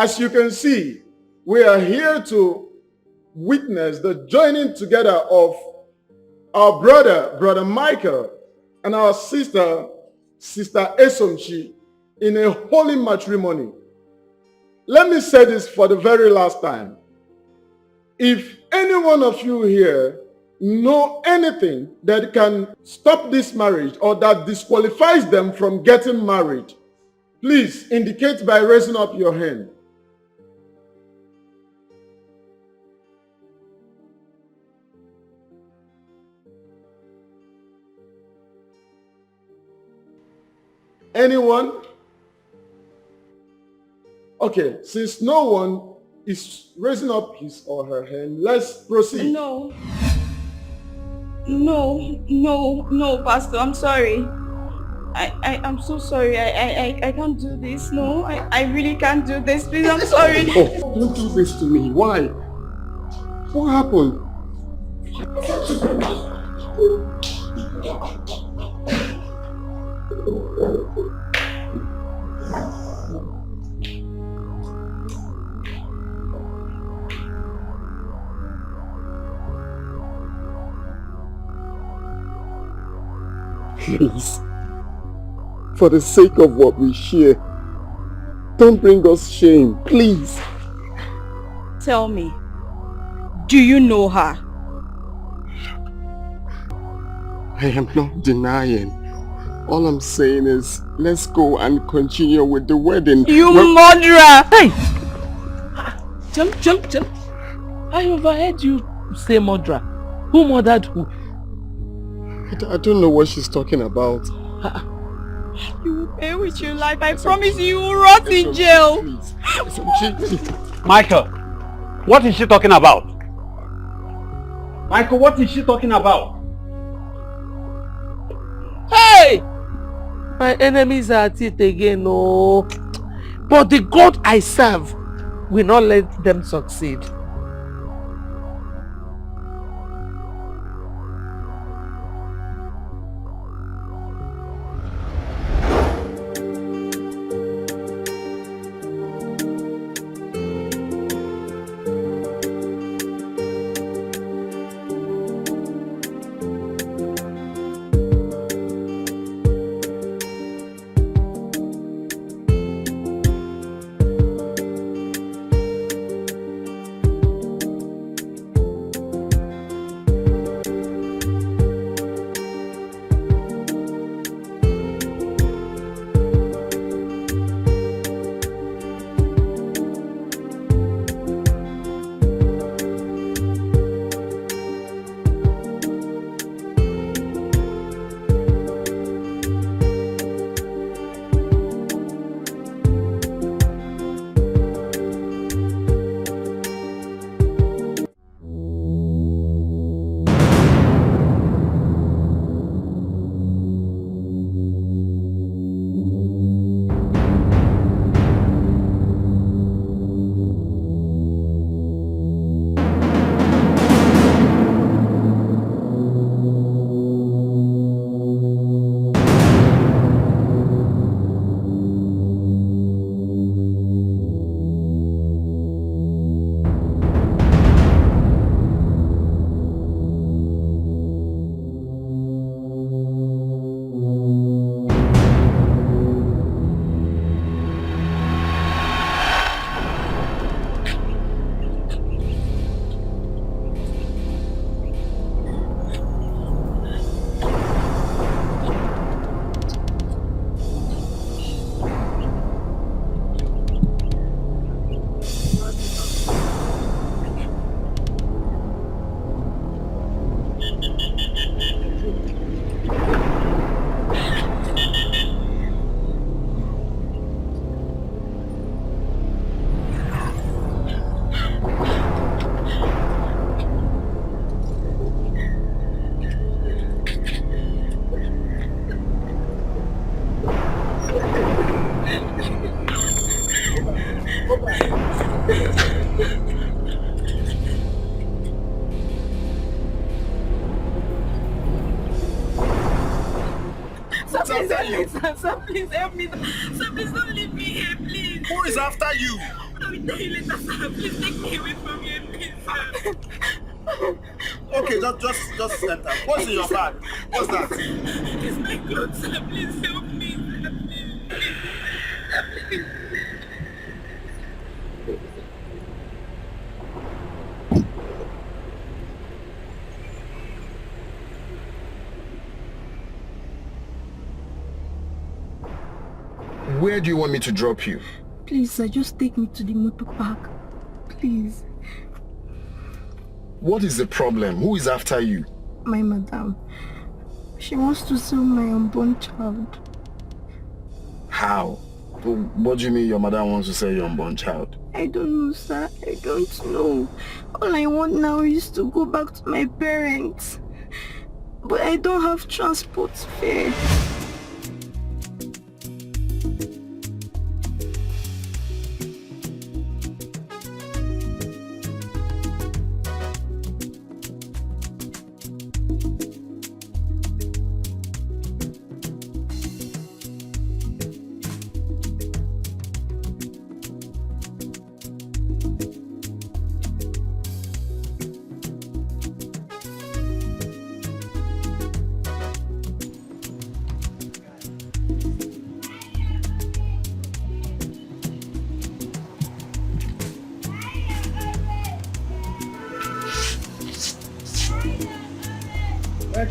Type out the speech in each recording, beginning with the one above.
As you can see, we are here to witness the joining together of our brother Michael, and our sister Esomchi in a holy matrimony. Let me say this for the very last time. If any one of you here know anything that can stop this marriage or that disqualifies them from getting married, please indicate by raising up your hand. Anyone? Okay, since no one is raising up his or her hand, let's proceed. No, Pastor, I'm sorry. I'm so sorry. I can't do this. No, I really can't do this. Please, I'm sorry. Oh, don't do this to me. Why? What happened? Please, for the sake of what we share, don't bring us shame, please. Tell me, do you know her? I am not denying. All I'm saying is, let's go and continue with the wedding. You murderer! Hey! Jump. I overheard you say murderer. Who murdered who? I don't know what she's talking about. You will pay with your life. I promise you will rot in jail. Michael, what is she talking about? Michael, what is she talking about? Hey! My enemies are at it again, no. But the God I serve will not let them succeed. Sir, please help me. Sir, please don't leave me here, please. Who is after you? will tell you later, sir. Please take me away from here, please, sir. Okay, just enter. What's in your bag? What's that? It's my clothes, sir. Please help me, sir. Please. Where do you want me to drop you? Please, sir, just take me to the motor park. Please. What is the problem? Who is after you? My madam. She wants to sell my unborn child. How? What do you mean your mother wants to sell your unborn child? I don't know, sir. I don't know. All I want now is to go back to my parents. But I don't have transport fare.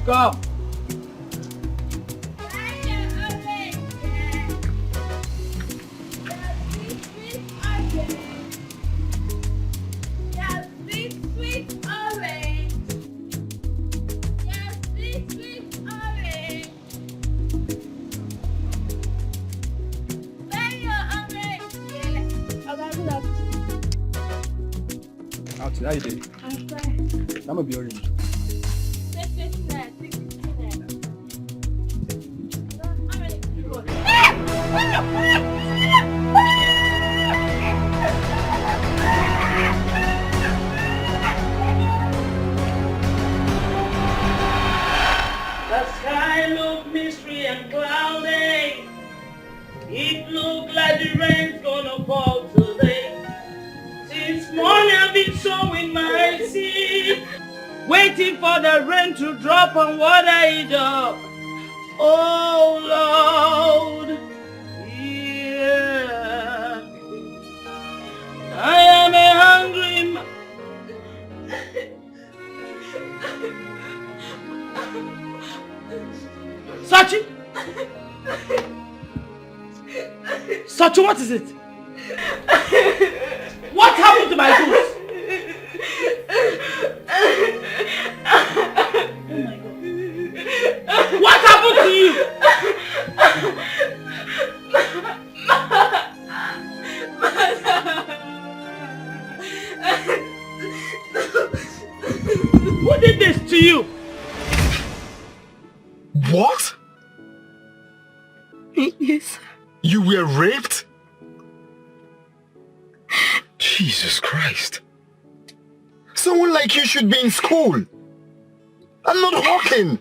Come. How you doing? I'm fine. I'm gonna be orange. The sky looked mystery and cloudy. It looked like the rain's gonna fall today. Since morning I've been sowing my seed, waiting for the rain to drop and water it up. Oh Lord, yeah. I am a hungry man. Sachi! Sachi, what is it? What happened to my goods? Oh my God. What happened to you? Who did this to you? What? Yes. You were raped? Jesus Christ. Someone like you should be in school. I'm not walking.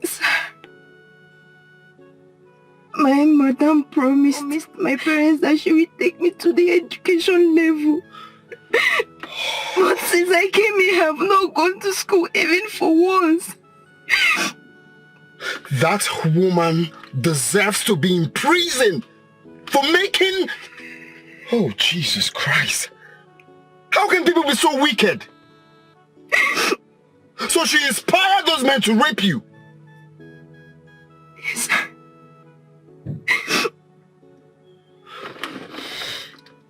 Sir, my madam promised my parents that she will take me to the education level. But since I came here, I have not gone to school even for once. That woman deserves to be in prison for making... Oh, Jesus Christ. How can people be so wicked? So she inspired those men to rape you? Yes.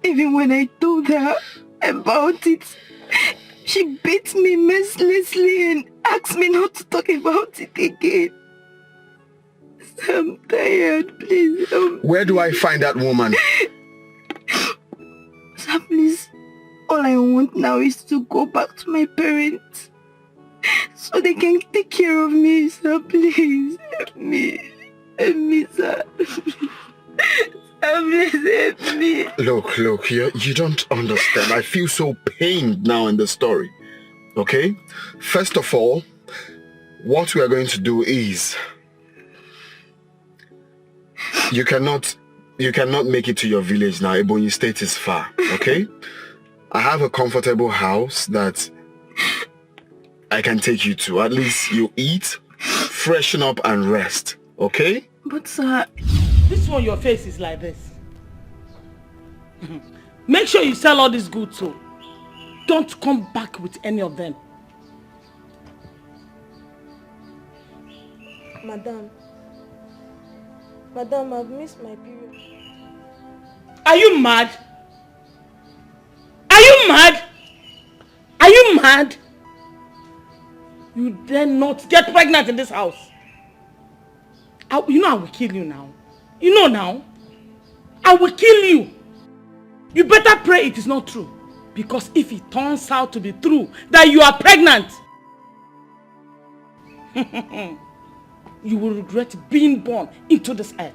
Even when I told her about it, she beat me mercilessly and asked me not to talk about it again. So I'm tired, please help me. Where do I find that woman? Sir, please, all I want now is to go back to my parents so they can take care of me, sir. Please help me. Help me, sir. Please help me. Look, you don't understand. I feel so pained now in the story. Okay? First of all, what we are going to do is you cannot you cannot make it to your village now. Ebonyi State is far, okay? I have a comfortable house that I can take you to. At least you eat, freshen up and rest, okay? But sir... This one, your face is like this. Make sure you sell all these goods, so don't come back with any of them. Madam, I've missed my period. Are you mad? Are you mad? Are you mad? You dare not get pregnant in this house. You know I will kill you now. You know now. I will kill you. You better pray it is not true. Because if it turns out to be true that you are pregnant, you will regret being born into this earth.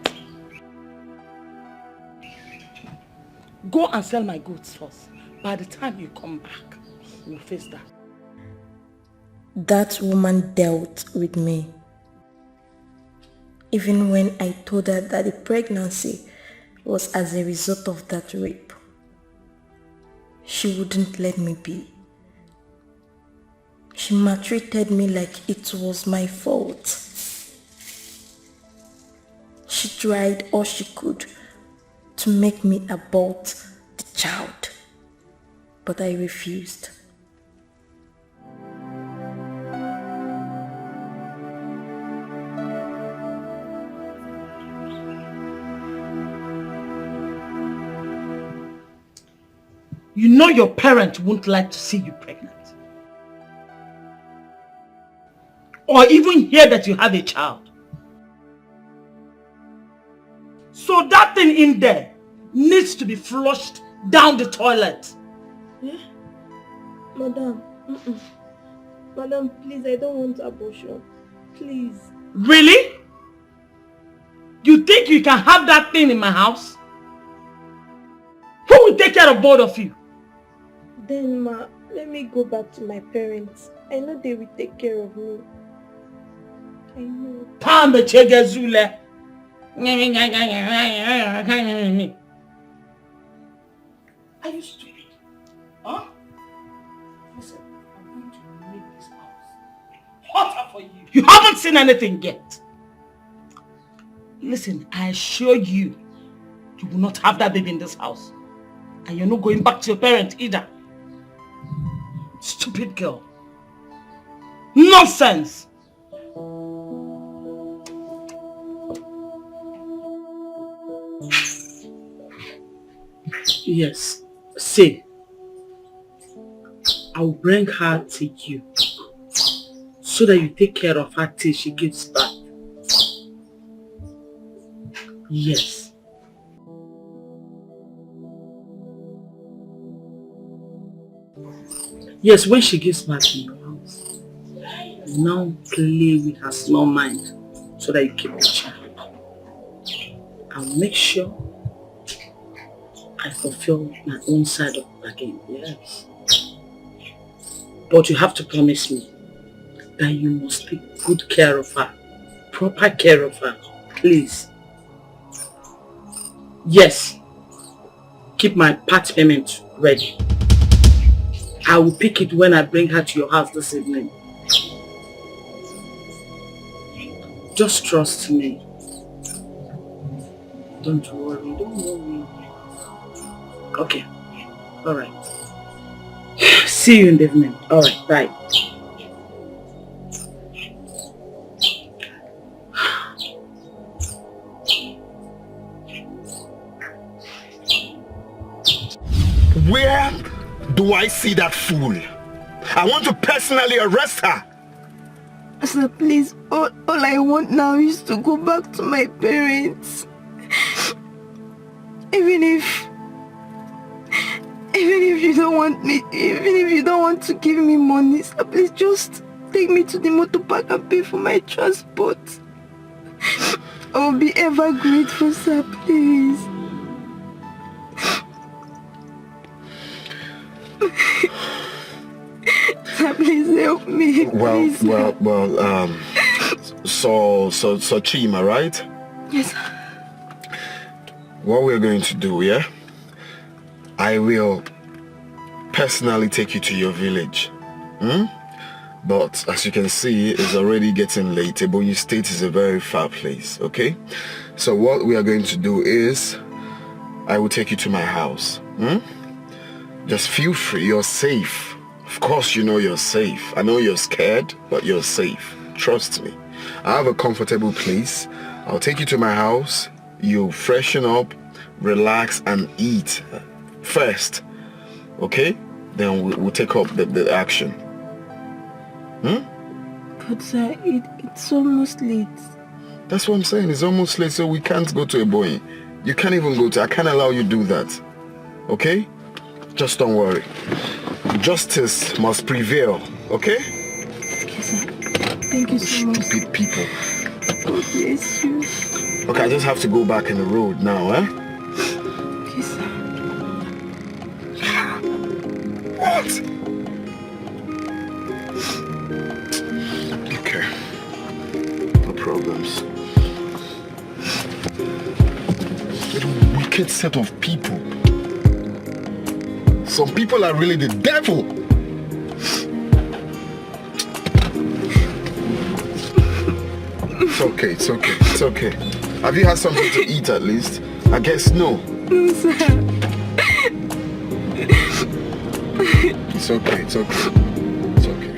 Go and sell my goods first. By the time you come back, we'll face that. That woman dealt with me. Even when I told her that the pregnancy was as a result of that rape, she wouldn't let me be. She maltreated me like it was my fault. She tried all she could to make me abort the child, but I refused. You know your parents won't like to see you pregnant. Or even hear that you have a child. So that thing in there needs to be flushed down the toilet. Yeah? Madam, Madam, please, I don't want abortion. Please. Really? You think you can have that thing in my house? Who will take care of both of you? Then, Ma, let me go back to my parents. I know they will take care of me. I know. Are you stupid? Huh? Listen, I'm going to make this house hotter for you. You haven't seen anything yet. Listen, I assure you, you will not have that baby in this house. And you're not going back to your parents either. Stupid girl. Nonsense! Yes, see, I'll bring her to you so that you take care of her till she gives birth. Yes. Yes, when she gives birth in your house, now play with her small mind so that you keep the child. I'll make sure I fulfill my own side of the bargain, yes. But you have to promise me that you must take good care of her, proper care of her, please. Yes, keep my part payment ready. I will pick it when I bring her to your house this evening. Just trust me. Don't worry, don't worry. Okay, alright. See you in the evening. Alright, bye. Where do I see that fool? I want to personally arrest her. Sir, please, all I want now is to go back to my parents. Even if you don't want me, even if you don't want to give me money, sir, please just take me to the motor park and pay for my transport. I will be ever grateful, sir, please. Sir, please help me. Please. So Chima, right? Yes. what we're going to do, yeah? I will personally take you to your village. But as you can see, it's already getting late. Ebonyi State is a very far place, okay? So what we are going to do is, I will take you to my house. Just feel free, you're safe. Of course you know you're safe. I know you're scared, but you're safe. Trust me. I have a comfortable place. I'll take you to my house. You freshen up, relax, and eat first. Okay? Then we'll take up the action. But sir, it's almost late. That's what I'm saying. It's almost late, so we can't go to Ebonyi. You can't even go to... I can't allow you to do that. Okay? Just don't worry. Justice must prevail. Okay? Okay, sir. Thank you so much. Stupid people. God bless you. Okay, I just have to go back in the road now, eh? Okay, sir. What? Okay. No problems. What a wicked set of people. Some people are really the devil. It's okay, it's okay, it's okay. Have you had something to eat at least? I guess no. No, sir. It's okay, it's okay. It's okay.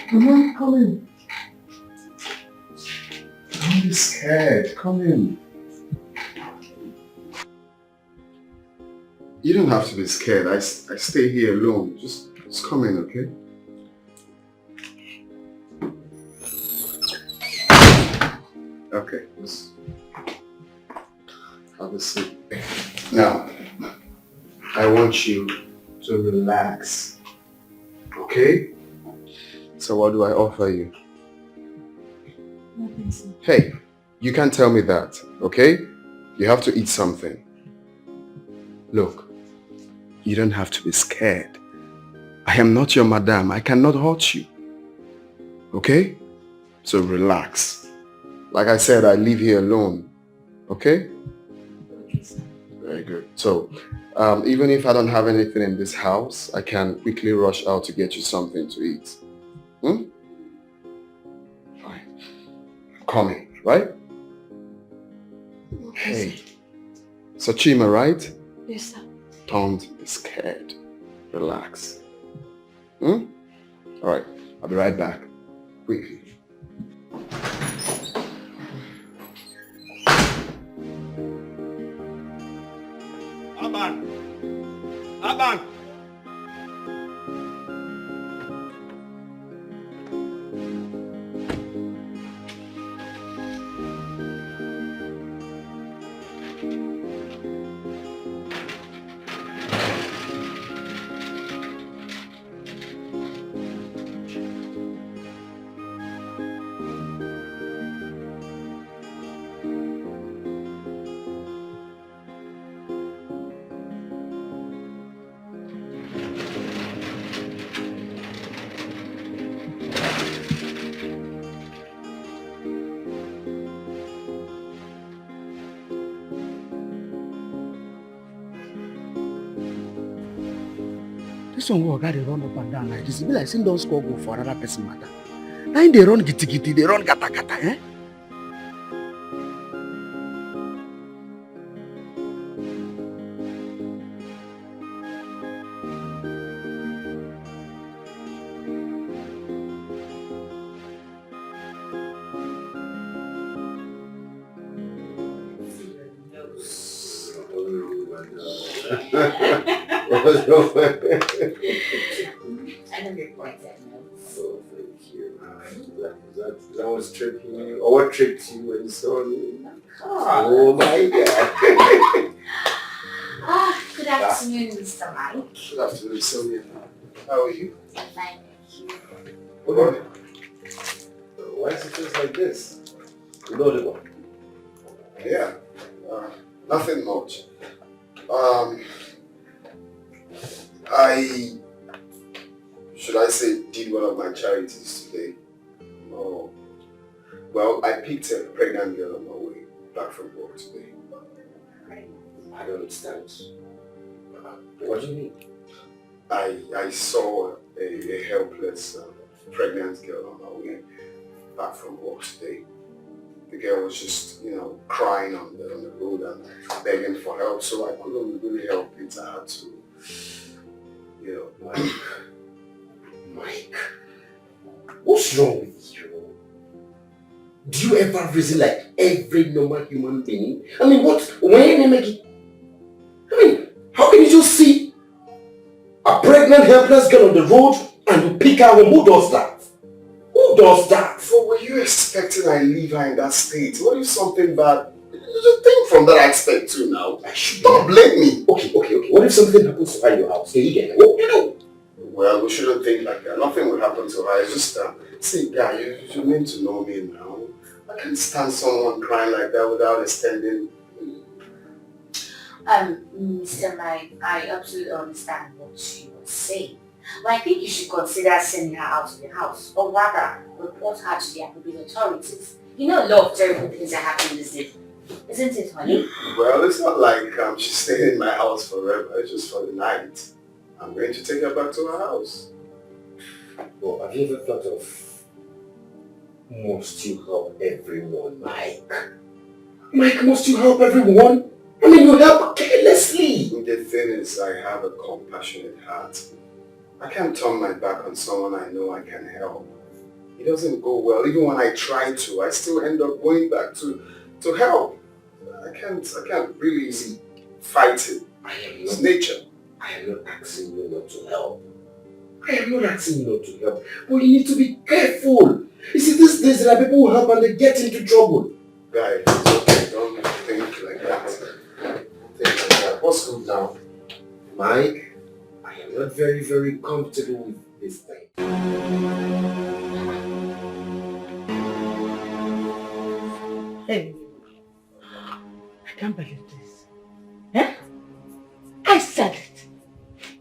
Come on, come in. Don't be scared. Come in. You don't have to be scared. I stay here alone. Just come in, okay? Okay, let's have a seat. Now, I want you to relax, okay? So what do I offer you? Nothing, sir. Hey, you can't tell me that, okay? You have to eat something. Look, you don't have to be scared. I am not your madam. I cannot hurt you. Okay? So relax. Like I said, I live here alone. Okay? Okay, sir. Very good. So, even if I don't have anything in this house, I can quickly rush out to get you something to eat. Fine. I'm coming, right? Okay, Hey. So Chima, right? Yes, sir. Don't be scared. Relax. Hmm? All right, I'll be right back. Quickly. Aban! This one will they run up and down like this. It be like saying don't score go for another person matter. Now they run gitty, they run gata gata, eh? I know your point, Daniel. Oh, thank you. That was tripping you. Or what tripped you when you saw me? Oh my God. Good afternoon, Mr. Mike. Good afternoon, Sonia. How are you? I'm fine, thank you. What? Why does it feel like this? Nollywood. Yeah, nothing much. Should I say, did one of my charities today? Oh, well, I picked a pregnant girl on my way back from work today. I don't understand. What do you mean? I saw a helpless pregnant girl on my way back from work today. The girl was just, crying on the road and begging for help, so I couldn't really help it. I had to, Mike, what's wrong with you? Do you ever reason like every normal human being? I mean, how can you just see a pregnant helpless girl on the road and you pick her home? Who does that? Who does that? So were you expecting I leave her in that state? What if something bad? Just think from that aspect too now. Don't blame me. Okay. What if something happens to her in your house? What do you do? Well, we shouldn't think like that. Nothing will happen to her. It's just, see, guy, you need to know me now. I can't stand someone crying like that without extending. Mr. Mike, I absolutely understand what you were saying. But I think you should consider sending her out of the house, or rather, report her to the appropriate authorities. You know a lot of terrible things are happening these days. Isn't it, honey? Well, it's not like she's staying in my house forever. It's just for the night. I'm going to take her back to her house. Well, have you ever thought of, must you help everyone, Mike? Mike, must you help everyone? I mean, you help carelessly. The thing is, I have a compassionate heart. I can't turn my back on someone I know I can help. It doesn't go well. Even when I try to, I still end up going back to help. I can't really fight it. It's nature. I am not asking you not to help. But you need to be careful. You see, these days there are people who help and they get into trouble. Guys, it's okay. Don't think like that. What's good now? Mike, I am not very, very comfortable with this thing. Hey, I can't believe this. Eh? I said it.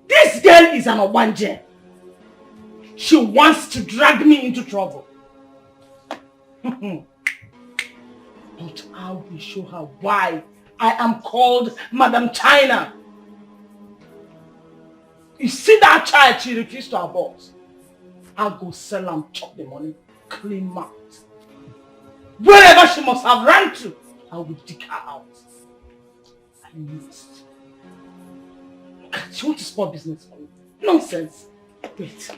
This girl is an Obanje. She wants to drag me into trouble. But I will show her why I am called Madam China. You see that child she refused to abort? I'll go sell and chop the money, clean mouth. Wherever she must have run to, I will dig her out. I must. She wants to spoil business for me. Nonsense. Wait.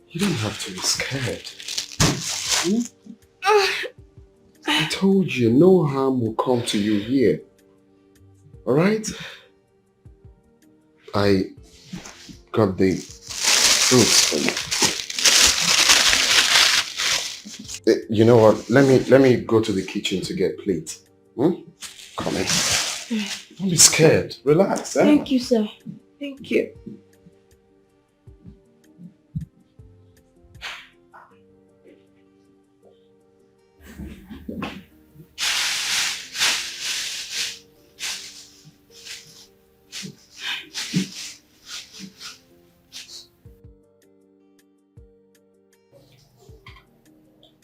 You don't have to be scared. I told you, no harm will come to you here. Alright? I got the fruits for you. You know what? Let me go to the kitchen to get plate. Come in. Don't be scared. Relax. Thank you, sir. Thank you.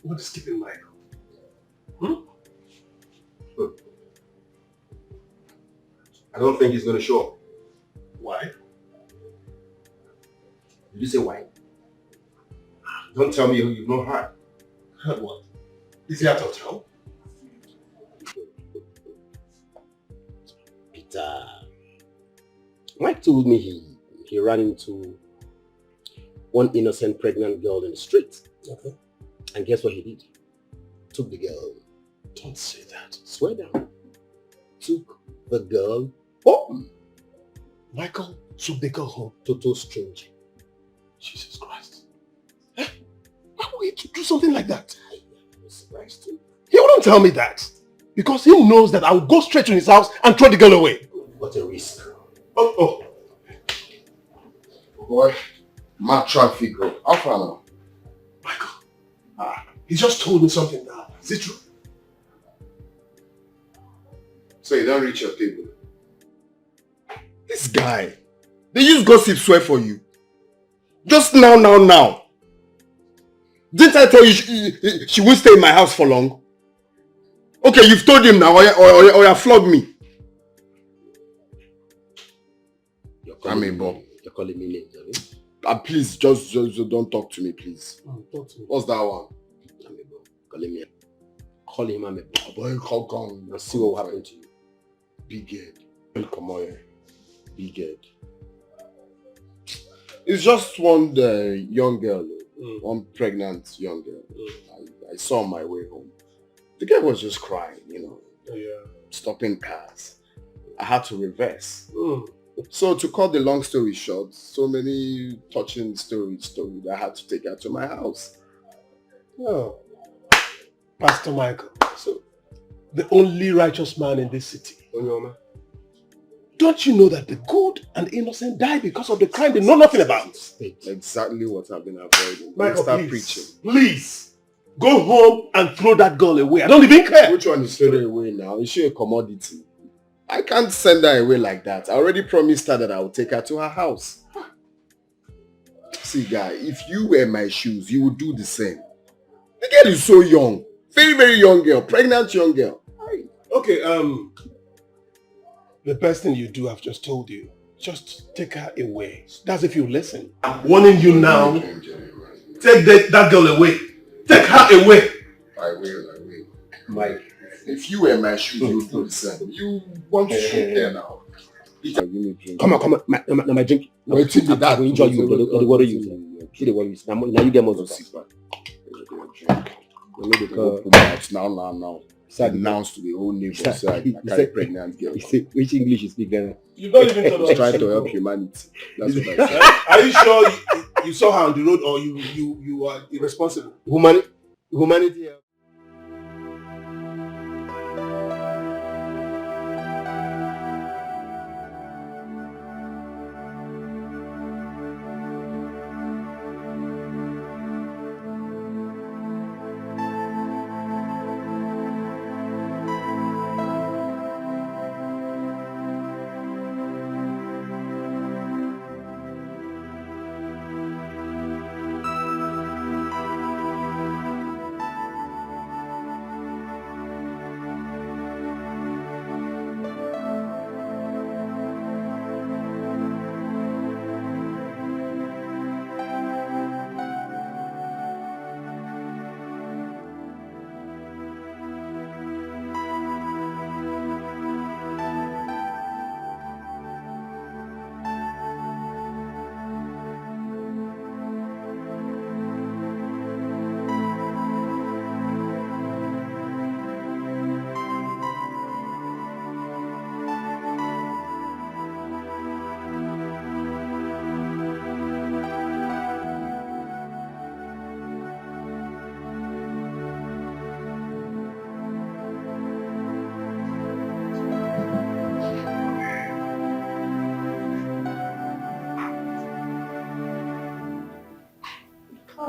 What is keeping Michael? I don't think he's going to show up. Why? Did you say why? Don't tell me you've not heard. Heard what? Is he at hotel? Peter. Mike told me he ran into one innocent pregnant girl in the street. Okay. And guess what he did? Took the girl. Don't say that. Swear down. Took the girl home. Michael took the girl home. Total stranger. Jesus Christ. Why would he do something like that? I am surprised too. He wouldn't tell me that. Because he knows that I will go straight to his house and throw the girl away. What a risk. Oh. Boy, mad traffic. How far now? Michael. He just told me something now. Is it true? So you don't reach your table? This guy, they use gossip swear for you. Just now. Didn't I tell you she won't stay in my house for long? Okay, you've told him now, or you flog me. You're calling me names, have you? Please, just don't talk to me, please. Talk to me. What's that one? Call him Amebo. Boy, come. And see what will happen to you. Big head. Come on here. Big head. It's just one young girl, one pregnant young girl. I saw on my way home. The girl was just crying, stopping cars. I had to reverse. So to cut the long story short, so many touching stories I had to take her to my house. Oh, Pastor Michael, so the only righteous man in this city. Don't you know that the good and innocent die because of the crime they know nothing about? Exactly what I've been avoiding. Michael, start please, preaching. Please, go home and throw that girl away. I don't even care. Which one is thrown away now? Is she a commodity? I can't send her away like that. I already promised her that I would take her to her house. See, guy, if you wear my shoes, you would do the same. The girl is so young. Very, very young girl. Pregnant young girl. Okay, the best thing you do, I've just told you. Just take her away. That's if you listen. I'm warning you now. Take that girl away. Take her away. I will. Mike, if you wear my shoes, you would do the same. You want to shoot there now. Come on. My drink. Wait till I will enjoy you. The water you. See the water you. Now you get more to see. Now. Announced to the whole neighbor, so I carry pregnant girl. Which English you speak then? You don't even tell us. Trying to help humanity. That's what I said. Are you sure you saw her on the road, or you are irresponsible? Humanity.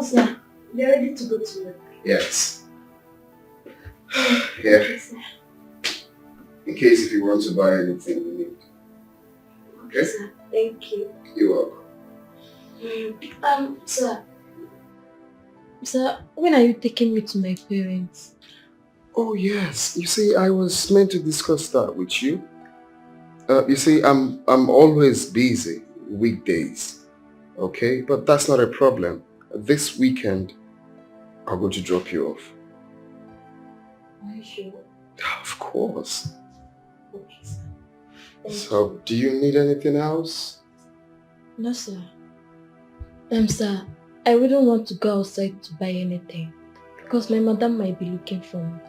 Oh, sir. They're ready to go to work. Yes. Yeah. Okay, sir. In case if you want to buy anything you need. Okay, sir. Thank you. You're welcome. Sir. Sir, when are you taking me to my parents? Oh yes. You see, I was meant to discuss that with you. You see, I'm always busy weekdays. Okay? But that's not a problem. This weekend, I'm going to drop you off. Are you sure? Of course. Okay, sir. Thank So, you. do you need anything else? No, sir. Sir, I wouldn't want to go outside to buy anything because my madam might be looking for me.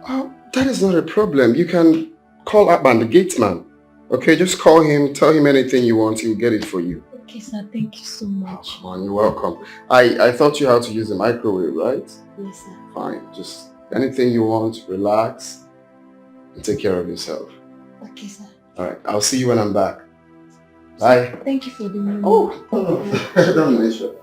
Oh, that is not a problem. You can call Abban, the gate man. Okay, just call him, tell him anything you want, he'll get it for you. Okay, sir. Thank you so much. Oh, you're welcome. I thought you had to use the microwave, right? Yes, sir. Fine, just anything you want, relax, and take care of yourself. Okay, sir. Alright, I'll see you when I'm back. Bye. Thank you for the money. Oh, don't mention.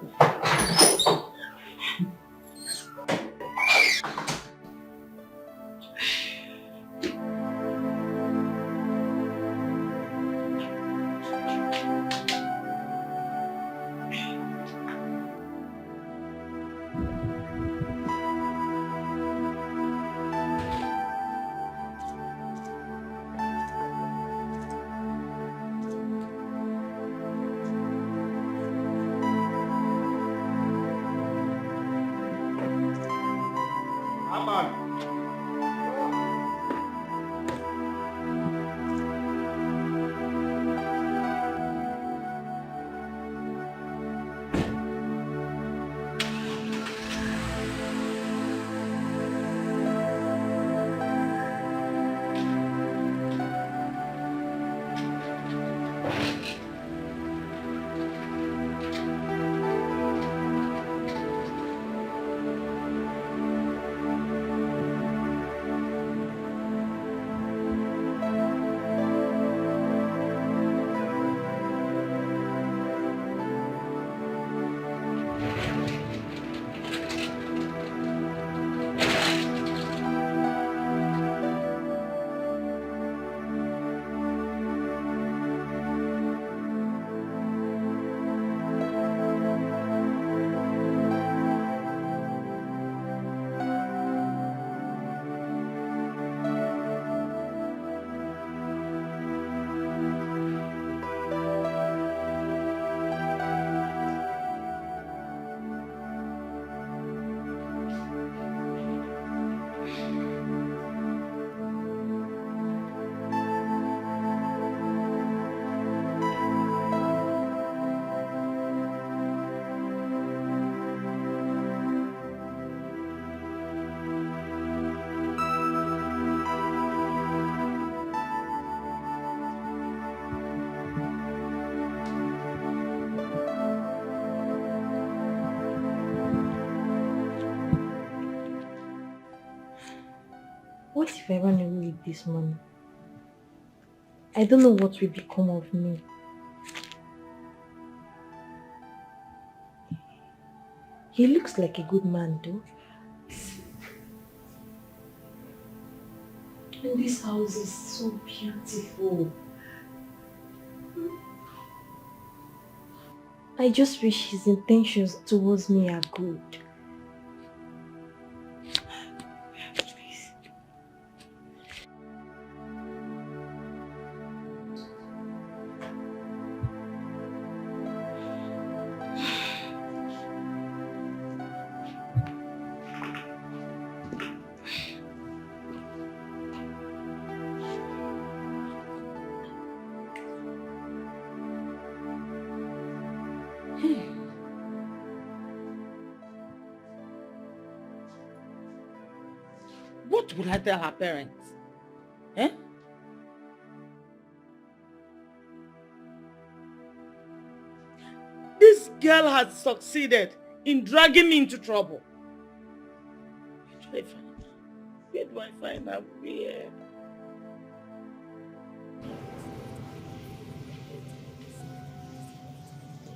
What if I run away with this money? I don't know what will become of me. He looks like a good man though. And this house is so beautiful. I just wish his intentions towards me are good. What will I tell her parents? Eh? This girl has succeeded in dragging me into trouble. Where do I find her? Where?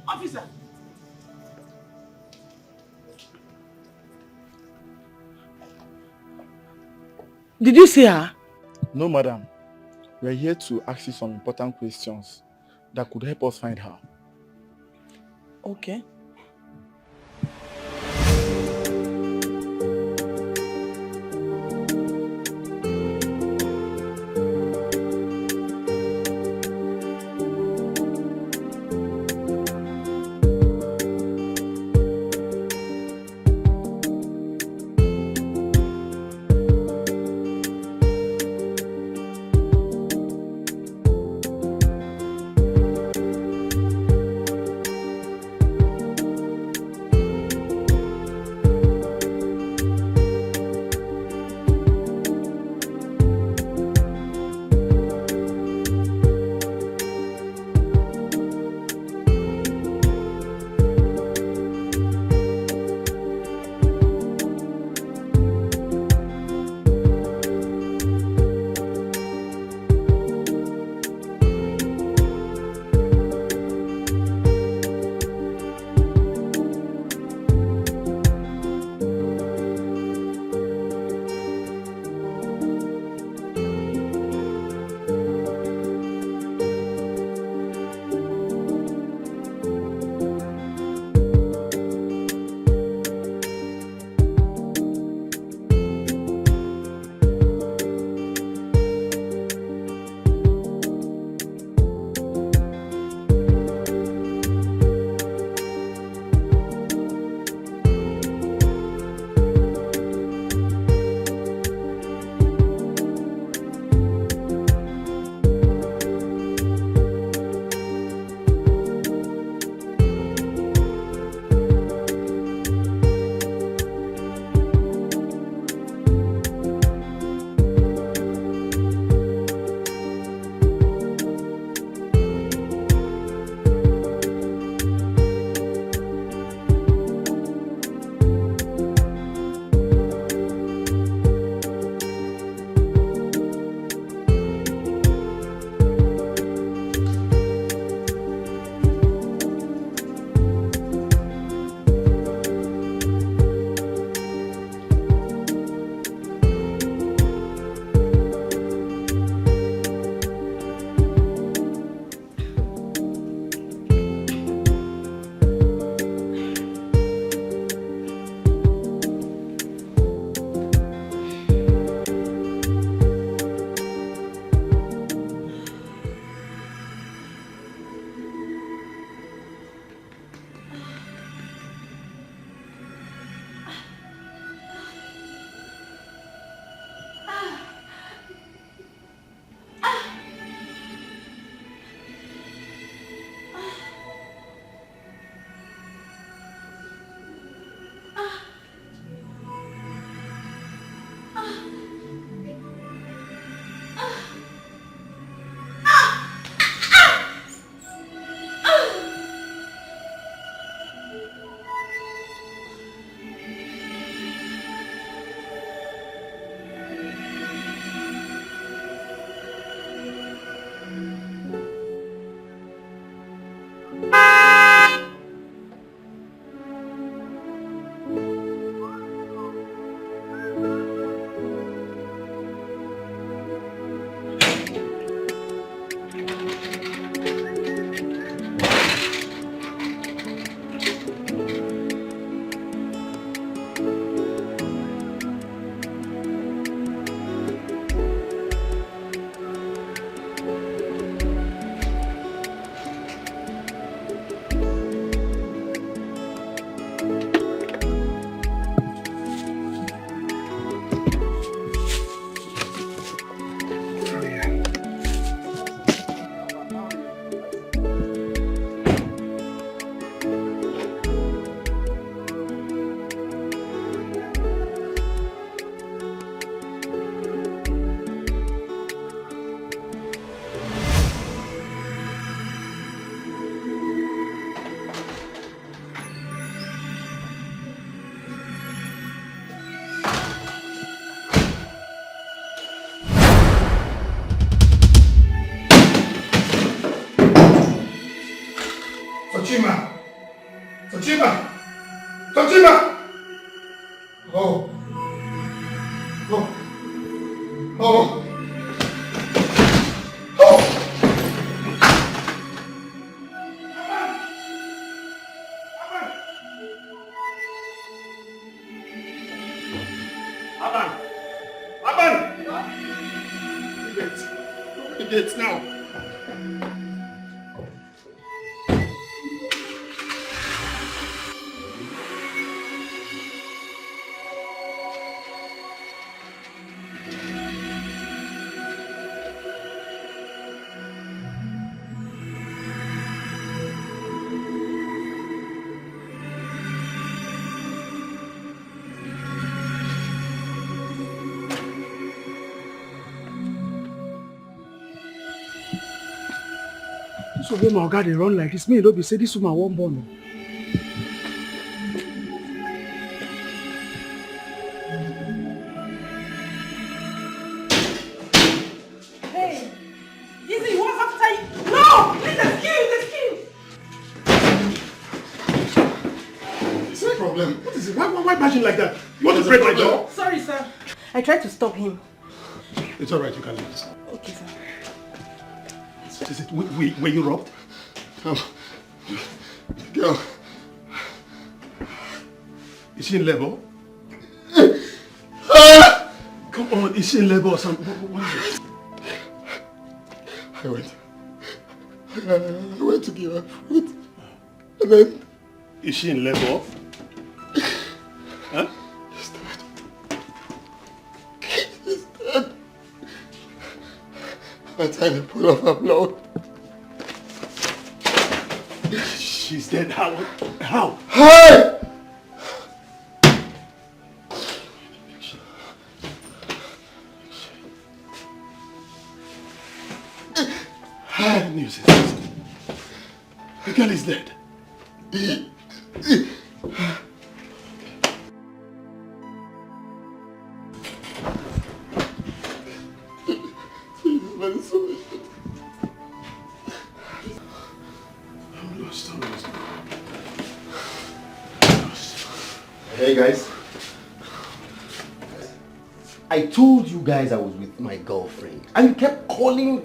Officer! Did you see her? No, madam. We are here to ask you some important questions that could help us find her. Okay. Fatima! Fatima! Fatima! Oh. Oh. Oh. It's now. So when my guy they run like this, me don't be say this woman won't born. Hey, Izzy, what's after you? No, please excuse. What's the problem? What is it? Why bashing like that? You want to break my door? Sorry, sir. I tried to stop him. It's alright, you can leave. Okay, sir. What is it? Were you robbed? Girl. Is she in labor? Come on, is she in labor or something? What is it? I went to give her food. And then... Is she in labor? Huh? She's dead. I'm trying to pull off her blood. She's dead. How? Hey! Bad news is this. The girl is dead. Hey guys. I told you guys I was with my girlfriend and you kept calling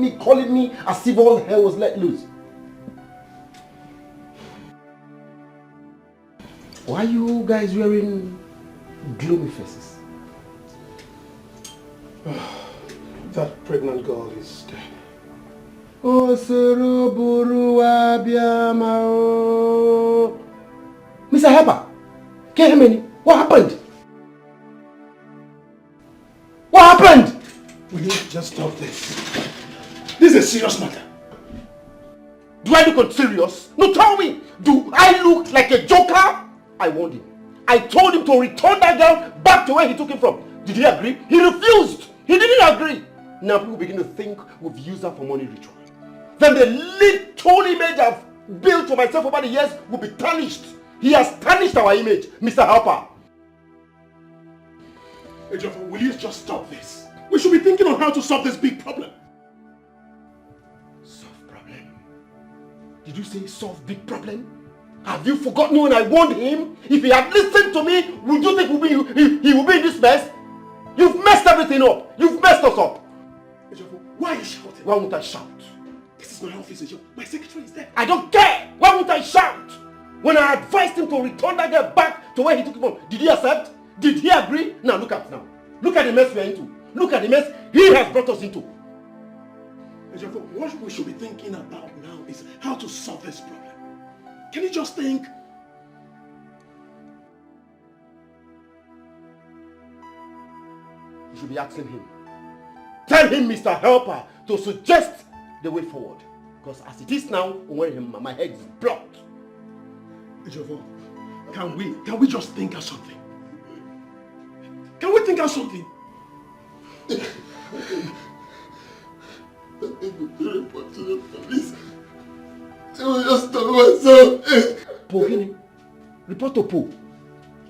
me as if all hell was let loose. Why are you guys wearing gloomy faces? That pregnant girl is dead. Oh, Soroburu Abiamao. Mr. Harper, what happened? What happened? Will you just stop this? This is a serious matter. Do I look serious? No, tell me. Do I look like a joker? I warned him. I told him to return that girl back to where he took him from. Did he agree? He refused. He didn't agree. Now people begin to think we've used her for money ritual. Then the little image I've built for myself over the years will be tarnished. He has tarnished our image, Mr. Harper. Hey, Joffa, will you just stop this? We should be thinking on how to solve this big problem. Solve problem? Did you say solve big problem? Have you forgotten when I warned him? If he had listened to me, would you think he would be in this mess? You've messed everything up. You've messed us up. Hey, Joffa, why are you shouting? Why won't I shout? This is my office, Joe. My secretary is there. I don't care. Why won't I shout? When I advised him to return that girl back to where he took him from, did he accept? Did he agree? Now look at now. Look at the mess we're into. Look at the mess he has brought us into. What we should be thinking about now is how to solve this problem. Can you just think? You should be asking him. Tell him, Mr. Helper, to suggest the way forward. Because as it is now, my head is blocked. Ejofo, can we just think of something? Can we think of something? Report to the police. I will just tell myself. Pogini, report to Po.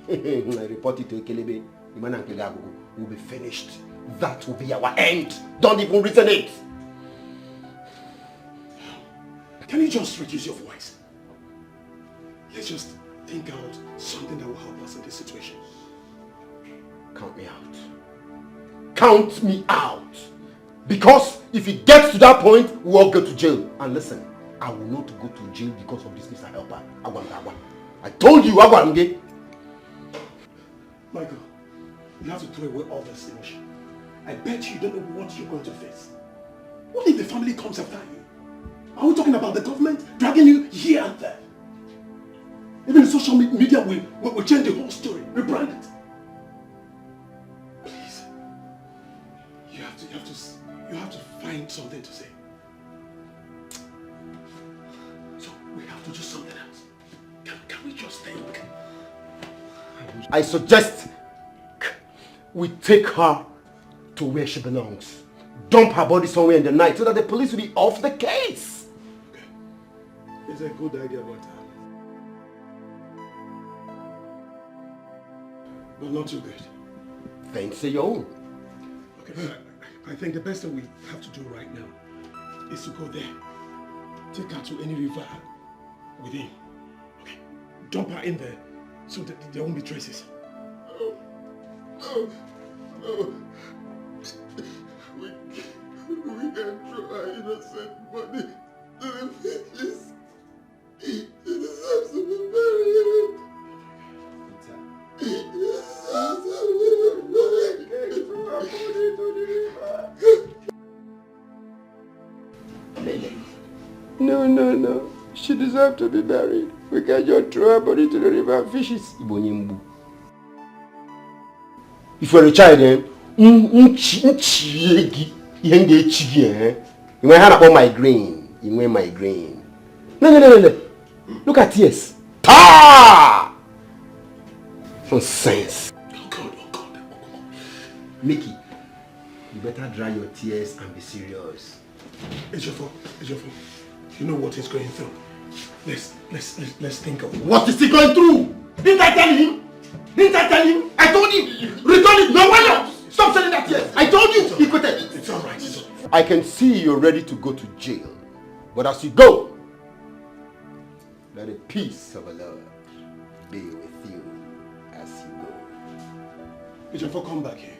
I report it to Ekelebe. Iman and Kegago will be finished. That will be our end. Don't even reason it. Can you just reduce your voice? Let's just think out something that will help us in this situation. Count me out. count me out. Because if it gets to that point, we'll all go to jail. And listen, I will not go to jail because of this Mr. Helper. I told you, Agwange. Michael, you have to throw away all this emotion. I bet you don't know what you're going to face. What if the family comes after you? Are we talking about the government dragging you here and there? Even the social media will change the whole story, rebrand it. Please, you have to find something to say. So we have to do something else. Can we just think? I suggest we take her to where she belongs. Dump her body somewhere in the night so that the police will be off the case. Okay. It's a good idea, but not too good. Then say your own. Okay, but I think the best thing we have to do right now is to go there. Take her to any river within. Okay. Dump her in there so that there won't be traces. No. We can throw our innocent body to the fishes. She deserves to be buried. She deserves to be buried. We can throw her body to the river. No. She deserves to be buried. We can just throw her body to the river and fishes. If you're a child, you might have about migraine. You might migraine. No. Look at tears. Ta! Nonsense. Oh God. Mickey, you better dry your tears and be serious. It's your fault. You know what he's going through. Let's think of what is he going through? Didn't I tell him? I told him. Return it. No one else. Stop selling that tears. I told you. He quitted. It's all right. I can see you're ready to go to jail. But as you go, let the peace of the Lord be with you as you go. Ejiofor, come back here.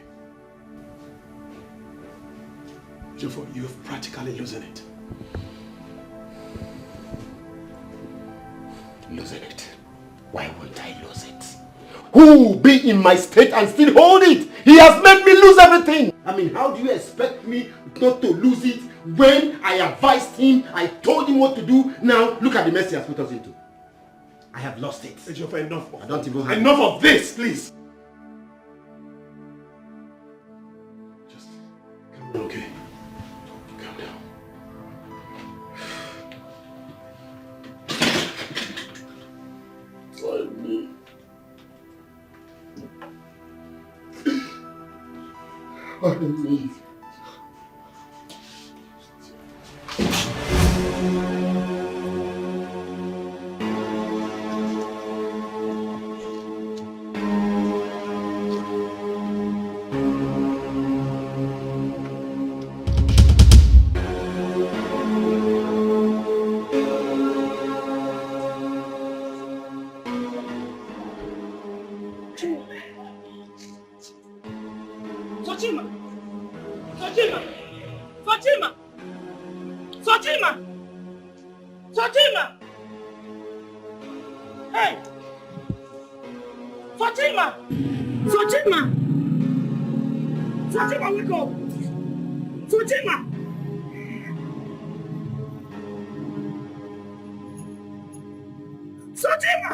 Ejiofor, you're practically losing it. Losing it? Why won't I lose it? Who will be in my state and still hold it? He has made me lose everything. I mean, how do you expect me not to lose it when I advised him, I told him what to do? Now, look at the mess he has put us into. I have lost it. Ejiofor, enough. I don't even have enough of this, please. Just calm down, okay? Calm down. Pardon me. Fatima! Hey! Fatima! Fatima! Fatima, wake up! Fatima! Fatima!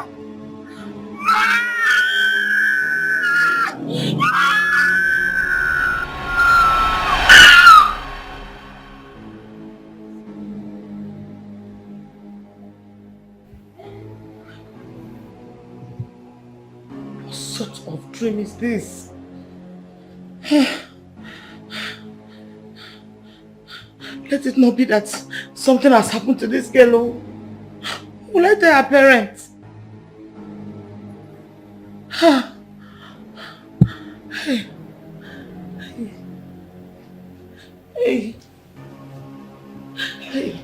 What sort of dream is this? Let it not be that something has happened to this girl. Oh. Will I tell her parents? Hey. Hey. Hey.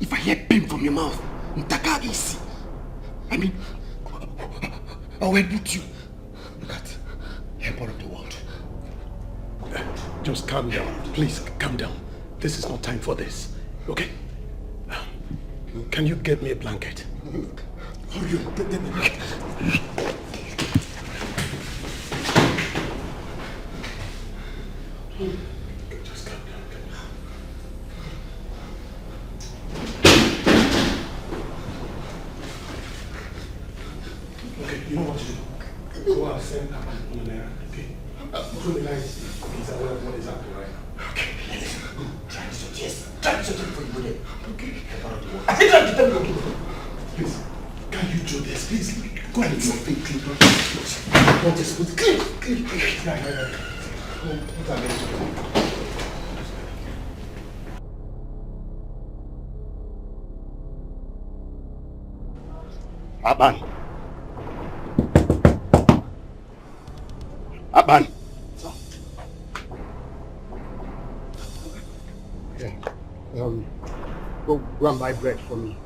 If I hear pim from your mouth, Ntakagisi. I mean, I'll boot you. Look at airport of the world. Just calm down. Please, calm down. This is not time for this. Okay? Can you get me a blanket? Hurry up, get me a blanket. Just calm down. Okay, you know what to do. Go out, send Papa on an errand, okay? Tell me nice. He's aware of what is happening right now. Okay, try to suggest. Try to suggest before you go there. Okay. I think try to tell me. Please, can you do this? Please, go ahead. It's not fake clip. Not just put clip. Right. What are they doing? Aban. Aban. Yeah. Go and buy bread for me.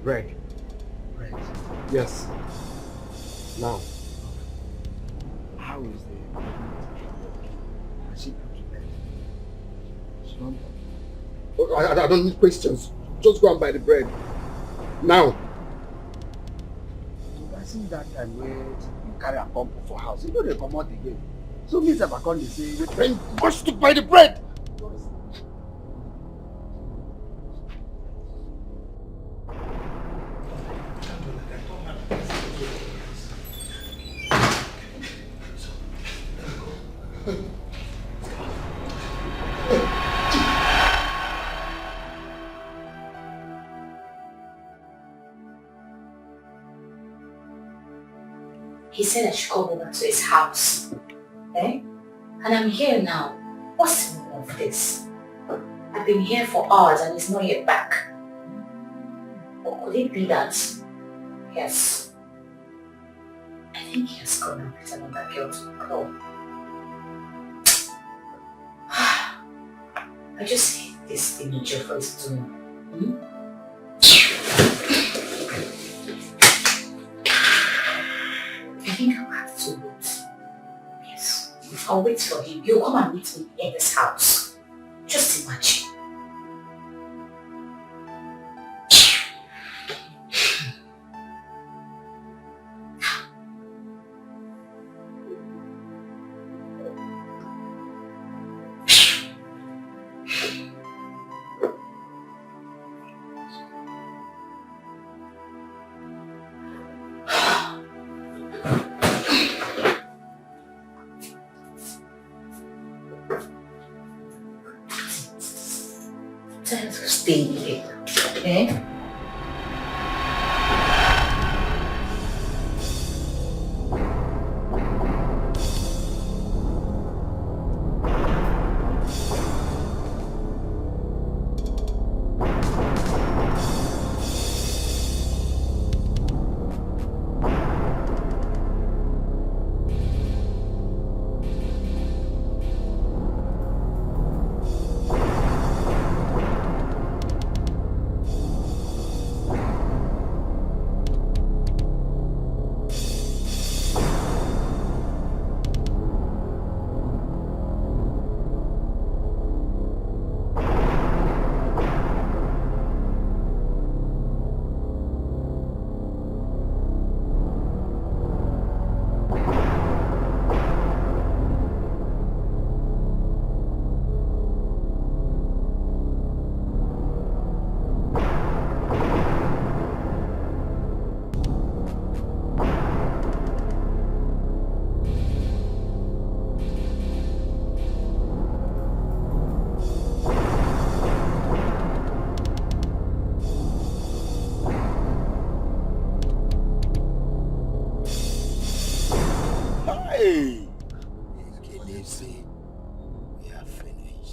Bread. Bread. Yes. Now. How is the Has she come to bed? She's not done. I don't need questions. Just go and buy the bread. Now. I see that time where you carry a pump for house. You know they come out again. So means if I come, they say, wait, Then rush to buy the bread. He said I should come over to his house. Eh? And I'm here now. What's the meaning of this? I've been here for hours and he's not yet back. Or could it be that? Yes. I think he has gone and with another girl to the club. I just hate this thing Jeffrey is doing. I think I'll have to wait. Yes. I'll wait for him. He'll come and meet me in this house. Just imagine. Stay here, okay?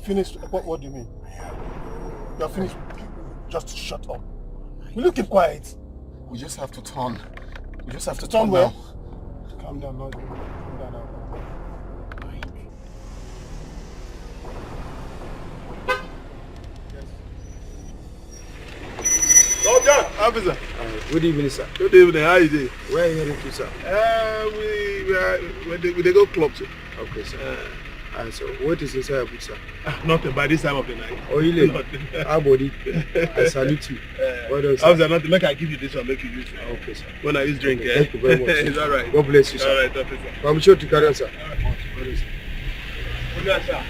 Finished? What do you mean? You're finished? Just shut up. Will you keep quiet? We just have to turn. We just have to turn turn where? now. Calm down, Lord. Calm down now. Soldier, officer. Good evening, sir. Good evening. How you doing? Where are you heading to, sir? We go club, sir. Okay, sir. So what is inside your boot, sir? Nothing by this time of the night. Oh, really? Nothing. How about it? I salute you. What else? Officer, nothing. Make I give you this one. Make you use it. Okay, sir. When I use drink, okay, thank you very much. It's all right. God bless you, sir. All right, officer. I'm sure to carry on, sir. All right. Good, sir.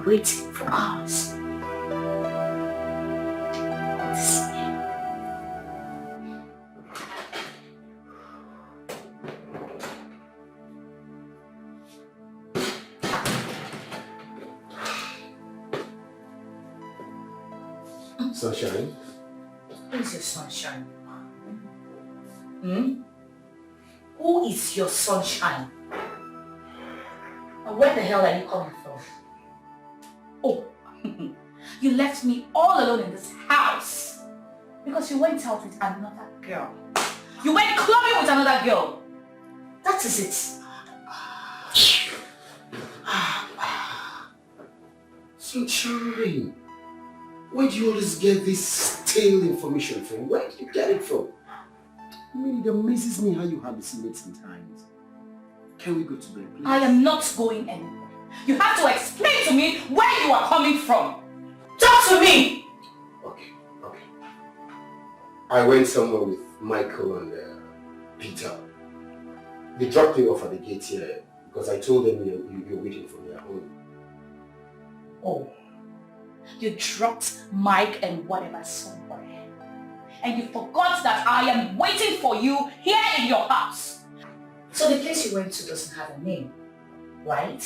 Waiting for hours. Sunshine? Who is your sunshine? Who is your sunshine? And where the hell are you coming from? Oh, you left me all alone in this house because you went out with another girl. You went clubbing with another girl. That is it. Sunshine, where do you always get this stale information from? Where did you get it from? I mean, it amazes me how you hallucinate sometimes. Can we go to bed, please? I am not going anywhere. You have to explain to me where you are coming from. Talk to me! Okay. I went somewhere with Michael and Peter. They dropped me off at the gate here because I told them you're waiting for me at home. Oh, you dropped Mike and whatever somewhere. And you forgot that I am waiting for you here in your house. So the place you went to doesn't have a name, right?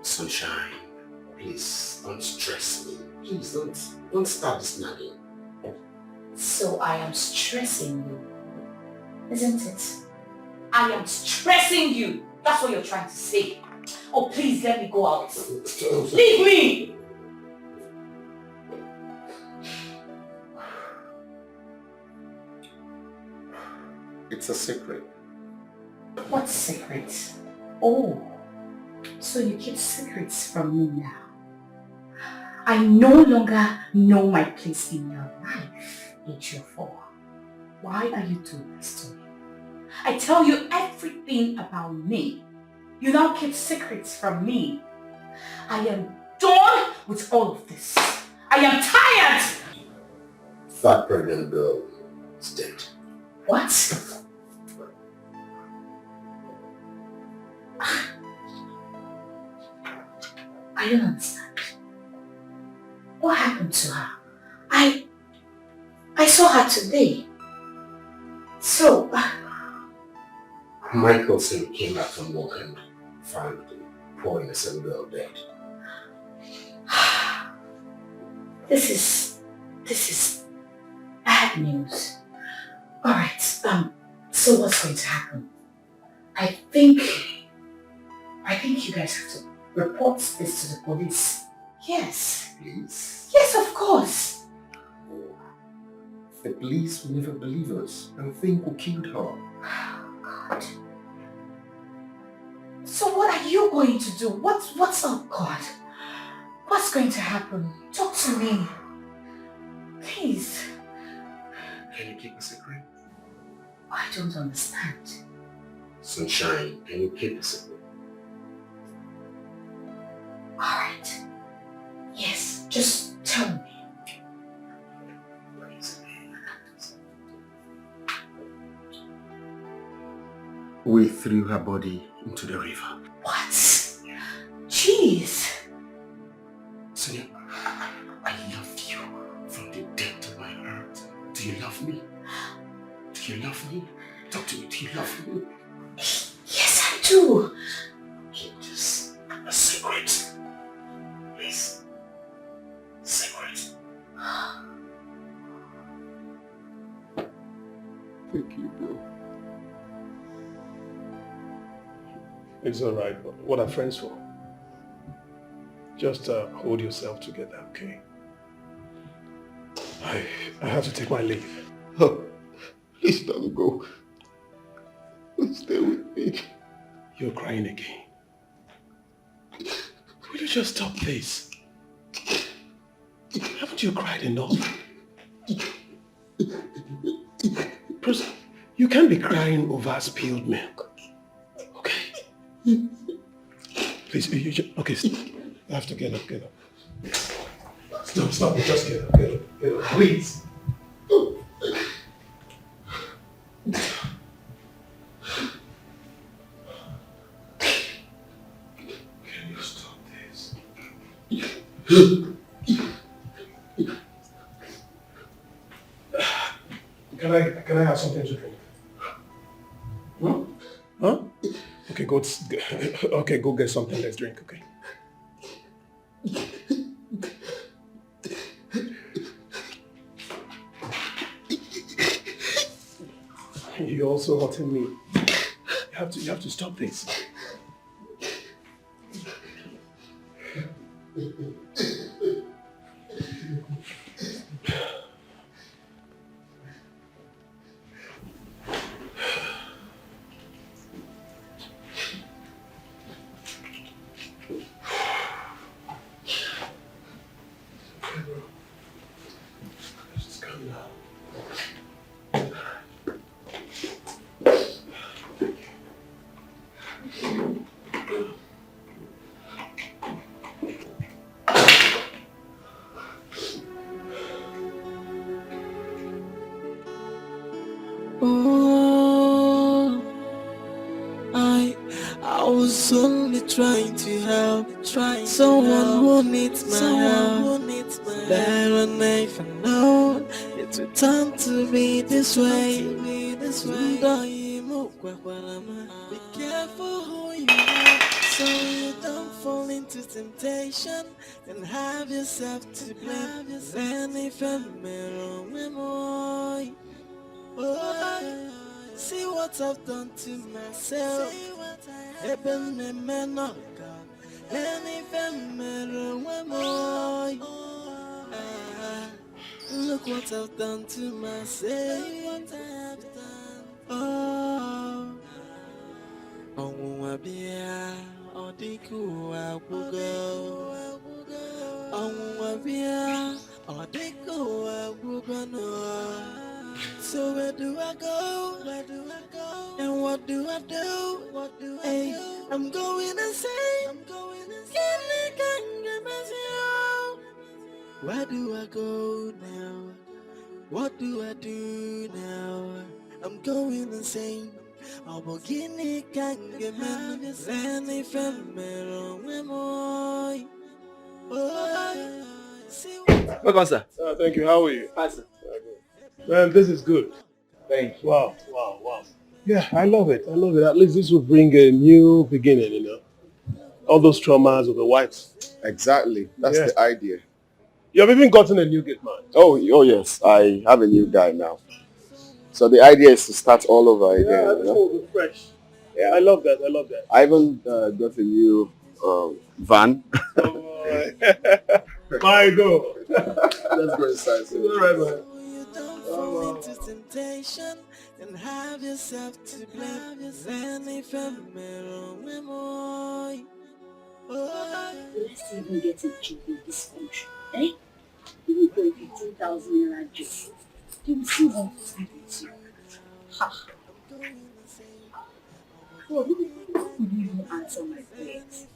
Sunshine, please don't stress me. Please don't start this nagging. So I am stressing you, isn't it? I am stressing you. That's what you're trying to say. Oh, please let me go out. Leave me! It's a secret. What secret? Oh, so you keep secrets from me now. I no longer know my place in your life, H4. Why are you doing this to me? I tell you everything about me. You now keep secrets from me. I am done with all of this. I am tired! That pregnant girl is dead. What? I don't understand. What happened to her? I saw her today. So... Michael said he came back from work and found the poor innocent girl dead. This is bad news. Alright, so what's going to happen? I think you guys have to report this to the police. Yes. Please? Yes, of course. The police will never believe us and think we killed her. God. So what are you going to do? What's up, God? What's going to happen? Talk to me. Please. Can you keep a secret? I don't understand. Sunshine, can you keep a secret? Alright. Yes, just tell me. We threw her body into the river. What? Jeez. Sonia, I love you from the depth of my heart. Do you love me? Do you love me? Talk to me. Do you love me? Yes, I do. Keep this a secret. Please. Secret. Thank you, bro. It's alright. What are friends for? Just hold yourself together, okay? I have to take my leave. Oh, please don't go. Please stay with me. You're crying again. Will you just stop this? Haven't you cried enough? Bruce, you can't be crying over spilled milk. Okay? Please, you just... Okay, I have to get up. Stop, just get up, please. Can you stop this? Can I have something to drink? Huh? Okay, go get something. Let's drink, okay? You're also hurting me. You have to stop this. I was only trying to help, someone who needs my help. There and never known it would turn to be this way. Be careful who you are, so you don't fall into temptation and have yourself to blame. Then if I'm wrong, see what I've done to myself. Eben me menoka, anything look what I've done to myself. Oh, wabia, odiku wabugo. Wabia, odiku wabugo. So where do I go? And what do I do? Hey, I'm going insane. Where do I go now? What do I do now? I'm going insane. Guinea can't get me. Any Welcome, sir. Thank you. How are you? Hi, sir. Man, this is good. Thank you. Wow. Yeah, I love it. At least this will bring a new beginning, you know. All those traumas of the wives. Exactly. That's the idea. You have even gotten a new gate man. Oh yes. I have a new guy now. So the idea is to start all over again. Yeah, this will be fresh. Yeah, I love that. I even got a new van. My God. Let's go inside. All right, man. Fall into temptation and have yourself to blame. Then if I'm let's even get a job in this country, eh? Even for a 15,000 naira job. He will still want to sleep with you. Ha. God, who could you even answer my prayers?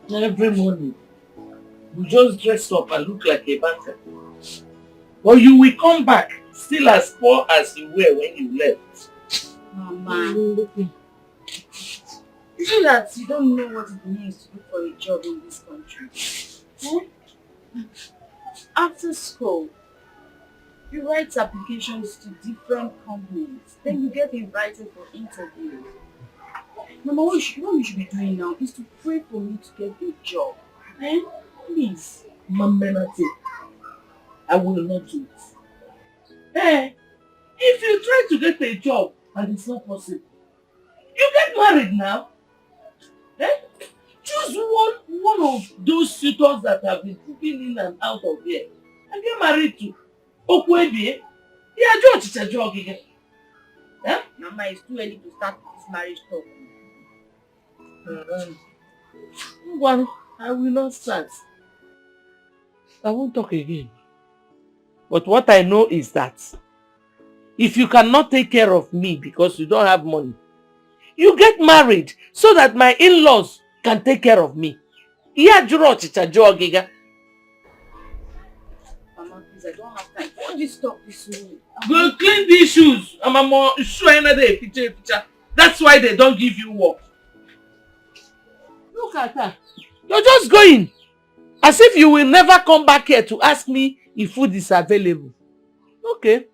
Every morning, you just dress up and look like a banker. But you will come back still as poor as you were when you left. Mama, is it that you don't know what it means to look for a job in this country? After school, you write applications to different companies. Then you get invited for interviews. Mama, what you should be doing now is to pray for me to get a job. Please. Mama, I will not do it. If you try to get a job and it's not possible, you get married now. Choose one of those suitors that have been cooking in and out of here and get married to. Okwebi, jog again. Mama, it's too early to start this marriage talk. Well, I will not start. I won't talk again. But what I know is that if you cannot take care of me because you don't have money, you get married so that my in-laws can take care of me. Mama, please, I don't have time. Why don't you stop this way? Go clean these shoes. I'm more sure another picture. That's why they don't give you work. Look at her. You're just going. As if you will never come back here to ask me if food is available. Okay.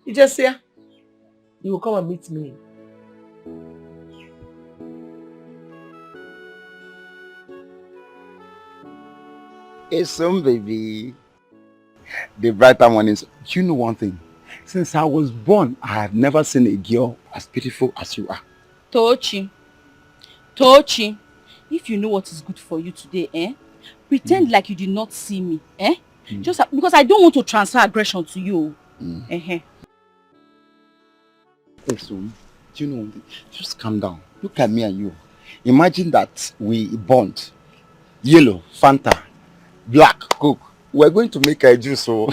You just say, you will come and meet me. It's some baby. The brighter one is, you know one thing. Since I was born, I have never seen a girl as beautiful as you are. Tochi, if you know what is good for you today, pretend like you did not see me, Just because I don't want to transfer aggression to you. Hey, so, do you know one thing? Just calm down. Look at me and you. Imagine that we bond. Yellow, Fanta, black, Coke. We're going to make a juice, so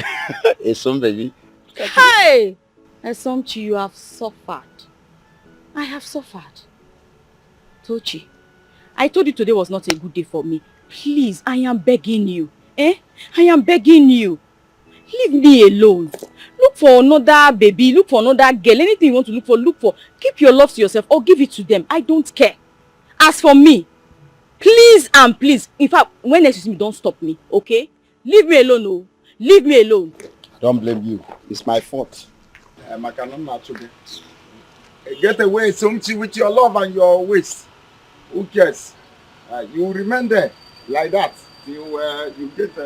hey, some baby. Hey! Esomchi, you have suffered. I have suffered. Tochi, I told you today was not a good day for me. Please, I am begging you. I am begging you. Leave me alone. Look for another baby, look for another girl. Anything you want to look for. Keep your love to yourself or give it to them. I don't care. As for me, please and please, in fact, when next you see me, don't stop me, okay? Leave me alone, oh. Leave me alone. I don't blame you. It's my fault. I cannot match you. Get away, Somchi, with your love and your waist. Who cares? You remain there like that till you get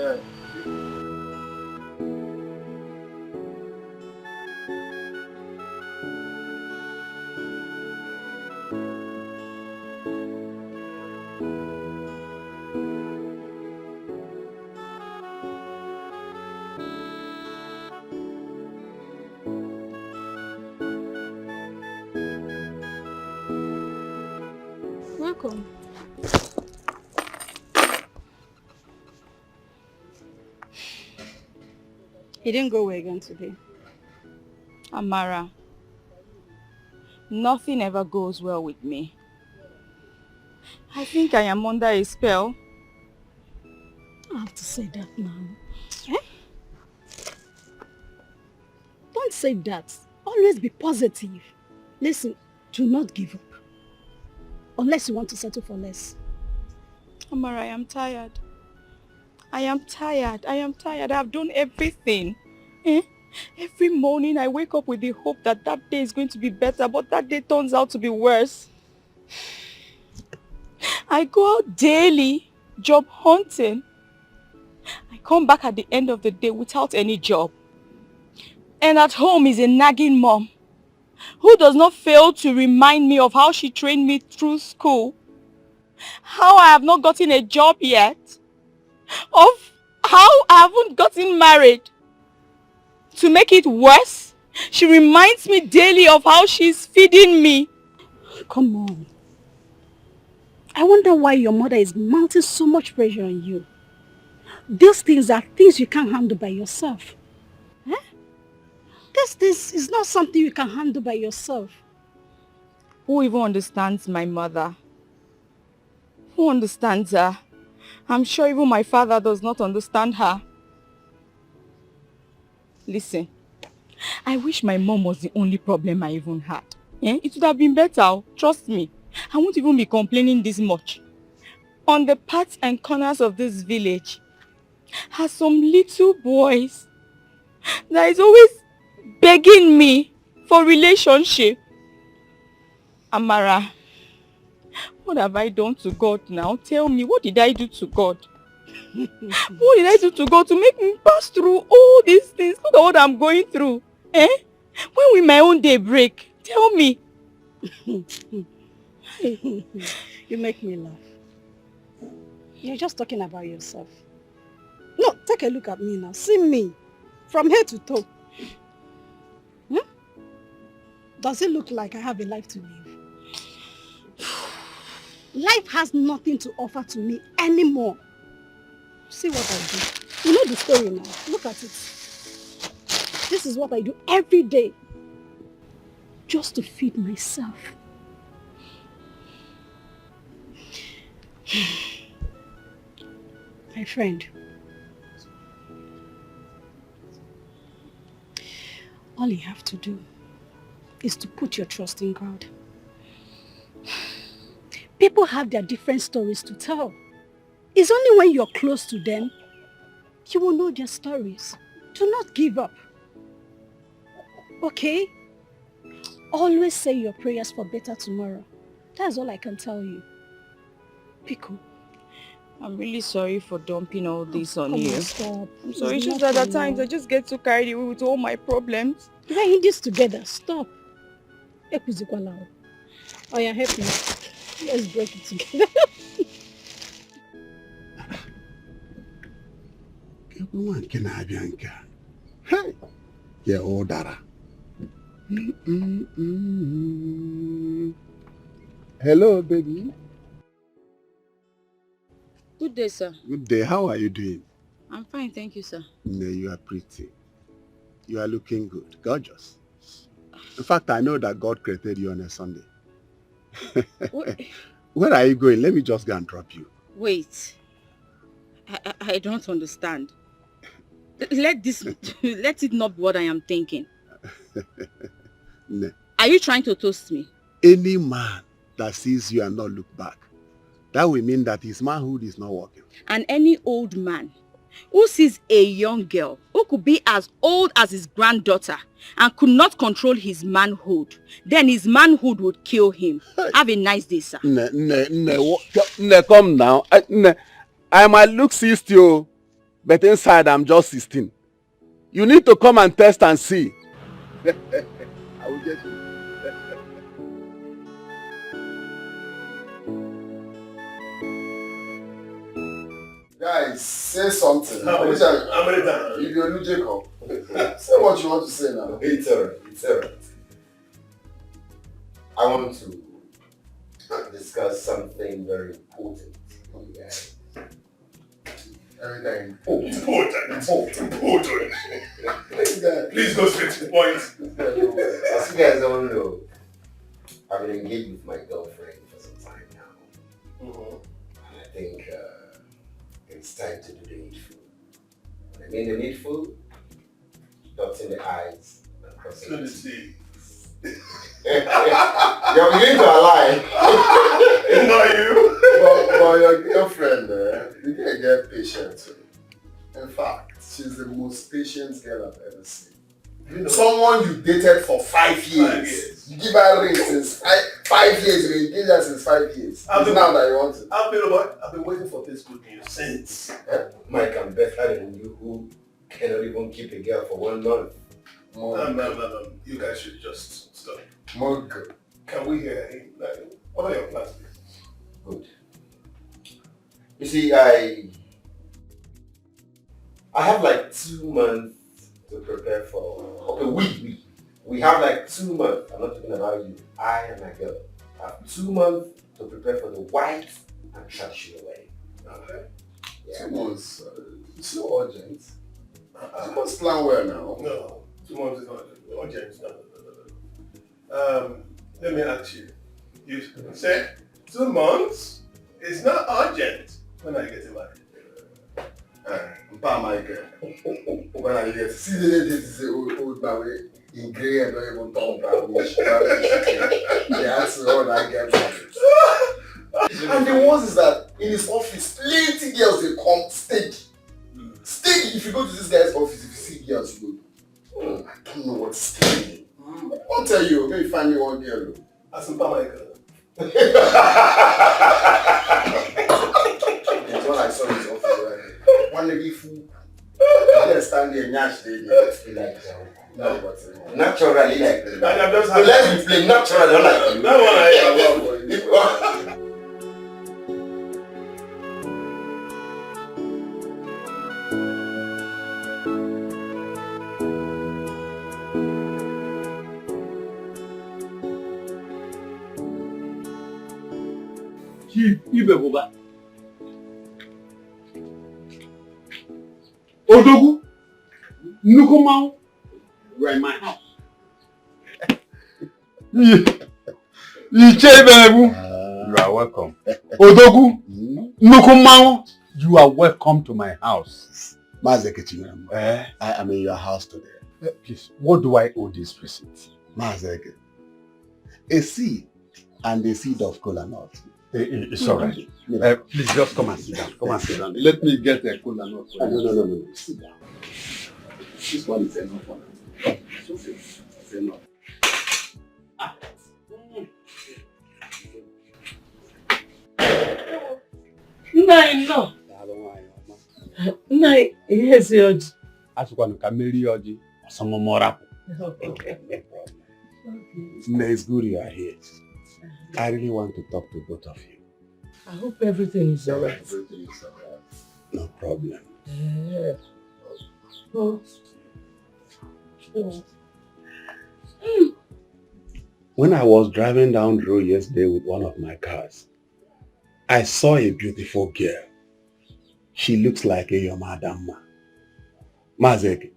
Welcome. He didn't go away again today. Amara, nothing ever goes well with me. I think I am under a spell. I have to say that now. Don't say that. Always be positive. Listen, do not give up. Unless you want to settle for less. Amara, I am tired. I am tired. I have done everything. Every morning I wake up with the hope that that day is going to be better, but that day turns out to be worse. I go out daily, job hunting. I come back at the end of the day without any job. And at home is a nagging mom who does not fail to remind me of how she trained me through school, how I have not gotten a job yet, of how I haven't gotten married. To make it worse, she reminds me daily of how she's feeding me. Come on. I wonder why your mother is mounting so much pressure on you. These things are things you can't handle by yourself. Eh? This is not something you can handle by yourself. Who even understands my mother? Who understands her? I'm sure even my father does not understand her. Listen, I wish my mom was the only problem I even had. Eh? It would have been better, trust me. I won't even be complaining this much. On the parts and corners of this village are some little boys that is always begging me for relationship. Amara, what have I done to God now? Tell me, what did I do to God? What did I do to God to make me pass through all these things? Look at what I'm going through. Eh? When will my own day break? Tell me. You make me laugh. You're just talking about yourself. No, take a look at me now. See me. From head to toe. Does it look like I have a life to live? Life has nothing to offer to me anymore. See what I do. You know the story now. Look at it. This is what I do every day. Just to feed myself. My friend. All you have to do is to put your trust in God. People have their different stories to tell. It's only when you're close to them, you will know their stories. Do not give up. Okay? Always say your prayers for better tomorrow. That's all I can tell you. Pico. I'm really sorry for dumping all this on you. Stop. I'm sorry, it's just that at times I just get too carried away with all my problems. We're in this together. Stop. Oh yeah, help me. Let's break it together. Yeah, oh, Dara. Hello, baby. Good day, sir. Good day. How are you doing? I'm fine, thank you, sir. No, you are pretty. You are looking good. Gorgeous. In fact, I know that God created you on a Sunday. Where are you going? Let me just go and drop you. Wait. I don't understand. Let it not be what I am thinking. No. Are you trying to toast me? Any man that sees you and not look back, that will mean that his manhood is not working. And any old man who sees a young girl who could be as old as his granddaughter and could not control his manhood, then his manhood would kill him. Have a nice day, sir. Come now. I might look 60, but inside I'm just 16. You need to come and test and see. I will get you. Guys, say something. I'm ready. If you're new Jacob, say what you want to say now. It's alright. It's alright. I want to discuss something very important with you guys. Everything. Important. Please go straight to the point. As you guys all know, I've been engaged with my girlfriend for some time now. And I think it's time to do the needful. When I mean the needful, dotting the I's and crossing the T's. You're beginning to lie. Not you. But your girlfriend, you can get patient. In fact, she's the most patient girl I've ever seen. You know, someone you dated for 5 years. You give her ring since 5 years. You engaged her since 5 years. It's now that you want it. I've been waiting for this good news since. Mike, I'm better than you who cannot even keep a girl for 1 month. No. You guys should just stop. Mug. Can we hear him? What are your plans? Good. You see, I have like 2 months to to prepare for... Okay, we have like 2 months. I'm not talking about you. I and my girl have 2 months to prepare for the white and traditional wedding. Okay? Yeah. 2 months. It's so urgent. 2 months plan well now. No, 2 months is not urgent. No. Let me ask you. You said 2 months is not urgent. When are you getting married? Mpa Michael. When are you getting? See the lady is old man in grey and not even talk about me. They ask me when I get married. And the worst is that in his office, plenty girls they come stage. Stage, if you go to this guy's office, if you see girls, you go, I don't know what's staging. I'll tell you, maybe find me one girl. As Mpa Michael. That's what I saw in his office right there. One lady fool. You stand there and yash lady. Like no, but naturally like I'm just so let me play naturally, not like you. That one Chief Ibebuba. Odogu, Nukumau, you are in my house. You are welcome. Odogu, Nukumau, you are welcome to my house. Mazeke, I am in your house today. Please, what do I owe this visit? Mazeke, a seed and a seed of kola nut. It's all right. Please just come and sit down. Come and sit down. Let me get a kola nut for you. No. Sit down. This one is enough for now. It's okay. It's enough. No. No, yes, Yoji. As one can marry Yoji, some more up. Okay. It's good you are here. I really want to talk to both of you. I hope everything is alright. Everything is alright. No problem. Yeah. Oh. When I was driving down the road yesterday with one of my cars, I saw a beautiful girl. She looks like a Yomadama. Mazek,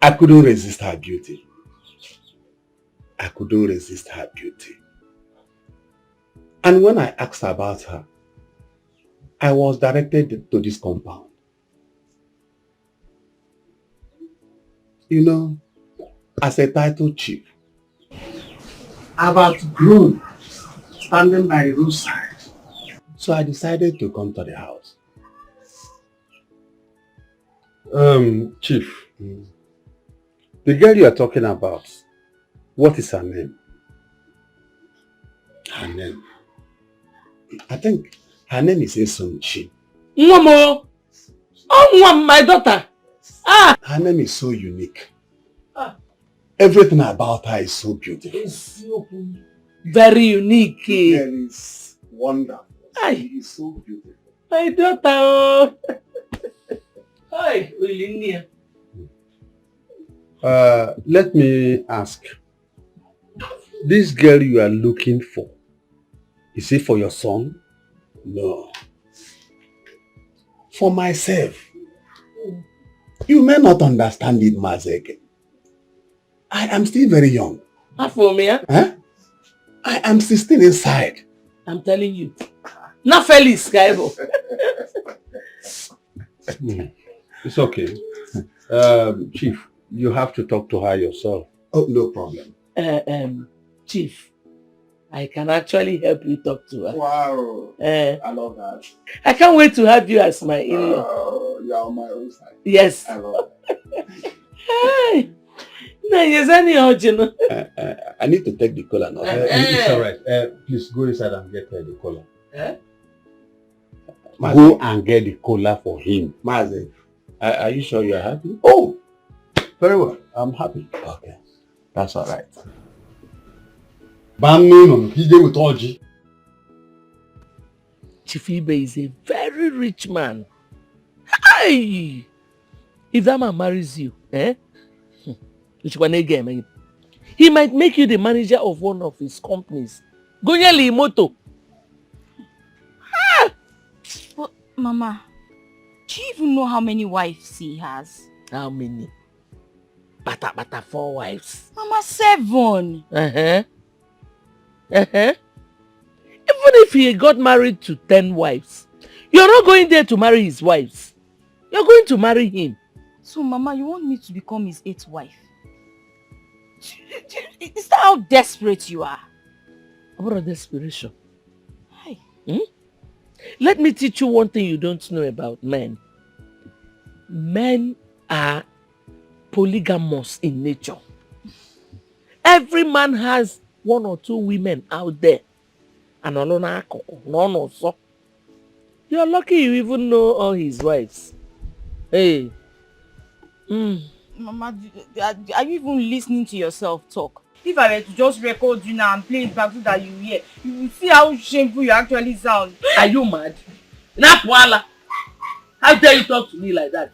I couldn't resist her beauty. And when I asked about her, I was directed to this compound. You know, as a title chief, I've outgrown standing by the roadside. So I decided to come to the house. Chief, the girl you are talking about, what is her name? Her name? I think her name is Esonchi. Momo! Oh, my daughter! Her name is so unique. Everything about her is so beautiful. Very unique. Girl is wonderful. She is so beautiful. My daughter! Hi, Olinia. Let me ask. This girl you are looking for, is it for your son? No. For myself. You may not understand it, Mazeke. I am still very young. For me, huh? I am 16 inside. I'm telling you. Not Felix, Kaibo. It's okay. Chief, you have to talk to her yourself. Oh, no problem. Chief, I can actually help you talk to her. Wow. I love that. I can't wait to have you as my in-law. Oh, you are on my own side. Yes. I love that. Hey. No, yes, any original. I need to take the collar now. It's all right. Please go inside and get the collar. Go and get the collar for him. Maze, are you sure you are happy? Oh, very well. I'm happy. Okay. That's all right. Chief Ibe is a very rich man. Hey! If that man marries you, Eh? He might make you the manager of one of his companies. Gonyeli moto. But, Mama, do you even know how many wives he has? How many? Bata 4 wives. Mama, 7. Uh-huh. Uh-huh. Even if he got married to 10 wives, you're not going there to marry his wives. You're going to marry him. So, Mama, you want me to become his 8th wife? Is that how desperate you are? About desperation. Hi. Let me teach you one thing you don't know about men. Men are polygamous in nature. Every man has 1 or 2 women out there. And you're lucky you even know all his wives. Hey. Mama, are you even listening to yourself talk? If I were to just record you now and play it back so that you hear, you will see how shameful you actually sound. Are you mad? How dare you talk to me like that?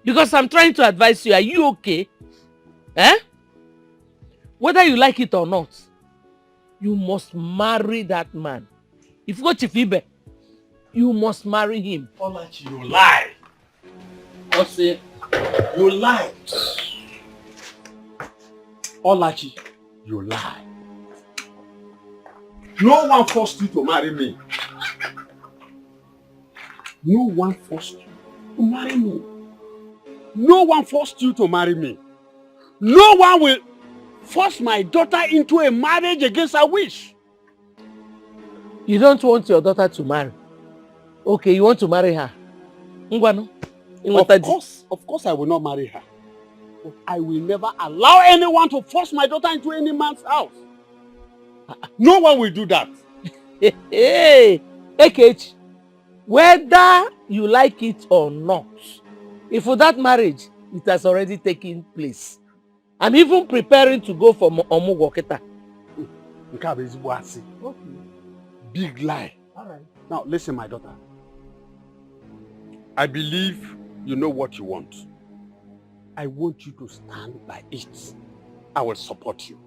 Because I'm trying to advise you. Are you okay? Eh? Whether you like it or not, you must marry that man. If you go to Fibe, you must marry him. Olachi, you lie. What's it? You lie. Olachi, you lie. No one forced you to marry me. No one forced you to marry me. No one forced you to marry me. No one will force my daughter into a marriage against her wish. You don't want your daughter to marry. Okay, you want to marry her. Of course I will not marry her. But I will never allow anyone to force my daughter into any man's house. No one will do that. Hey, Ekech, whether you like it or not, if for that marriage, it has already taken place. I'm even preparing to go for Omugoketa. Big lie. All right. Now listen, my daughter. I believe you know what you want. I want you to stand by it. I will support you.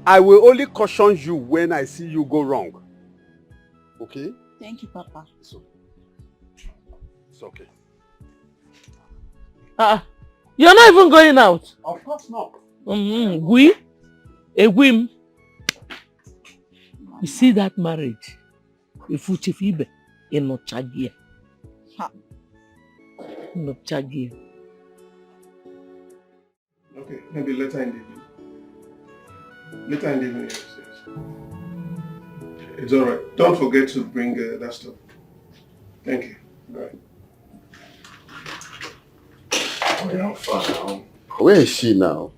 I will only caution you when I see you go wrong. Okay? Thank you, Papa. It's okay. You're not even going out. Of course not. You see that marriage? If you chifibe, in no chagia. No chagia. Okay, maybe later in the evening. Later in the evening, yes. It's alright. Don't forget to bring that stuff. Thank you. Alright. Where is she now?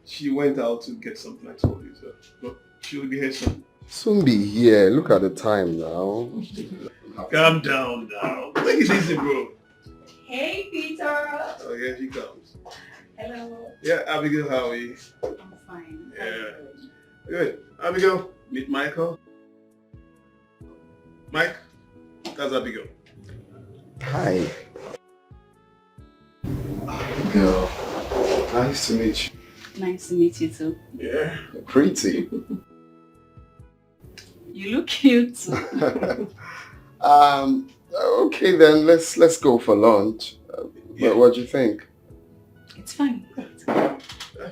She went out to get something, I told you, so. But she'll be here soon. Soon be here. Look at the time now. Calm down now. Take it easy, bro. Hey, Peter. Oh, here she comes. Hello. Yeah, Abigail, how are you? I'm fine. Yeah. Good. Abigail, meet Michael. Mike, that's Abigail. Hi. Abigail, nice to meet you. Nice to meet you too. Yeah. You're pretty. You look cute. Okay then, let's go for lunch. What do you think? It's fine.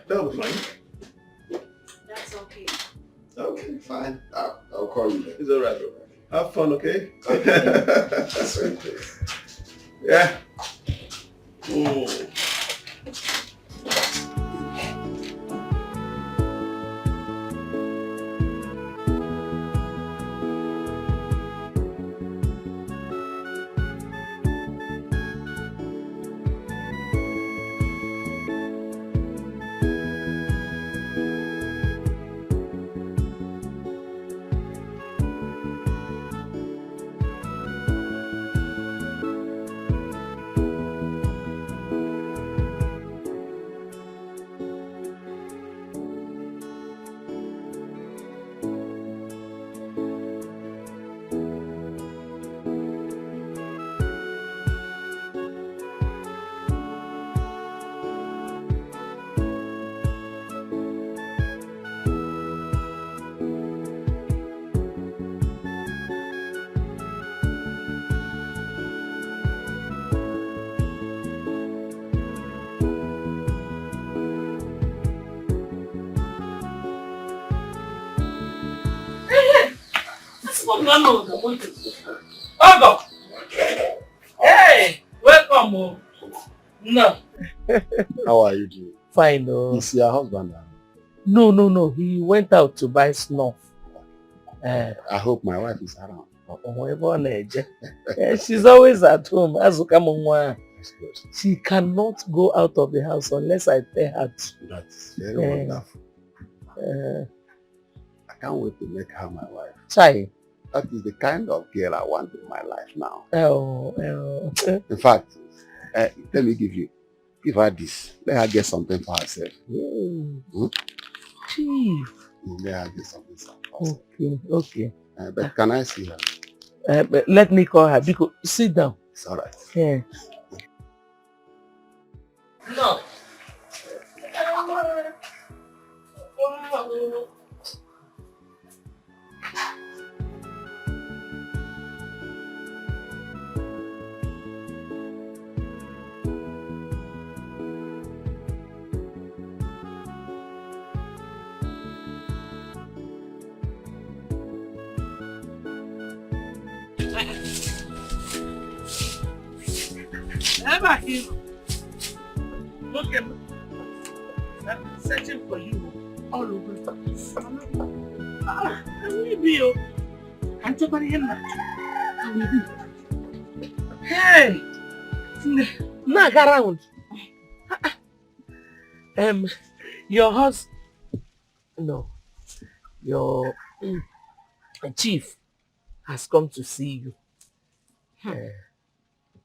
That'll be fine. That's okay. Okay, fine. I'll call you then. It's alright, bro. Have fun, okay? Sweet. Yeah. Ogo! Hey! Welcome. Oh. No. How are you doing? Fine. Oh. Is your husband now? No. He went out to buy snuff. I hope my wife is around. She's always at home. That's good. She cannot go out of the house unless I tell her to. That's very wonderful. I can't wait to make her my wife. Chai. That is the kind of girl I want in my life now. Oh. In fact, let me give her this. Let her get something for herself. Chief. Let her get something for herself. Okay. But can I see her? But let me call her. Because sit down. It's all right. Yeah. No. Look at me. I'm searching for you all over the place. I will be you. I'm talking him now. I will be. Hey! Knock around. Your husband. No. Your chief has come to see you.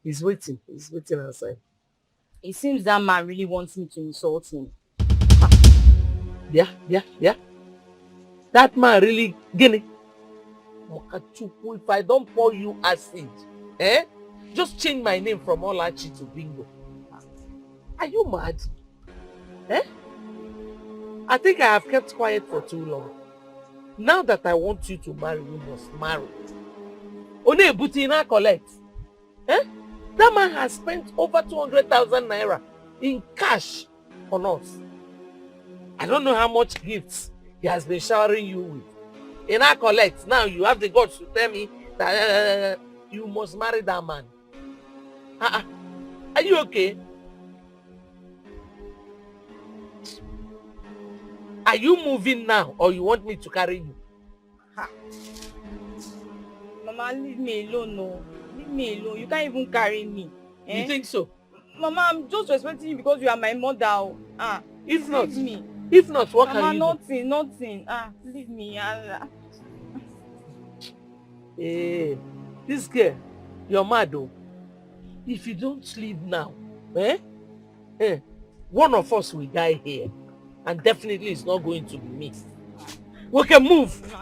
He's waiting outside. It seems that man really wants me to insult him. Yeah. That man really guinea. If I don't pour you acid, just change my name from Olachi to Bingo. Are you mad? I think I have kept quiet for too long. Now that I want you to marry, you must marry. One Butina collect. That man has spent over 200,000 naira in cash on us. I don't know how much gifts he has been showering you with. In our collect, now you have the guts to tell me that you must marry that man. Are you okay? Are you moving now or you want me to carry you? Mama, leave me alone, no. Leave me alone. You can't even carry me. You think so? Mama, I'm just respecting you because you are my mother. If not, leave me. If not, what Mama, can you do? Nothing. Leave me. Hey, this girl, you're mad though. If you don't leave now, one of us will die here. And definitely it's not going to be me. We can move.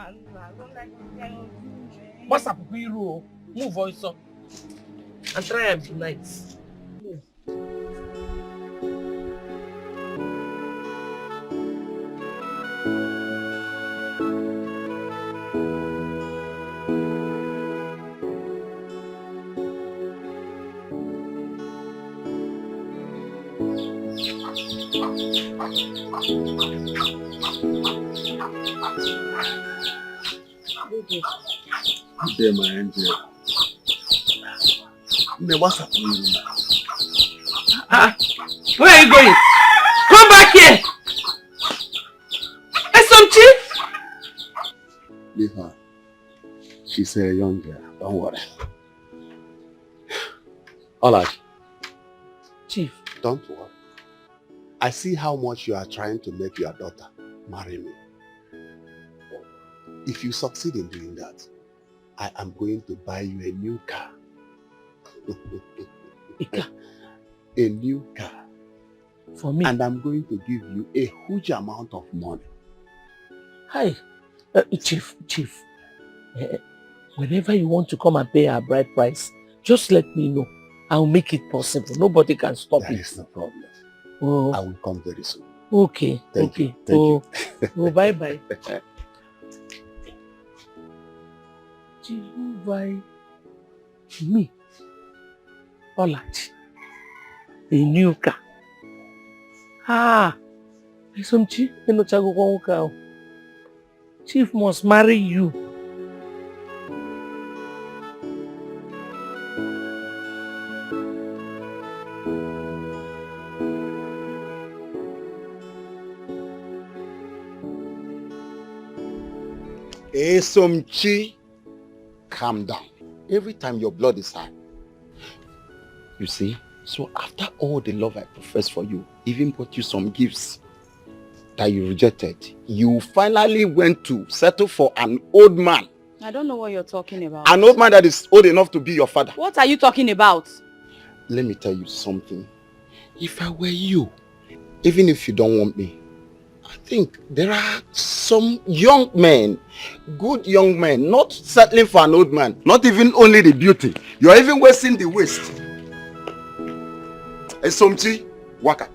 What's up, Move also. And try and be nice. Move. Good day, my angel. What's up with you now? Where are you going? Come back here! SMG! Leave her. She's a young girl. Don't worry. Alright. Chief. Don't worry. I see how much you are trying to make your daughter marry me. If you succeed in doing that, I am going to buy you a new car. A new car. For me? And I'm going to give you a huge amount of money. Hi. Chief. Whenever you want to come and pay our bride price, just let me know. I'll make it possible. Nobody can stop it. That is no problem. Oh. I will come very soon. Okay. Thank you. Bye-bye. Jehovah, me, Olachi, a new car. Chief must marry you. Esomchi, calm down. Every time your blood is high. You see, so after all the love I profess for you, even bought you some gifts that you rejected, you finally went to settle for an old man. I don't know what you're talking about. An old man that is old enough to be your father. What are you talking about? Let me tell you something. If I were you, even if you don't want me, I think there are some young men, good young men, not settling for an old man, not even only the beauty. You're even wasting the waste. Esomchi, waka.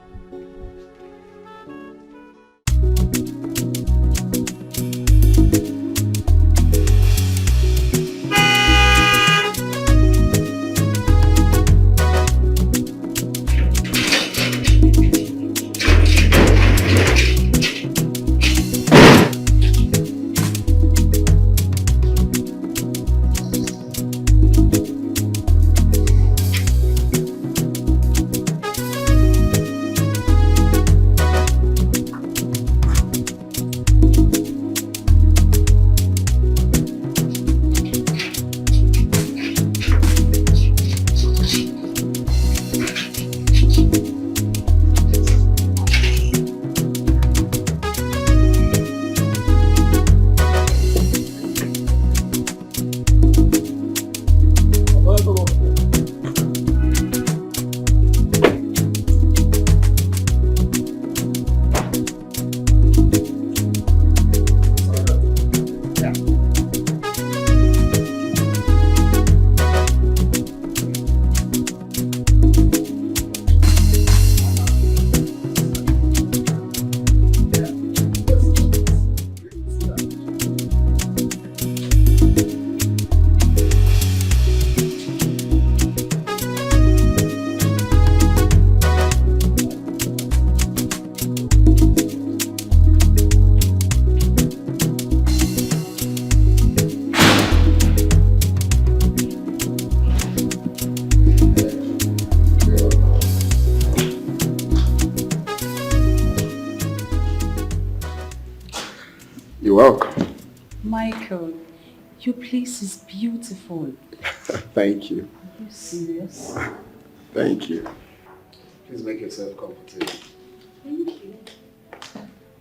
You're welcome. Michael, your place is beautiful. Thank you. Are you serious? Thank you. Please make yourself comfortable. Thank you.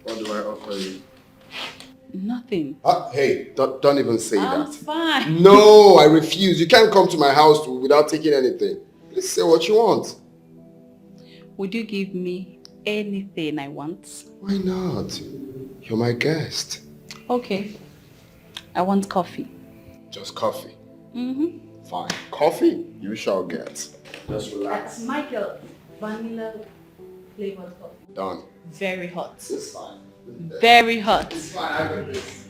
What do I offer you? Nothing. Hey, don't even say I'm that. fine. No, I refuse. You can't come to my house without taking anything. Please say what you want. Would you give me anything I want? Why not? You're my guest. Okay. I want coffee. Just coffee. Mm-hmm. Fine. Coffee? You shall get. Just relax. Michael, vanilla flavored coffee. Done. Very hot. It's fine. Very hot. It's fine. I got this.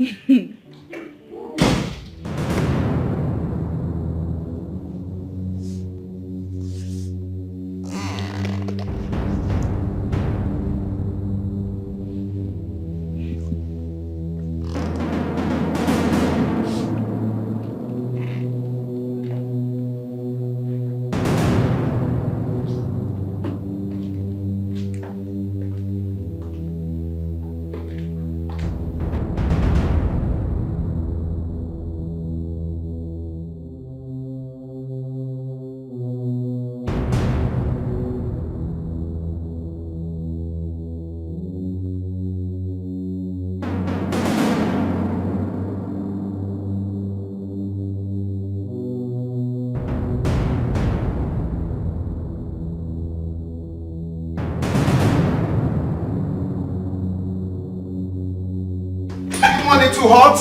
Money too hot?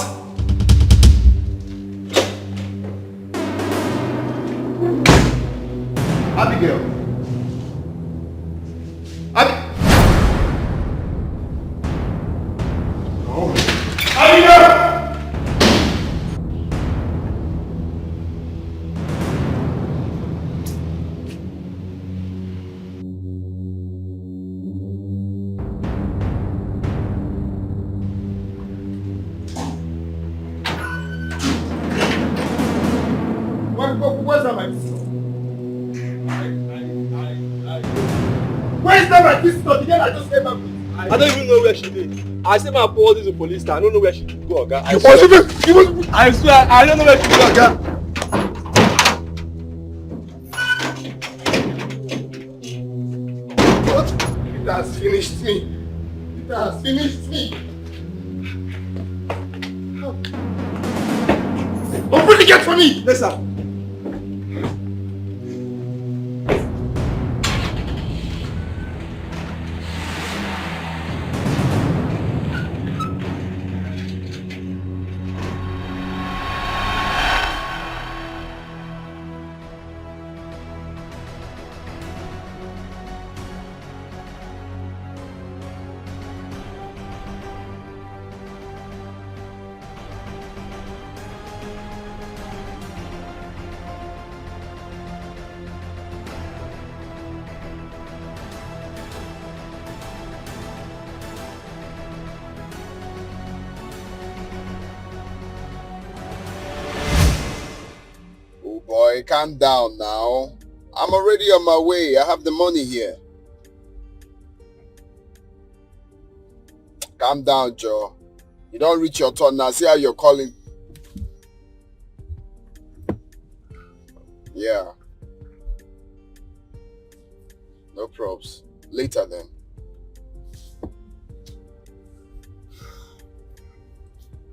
Abigail. Abigail! Where's that my pistol? Where's that my pistol? The girl I just came up with. I don't even know where she is. I say my police to police star. I don't know where she go, Oga. I swear, I don't know where she go, Oga. What? It has finished me. It has finished me. Open the gate for me! Yes, sir. Boy, calm down now. I'm already on my way. I have the money here. Calm down, Joe. You don't reach your turn now. See how you're calling. Yeah. No probs. Later then.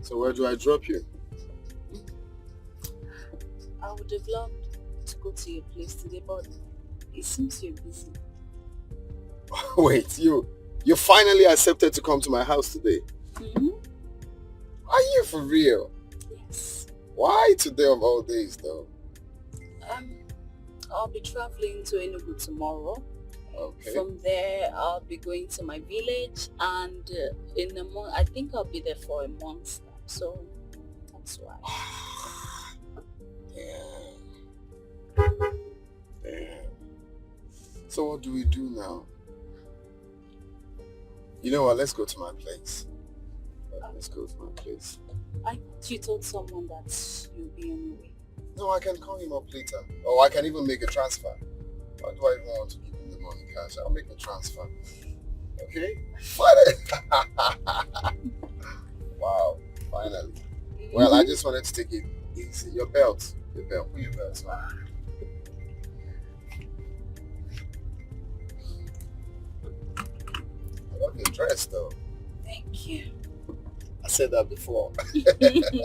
So where do I drop you? I would have loved to go to your place today, but it seems you're busy. Wait, you finally accepted to come to my house today? Mm-hmm. Are you for real? Yes. Why today of all days though? I'll be traveling to Enugu tomorrow. Okay. From there, I'll be going to my village, and in a month, I think I'll be there for a month. So that's why. Damn. So what do we do now? You know what? Let's go to my place. Let's go to my place. I thought you told someone that you'll be on your way. No, I can call him up later. Or I can even make a transfer. Why do I even want to give him the money cash? I'll make a transfer. Okay? Wow, finally. Well, I just wanted to take it easy. Your belt. Put your belt on. I love your dress though. Thank you. I said that before.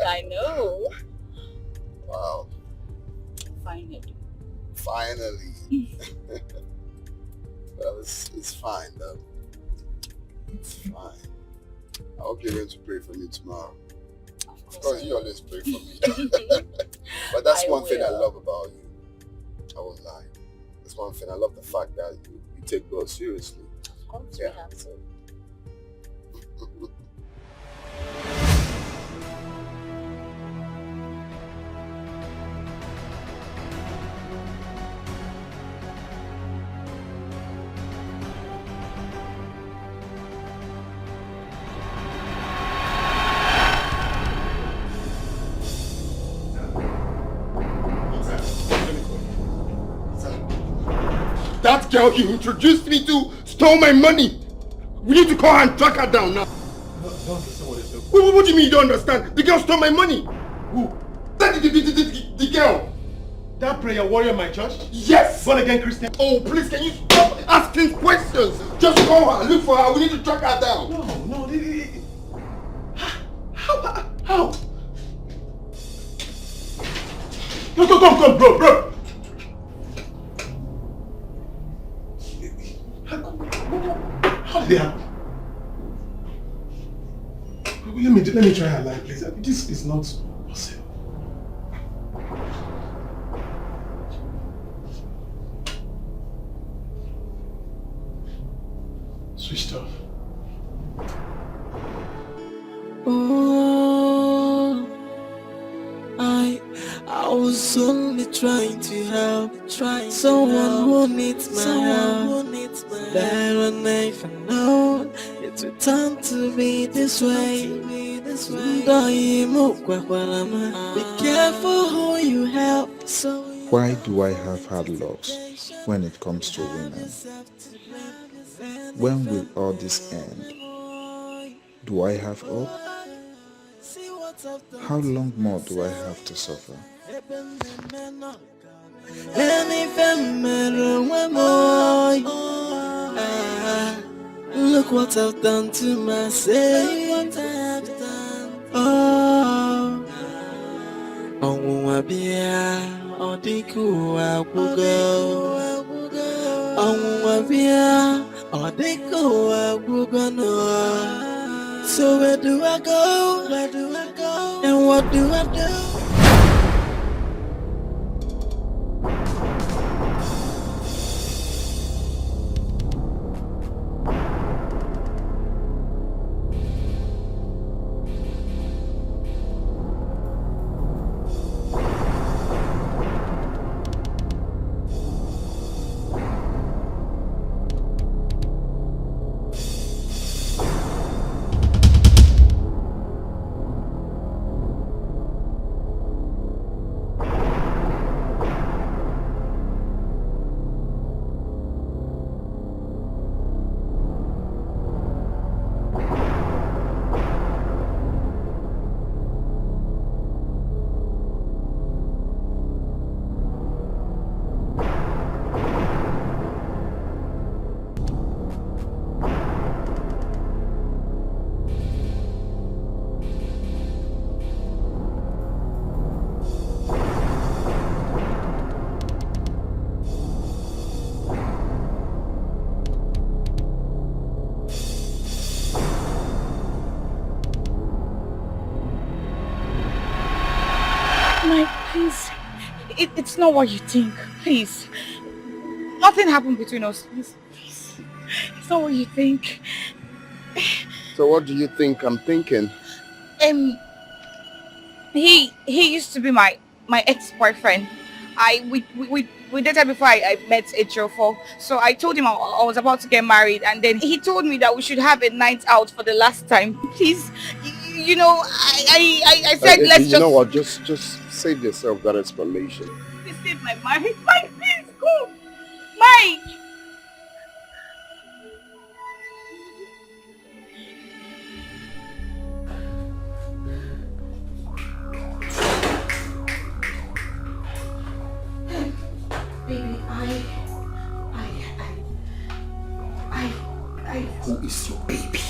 I know. Wow. Finally. Well, it's fine though. It's fine. I hope you're going to pray for me tomorrow. Of course, you always pray for me. But that's one thing I love about you. I won't lie. That's one thing. I love the fact that you take God seriously. Of course, we have to. That girl you introduced me to stole my money. We need to call her and track her down now. Don't understand what you're saying. What do you mean you don't understand? The girl stole my money. Who? The girl. That prayer warrior in my church? Yes. Born again Christian? Oh, please, can you stop asking questions? Just call her, look for her. We need to track her down. No. How? Come, bro. How did it happen? Let me try her line, please. This is not possible. Switched off. Oh, I was only trying to help, someone who needs my help. That I never known it would turn to be this way. Be careful who you help. Why do I have hard loves when it comes to women? When will all this end? Do I have hope? How long more do I have to suffer? Look what I've done to myself. Oh, Wabia, Odiku, Abugo. Oh, Wabia, Odiku, Abugo. So where do I go? Where do I go? And what do I do? It's not what you think. Please. Nothing happened between us. Please. It's not what you think. So what do you think I'm thinking? He used to be my ex-boyfriend. We dated before I met Ejiofor. So I told him I was about to get married, and then he told me that we should have a night out for the last time. Please, you know, I said let's just... You know what, just save yourself that explanation. Please save my marriage. Mike, please go. Mike! Baby, who is your baby?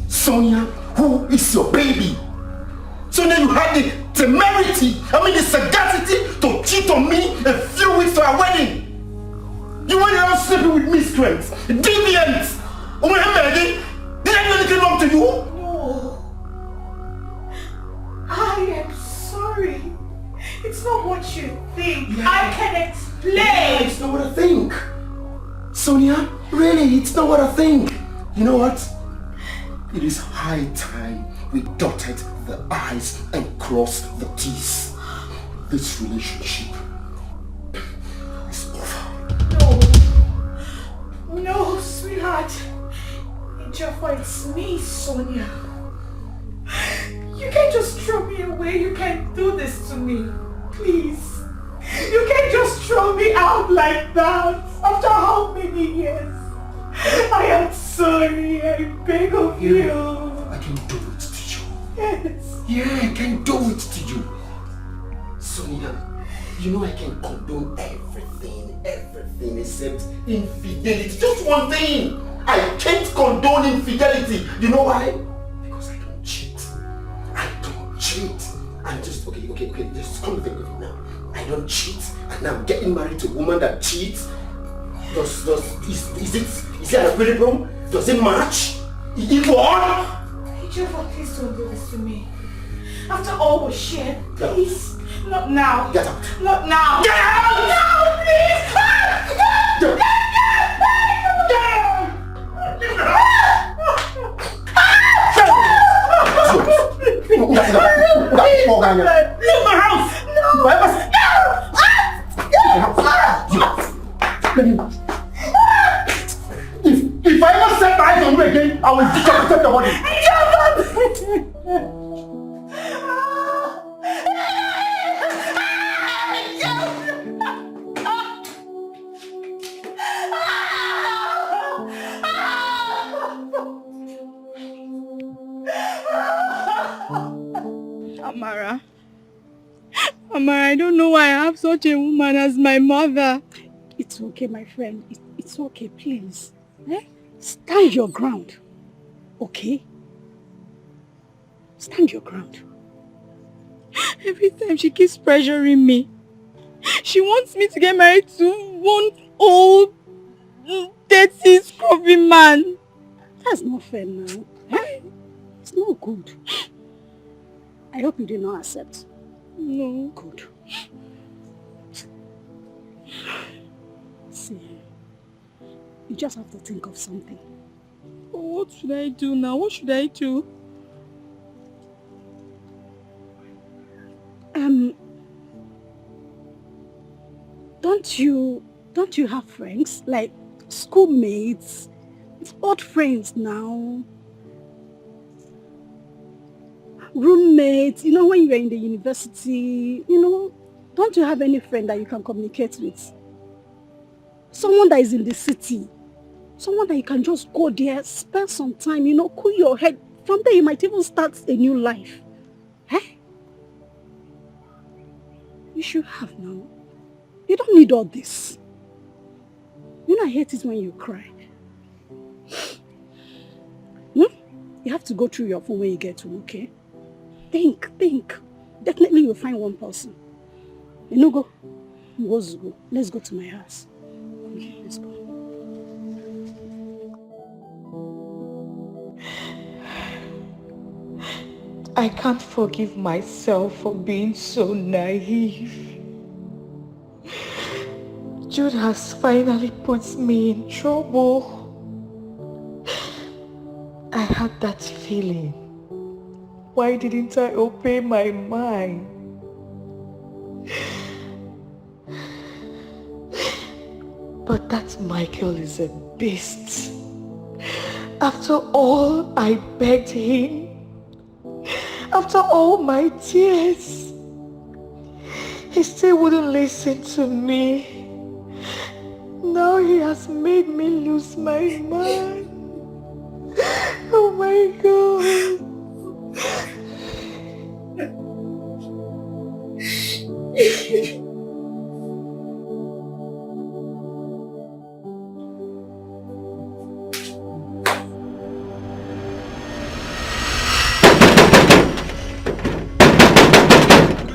Sonia, who is your baby? Sonia, you had the temerity, the sagacity to cheat on me a few weeks to our wedding. You went around sleeping with miscreants, deviants. Did I do anything wrong to you? No. I am sorry. It's not what you think. Yeah. I can explain. Yeah, it's not what I think. Sonia, really, it's not what I think. You know what? It is high time we dotted the I's and crossed the T's. This relationship is over. No, sweetheart. Ejiofor, it's me, Sonia. You can't just throw me away. You can't do this to me. Please. You can't just throw me out like that. After how many years? I am sorry. I beg of you. I can do it to you. Yes. Yeah, I can do it to you. Sonia, you know I can condone everything except infidelity. Just one thing. I can't condone infidelity. You know why? Because I don't cheat. I'm just, okay, just come think of it now. I don't cheat, and now I'm getting married to a woman that cheats. Is it an equilibrium? Does it match? Equal? Ejiofor, please don't do this to me. After all we shared, please. Not now. Get out. Not now. Get out! No, please! Get out! Leave my house! If I ever set my eyes on you again, I will decapitate your body. Amara, I don't know why I have such a woman as my mother. It's okay, my friend. It's okay, please. Stand your ground. Okay? Stand your ground. Every time she keeps pressuring me. She wants me to get married to one old, dirty, scruffy man. That's not fair now. It's not good. I hope you did not accept. No. Good. See, you just have to think of something. What should I do now? What should I do? Don't you have friends? Like schoolmates? Old friends now? Roommates? You know, when you were in the university, don't you have any friend that you can communicate with? Someone that is in the city. Someone that you can just go there, spend some time, cool your head. From there you might even start a new life. You should have now. You don't need all this. I hate it when you cry. You have to go through your phone when you get home, okay? Think. Definitely you'll find one person. Go. Let's go to my house. Okay, let's go. I can't forgive myself for being so naive. Jude has finally put me in trouble. I had that feeling. Why didn't I open my mind? But that Michael is a beast. After all I begged him, after all my tears, he still wouldn't listen to me. Now he has made me lose my mind. Oh my God.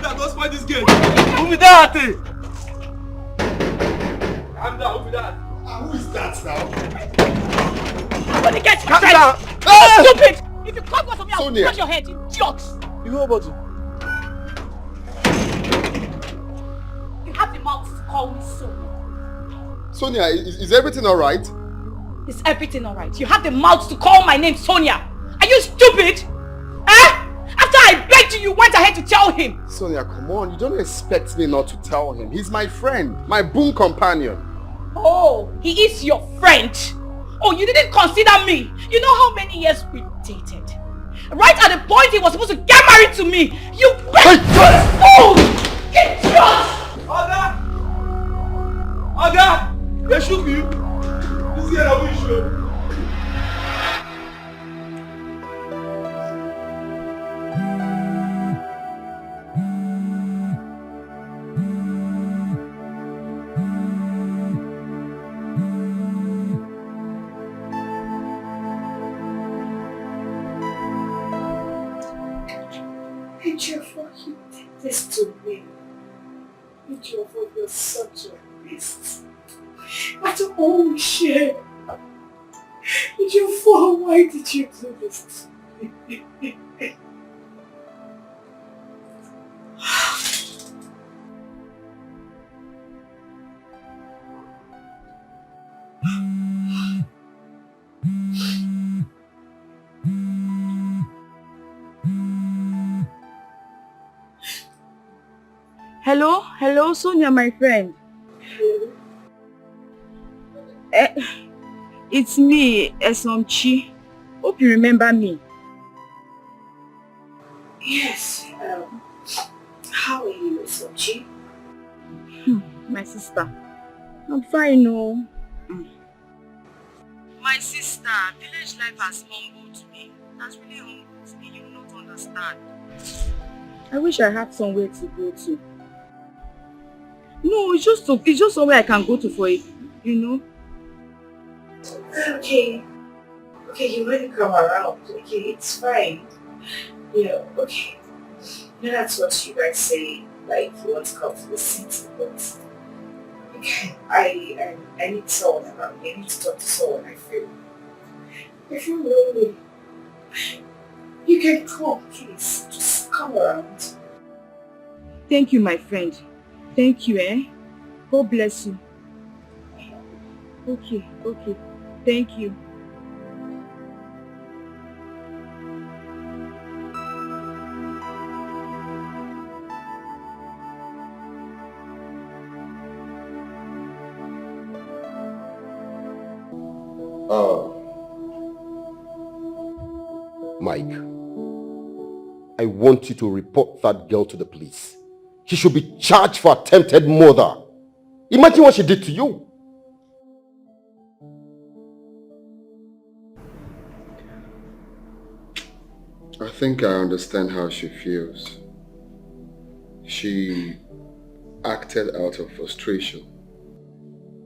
Don't spoil this game. Who be that? Calm down, who be that? Who is that now? When you get Calm straight. down. Oh, stupid! If you come for me, I'll Sonia. crush your head, idiot! You know about it? You have the mouth to call me Sonia. Sonia, is everything all right? Is everything alright? You have the mouth to call my name Sonia. Are you stupid? After I begged you, you went ahead to tell him. Sonia, come on. You don't expect me not to tell him. He's my friend, my boon companion. Oh, he is your friend. Oh, you didn't consider me. You know how many years we dated? Right at the point he was supposed to get married to me, you fool! Get shot! Oga! They shoot you. This guy will shoot. Ejiofor, you did this to me. Ejiofor, you're such a beast. After all we shared. Ejiofor, why did you do this to me? Hello, Sonia, my friend. It's me, Esomchi. Hope you remember me. Yes, how are you, Sochi? My sister. I'm fine, no. My sister, village life has humbled me. That's really humbled me. You will not understand. I wish I had somewhere to go to. No, it's just somewhere I can go to for it, you know. Okay. Okay, you really come around. Okay, it's fine. Yeah, okay. You know, that's what you guys say, like you want to come to the city, but okay, I need someone around me. I need to talk to someone. I feel lonely. You can come, please. Just come around. Thank you, my friend. Thank you, eh? God bless you. Okay. Thank you. Mike, I want you to report that girl to the police. She should be charged for attempted murder. Imagine what she did to you. I think I understand how she feels. She acted out of frustration.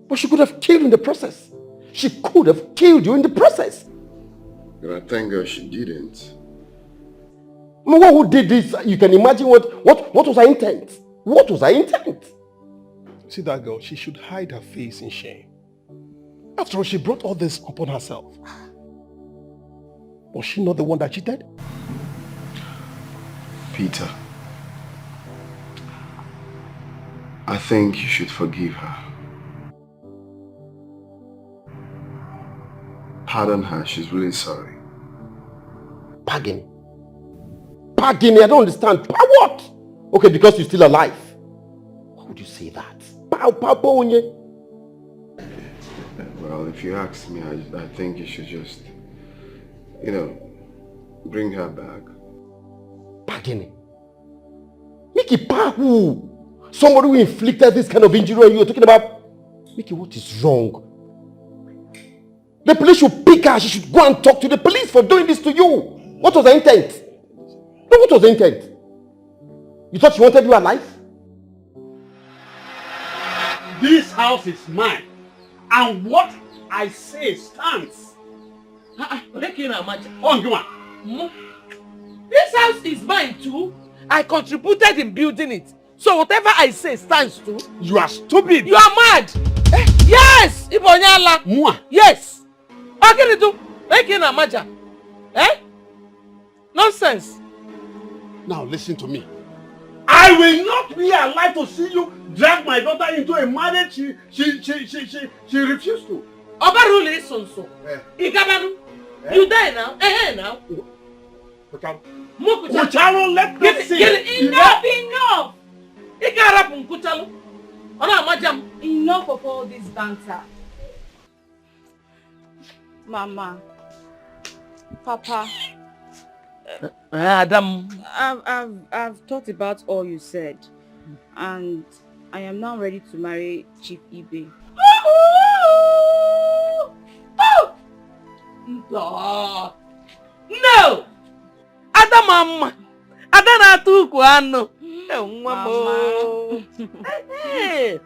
But she could have killed in the process. She could have killed you in the process. But I thank God she didn't. I mean, who did this? You can imagine what was her intent? What was her intent? See that girl, she should hide her face in shame. After all, she brought all this upon herself. Was she not the one that cheated? Peter, I think you should forgive her. Pardon her, she's really sorry. Pardon? Pardon? I don't understand. What? Okay, because you're still alive. Why would you say that? Well, if you ask me, I think you should just, bring her back. Pardon? Mickey, who? Somebody who inflicted this kind of injury on you. You're talking about? Mickey, what is wrong? The police should pick her. She should go and talk to the police for doing this to you. What was her intent? No, what was her intent? You thought she wanted you alive? This house is mine. And what I say stands. This house is mine too. I contributed in building it. So whatever I say stands too. You are stupid. You are mad. Yes. Ibonyala. Yes. Nonsense. Now listen to me. I will not be alive to see you drag my daughter into a marriage she refused to. Obarule sonso. Igabanu. You die now. Now. Kuchalo, let me see. Enough. Ikarapun Kuchalo. Enough of all this banter. Mama, Papa, Adam. I've thought about all you said, and I am now ready to marry Chief Ibe. No! Adam, Mama. Hey,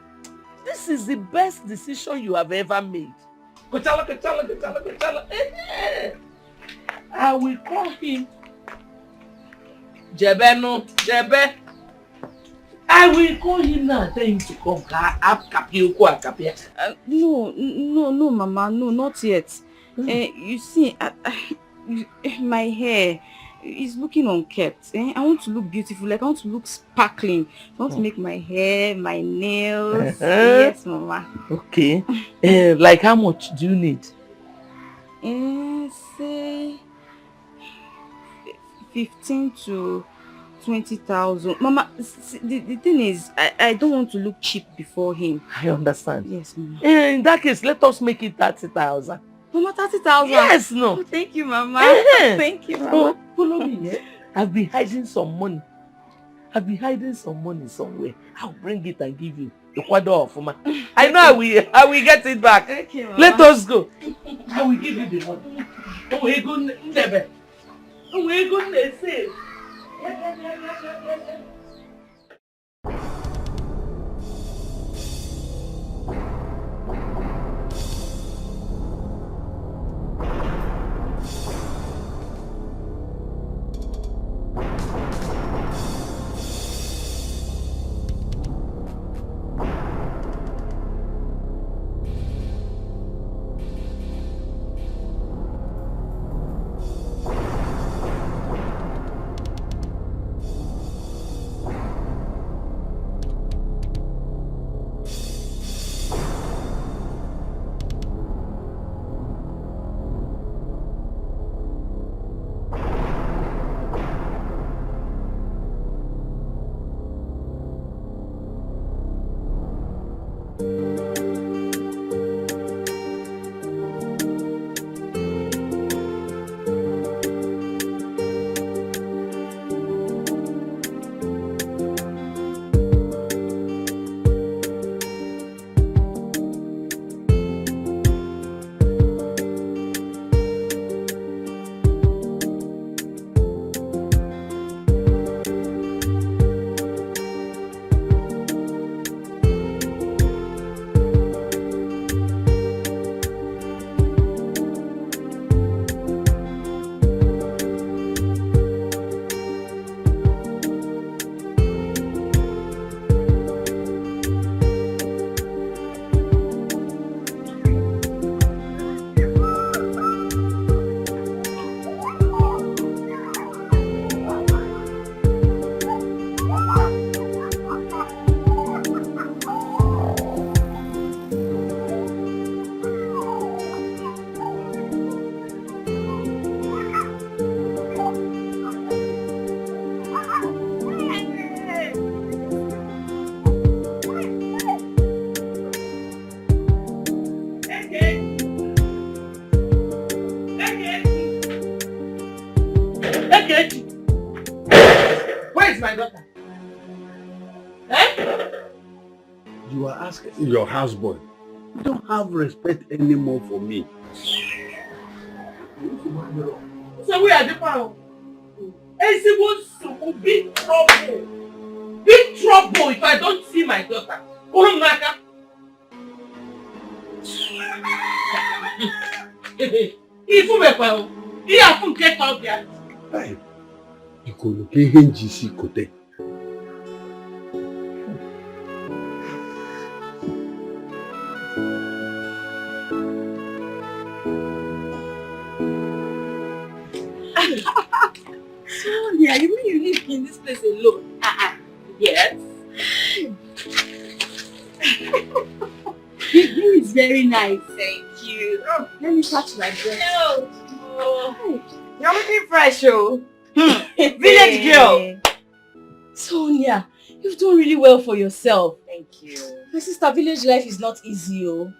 this is the best decision you have ever made. Kuchala. I will call him Jebe. I will call him now and tell him to come. No, Mama, no, not yet. You see, my hair is looking unkempt. I want to look beautiful, like I want to look sparkling. I want to make my hair, my nails. Yes, Mama. Okay. Like how much do you need? Say 15 to 20,000. Mama, the thing is, I don't want to look cheap before him. I understand. Yes, Mama. In that case, let us make it 30,000. Mama, 30,000? Yes, no. Oh, thank you, Mama. Thank you, Mama. Oh, follow me, eh? I've been hiding some money. Somewhere. I'll bring it and give you the quarter of Mama. I know I will get it back. Okay, Mama. Let us go. I will give you the money. Oh, we go never. Oh, we go never. Your houseboy. You don't have respect anymore for me. So we are the power. Big trouble. Big trouble if I don't see my daughter. Get out there. Hey, you could look at NGC Kote. Sonia, you mean you live in this place alone? Yes. This room is very nice. Thank you. Oh, let me touch my breast. No. Oh. You're looking fresh, oh. Village girl. Sonia, you've done really well for yourself. Thank you. My sister, village life is not easy, oh.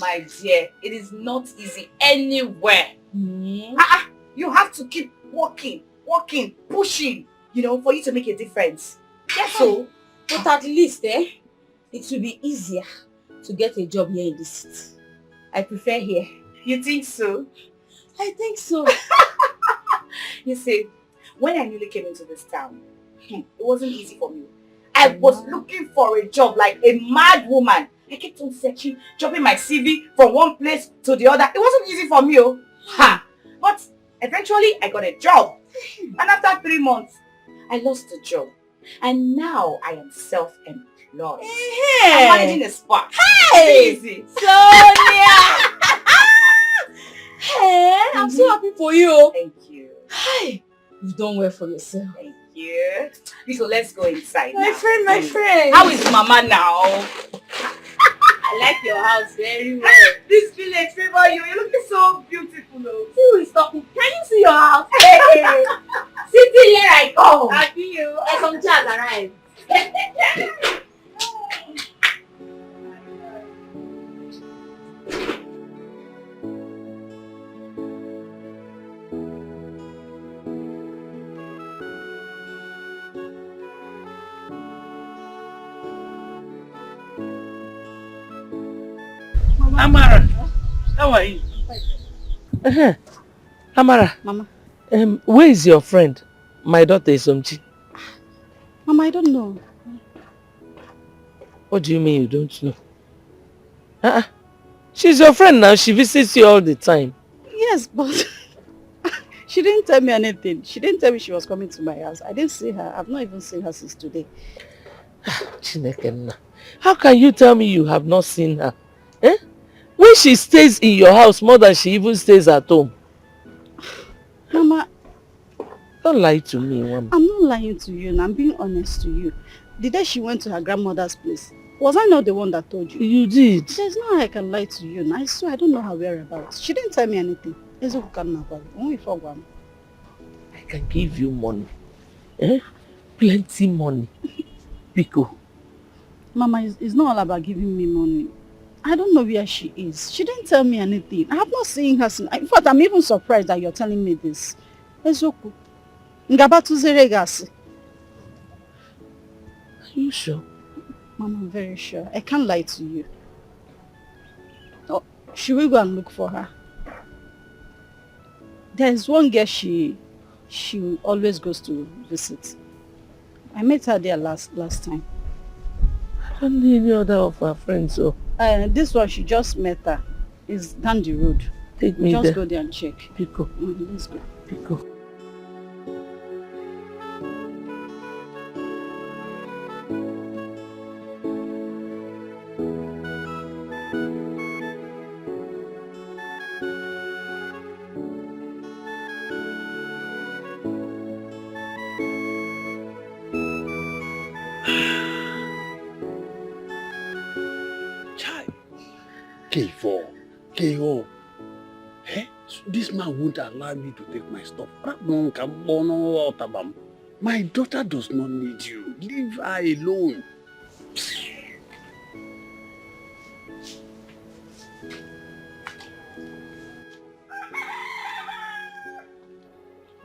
My dear, it is not easy anywhere. You have to keep working, pushing, for you to make a difference. Yes, so. But at least, it will be easier to get a job here in the city. I prefer here. You think so? I think so. You see, when I newly came into this town, it wasn't easy for me. I was looking for a job like a mad woman. I kept on searching, dropping my CV from one place to the other. It wasn't easy for me. But eventually, I got a job. And after 3 months, I lost the job. And now I am self-employed. I'm managing a spa. Hey! Easy. Sonia! Hey, I'm so happy for you. Thank you. Hey, you've done well for yourself. Thank you. So let's go inside My now. friend. How is Mama now? I like your house very well. This village favor you. You're looking so beautiful. See who is talking. Can you see your house? Hey. Sitting here I come. I see you. And some chairs arrive. Amara, how are you? Amara, Mama. Where is your friend? My daughter is Somchi. Mama, I don't know. What do you mean you don't know? She's your friend now. She visits you all the time. Yes, but she didn't tell me anything. She didn't tell me she was coming to my house. I didn't see her. I've not even seen her since today. Chineke, how can you tell me you have not seen her? Eh? When she stays in your house more than she even stays at home. Mama, don't lie to me, Mama. I'm not lying to you, and I'm being honest to you. The day she went to her grandmother's place, was I not the one that told you? You did. There's no way I can lie to you. I swear I don't know her whereabouts. She didn't tell me anything. I can give you money. Eh? Plenty money. Pico. Mama, it's not all about giving me money. I don't know where she is. She didn't tell me anything. I have not seen her since. In fact, I'm even surprised that you're telling me this. Ezoku. Are you sure? Mama, I'm very sure. I can't lie to you. Oh, should we go and look for her? There's one girl she always goes to visit. I met her there last time. I don't need any other of her friends, so. This one, she just met her. It's down the road. Take me just there. Go there and check. Pico. Let's go. Pico. K4, KO. Eh? This man won't allow me to take my stuff. My daughter does not need you. Leave her alone.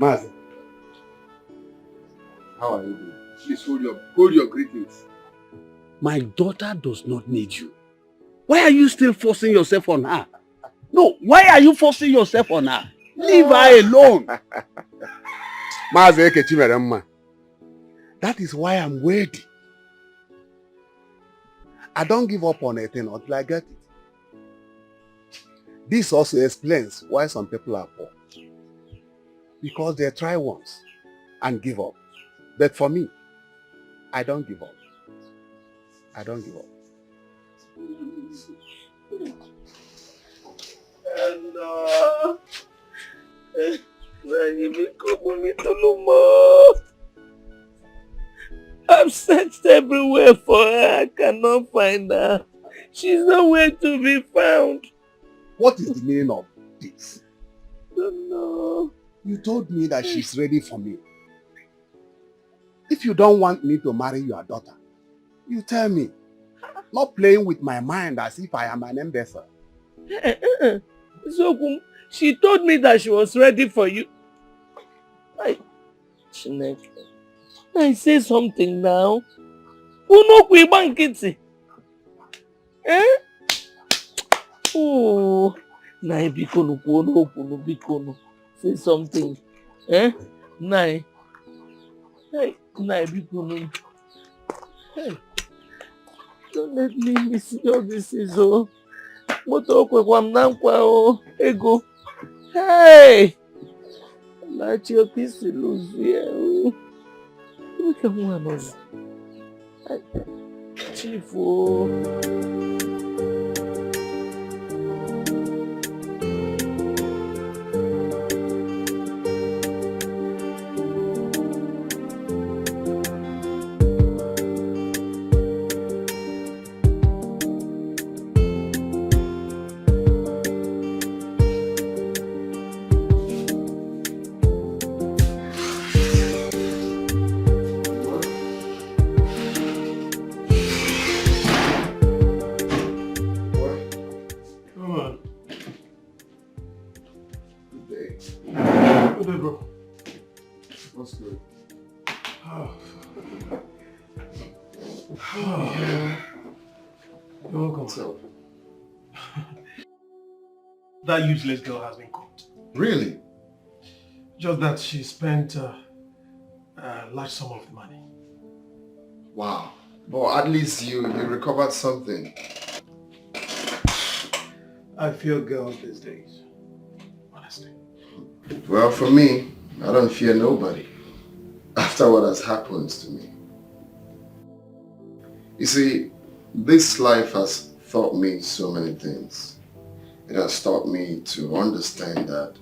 Mazi, how are you doing? Please hold your greetings. My daughter does not need you. Why are you still forcing yourself on her? No, why are you forcing yourself on her? Leave her alone. That is why I'm ready. I don't give up on anything until I get it. This also explains why some people are poor. Because they try once and give up. But for me, I don't give up. I don't give up. I've searched everywhere for her. I cannot find her. She's nowhere to be found. What is the meaning of this? I don't know. You told me that she's ready for me. If you don't want me to marry your daughter, you tell me. Not playing with my mind as if I am an imbecile. So, she told me that she was ready for you. I say something now. Eh? Oh, Nai bikono bikono. Say something. Eh? Nai. Hey, Nai bikono. Hey. Don't let me miss all this is oh. Moto kwe kwa mnankwa oh. Ego. Hey! Let your peace lose here. Look at one of us. Chief oh. That useless girl has been caught. Really? Just that she spent a large sum of money. Wow. But at least you recovered something. I fear girls these days, honestly. Well, for me, I don't fear nobody after what has happened to me. You see, this life has taught me so many things. It has taught me to understand that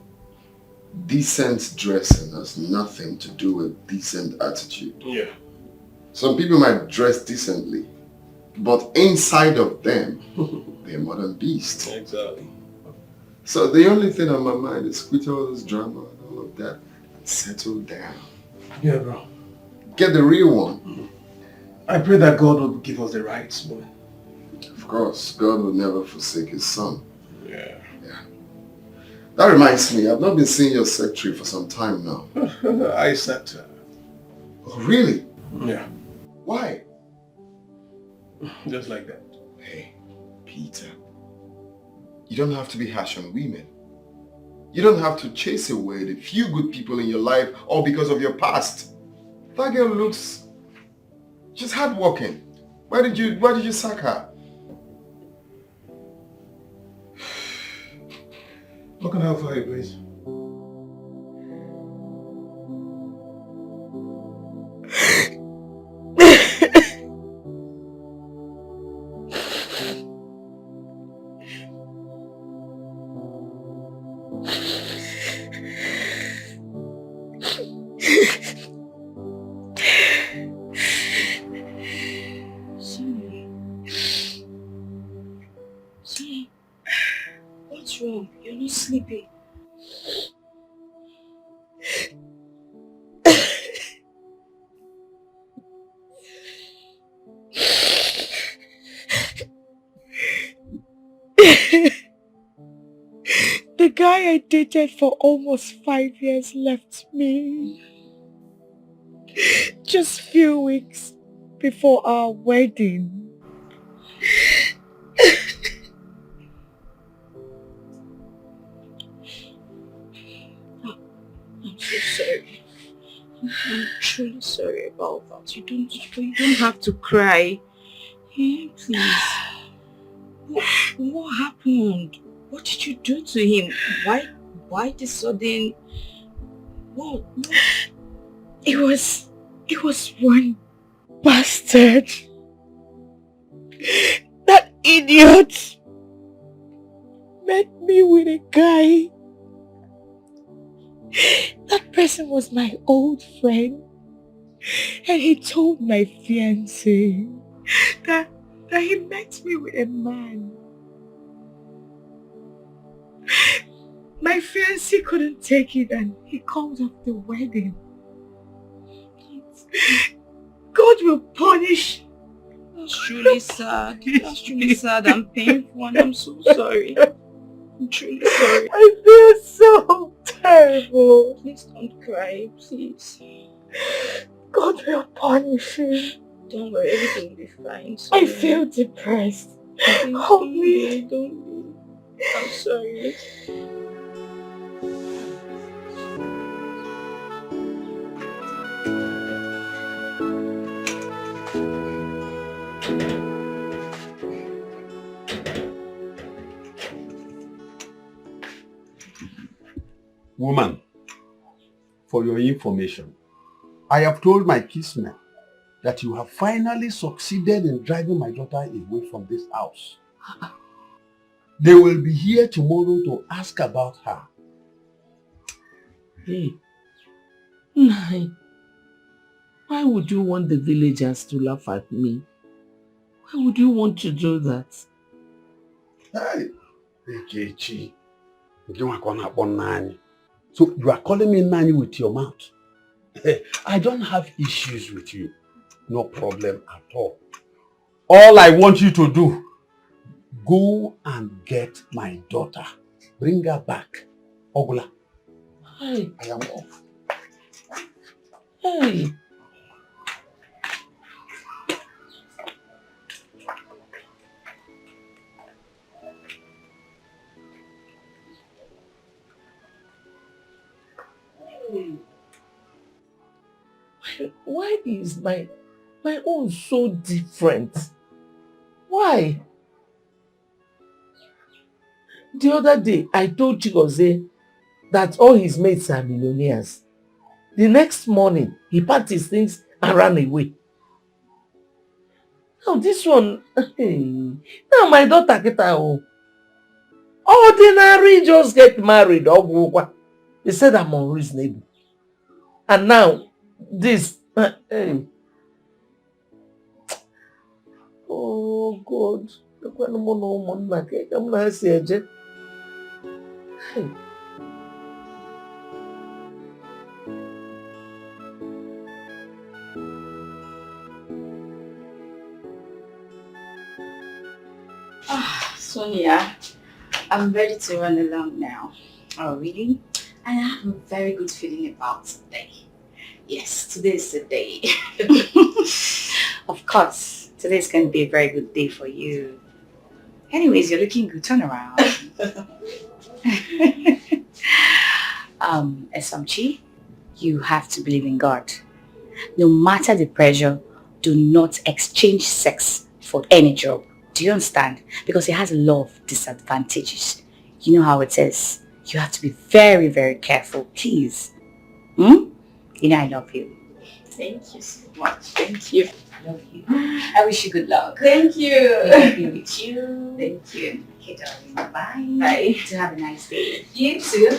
decent dressing has nothing to do with decent attitude. Yeah. Some people might dress decently, but inside of them, they're modern beasts. Exactly. So the only thing on my mind is quit all this drama and all of that and settle down. Yeah, bro. Get the real one. I pray that God will give us the right woman. Of course, God will never forsake his son. Yeah. That reminds me, I've not been seeing your secretary for some time now. I said to her. Oh, really? Yeah. Why? Just like that. Hey, Peter. You don't have to be harsh on women. You don't have to chase away the few good people in your life all because of your past. That girl looks just hardworking. Why did you sack her? What can I help for you, please? Sorry. What's wrong? You're not sleeping. The guy I dated for almost 5 years left me. Just few weeks before our wedding. I'm so sorry. I'm truly sorry about that. You don't have to cry. Hey, please. What happened? What did you do to him? Why the sudden? What? It was one bastard. That idiot met me with a guy. That person was my old friend, and he told my fiancé that he met me with a man. My fiancé couldn't take it and he called off the wedding. God will punish. That's truly sad. That's truly sad and painful, and I'm so sorry. I'm truly sorry. I feel so terrible. Please don't cry, please. God will punish him. Don't worry, everything will be fine. Sorry. I feel depressed. Help me. Don't be. I'm sorry. Woman, for your information, I have told my kinsmen that you have finally succeeded in driving my daughter away from this house. They will be here tomorrow to ask about her. Hey, Nai, why would you want the villagers to laugh at me? Why would you want to do that? Hey, Ekechi, so you are calling me Nani with your mouth? I don't have issues with you. No problem at all. All I want you to do, go and get my daughter. Bring her back. Ogula. Hey. I am off. Hey. Why is my own so different? Why? The other day, I told Chigozie that all his mates are millionaires. The next morning, he packed his things and ran away. Now this one, hey, now my daughter Kita, ordinary just get married. They said I'm unreasonable. And now, this, hey. Oh God. Hey. Sonia, I'm ready to run along now. Oh, really? And I have a very good feeling about today. Yes, today is the day. Of course, today is going to be a very good day for you. Anyways, you're looking good. Turn around. Esamchi, you have to believe in God. No matter the pressure, do not exchange sex for any job. Do you understand? Because it has a lot of disadvantages. You know how it is. You have to be very, very careful, please. You know I love you. Thank you so much. Thank you. I love you. I wish you good luck. Thank you. Happy with you. Thank you. Okay, darling. Bye. Bye. To have a nice day. You too.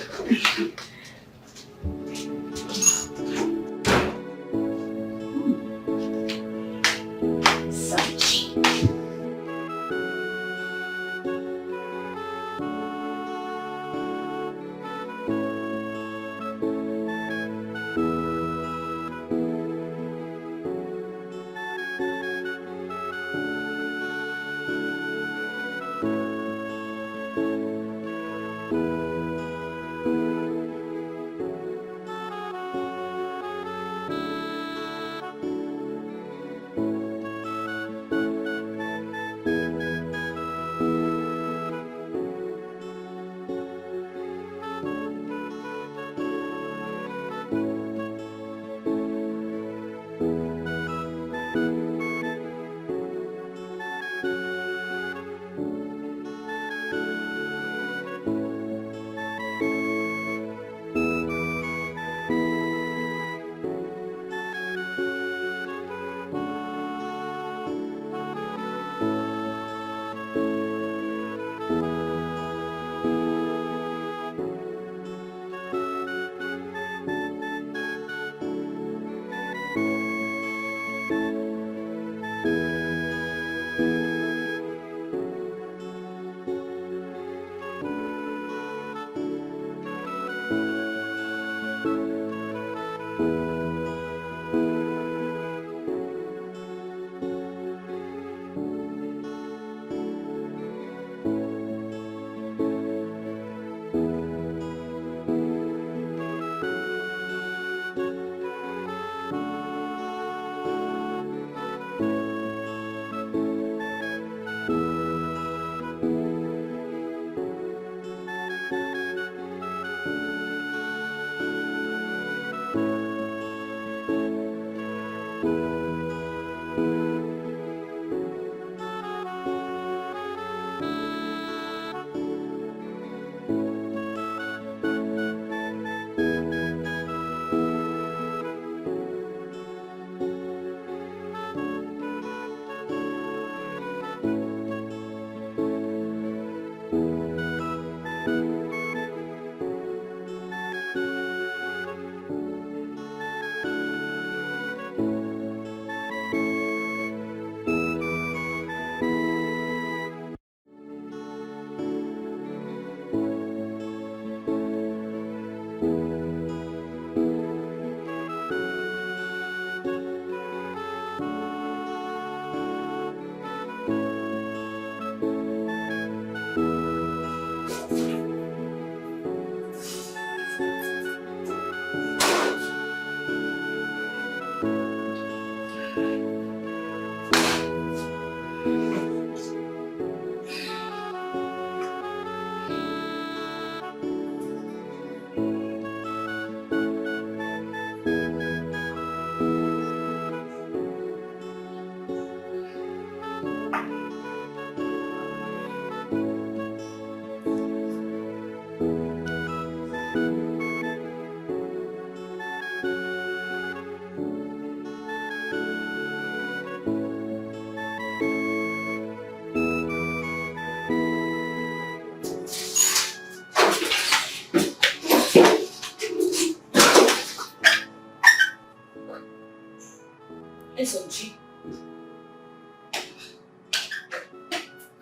SOG.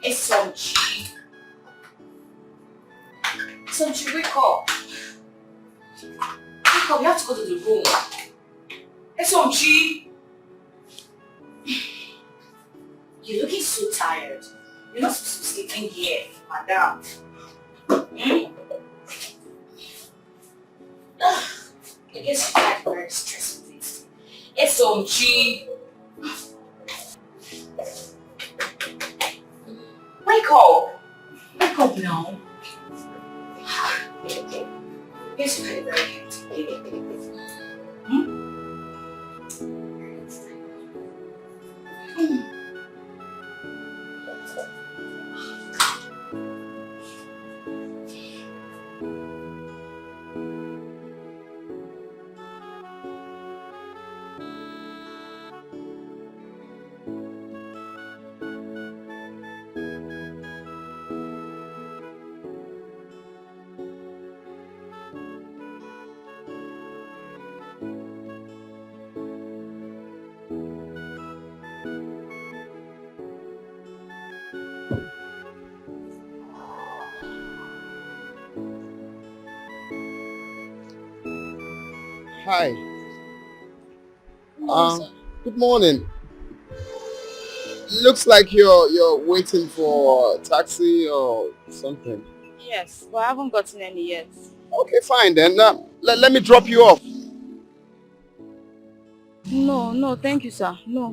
SOG. SOG, wake up. Wake up, you have to go to the room. SOG. You're looking so tired. You're not supposed to be sleeping here, madam. I guess you had very stressful days. SOG. Wake up. Wake up now. Yes, you had a very hectic day. Hi. Good morning. Looks like you're waiting for a taxi or something. Yes, but I haven't gotten any yet. Okay, fine then. Let me drop you off. No, thank you, sir. No.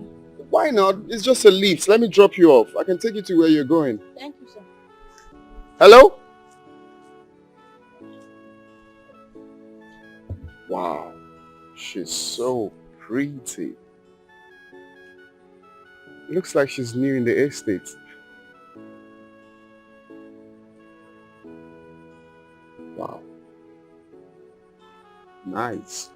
Why not? It's just a lift. Let me drop you off. I can take you to where you're going. Thank you, sir. Hello? Wow. She's so pretty. Looks like she's new in the estate. Wow. Nice.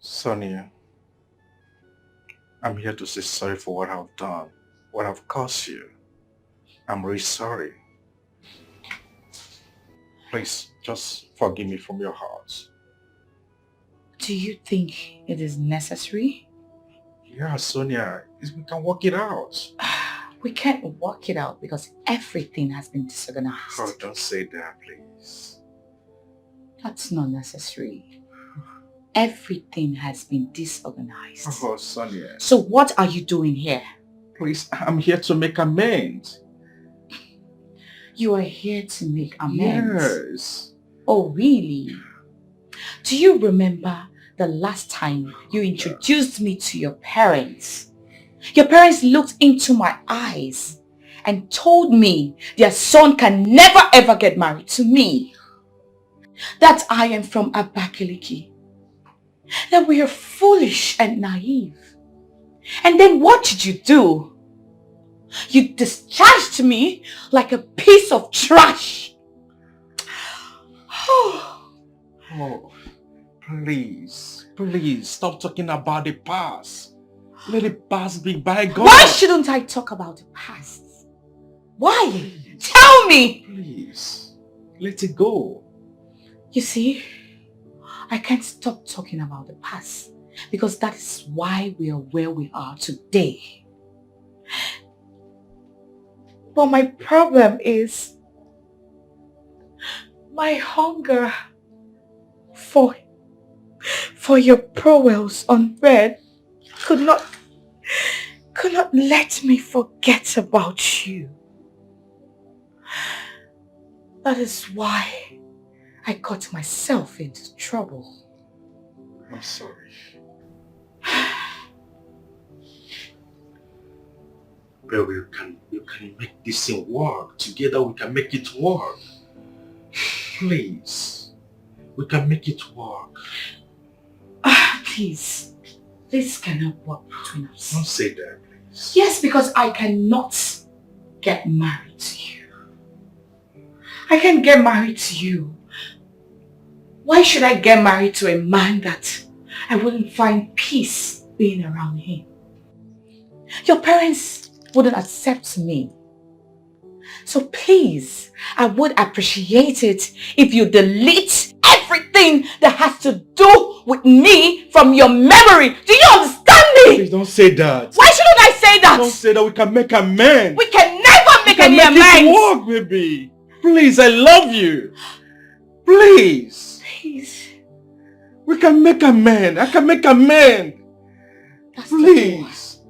Sonia, I'm here to say sorry for what I've done, what I've caused you. I'm really sorry. Please, just forgive me from your heart. Do you think it is necessary? Yeah, Sonia, we can work it out. We can't work it out because everything has been disorganized. Oh, don't say that, please. That's not necessary. Everything has been disorganized. Oh, Sonia. So what are you doing here? Please, I'm here to make amends. You are here to make amends? Yes. Oh, really? Do you remember the last time you introduced me to your parents? Your parents looked into my eyes and told me their son can never ever get married to me. That I am from Abakaliki. That we are foolish and naive. And then what did you do? You discharged me like a piece of trash. Oh, please, stop talking about the past. Let the past be bygone. Why shouldn't I talk about the past? Why? Please. Tell me! Please, let it go. You see, I can't stop talking about the past because that is why we are where we are today. But my problem is my hunger for your prowess on bed could not let me forget about you. That is why I got myself into trouble. I'm sorry. But you can make this thing work. Together we can make it work. Please. We can make it work. Please. This cannot work between us. Don't say that, please. Yes, because I cannot get married to you. I can't get married to you. Why should I get married to a man that I wouldn't find peace being around him. Your parents wouldn't accept me. So please, I would appreciate it if you delete everything that has to do with me from your memory. Do you understand me? Please don't say that. Why shouldn't I say that? Don't say that. We can make amends. We can never make any amends. Make it work, baby. Please, I love you. Please. Please. We can make amends. I can make amends. Please.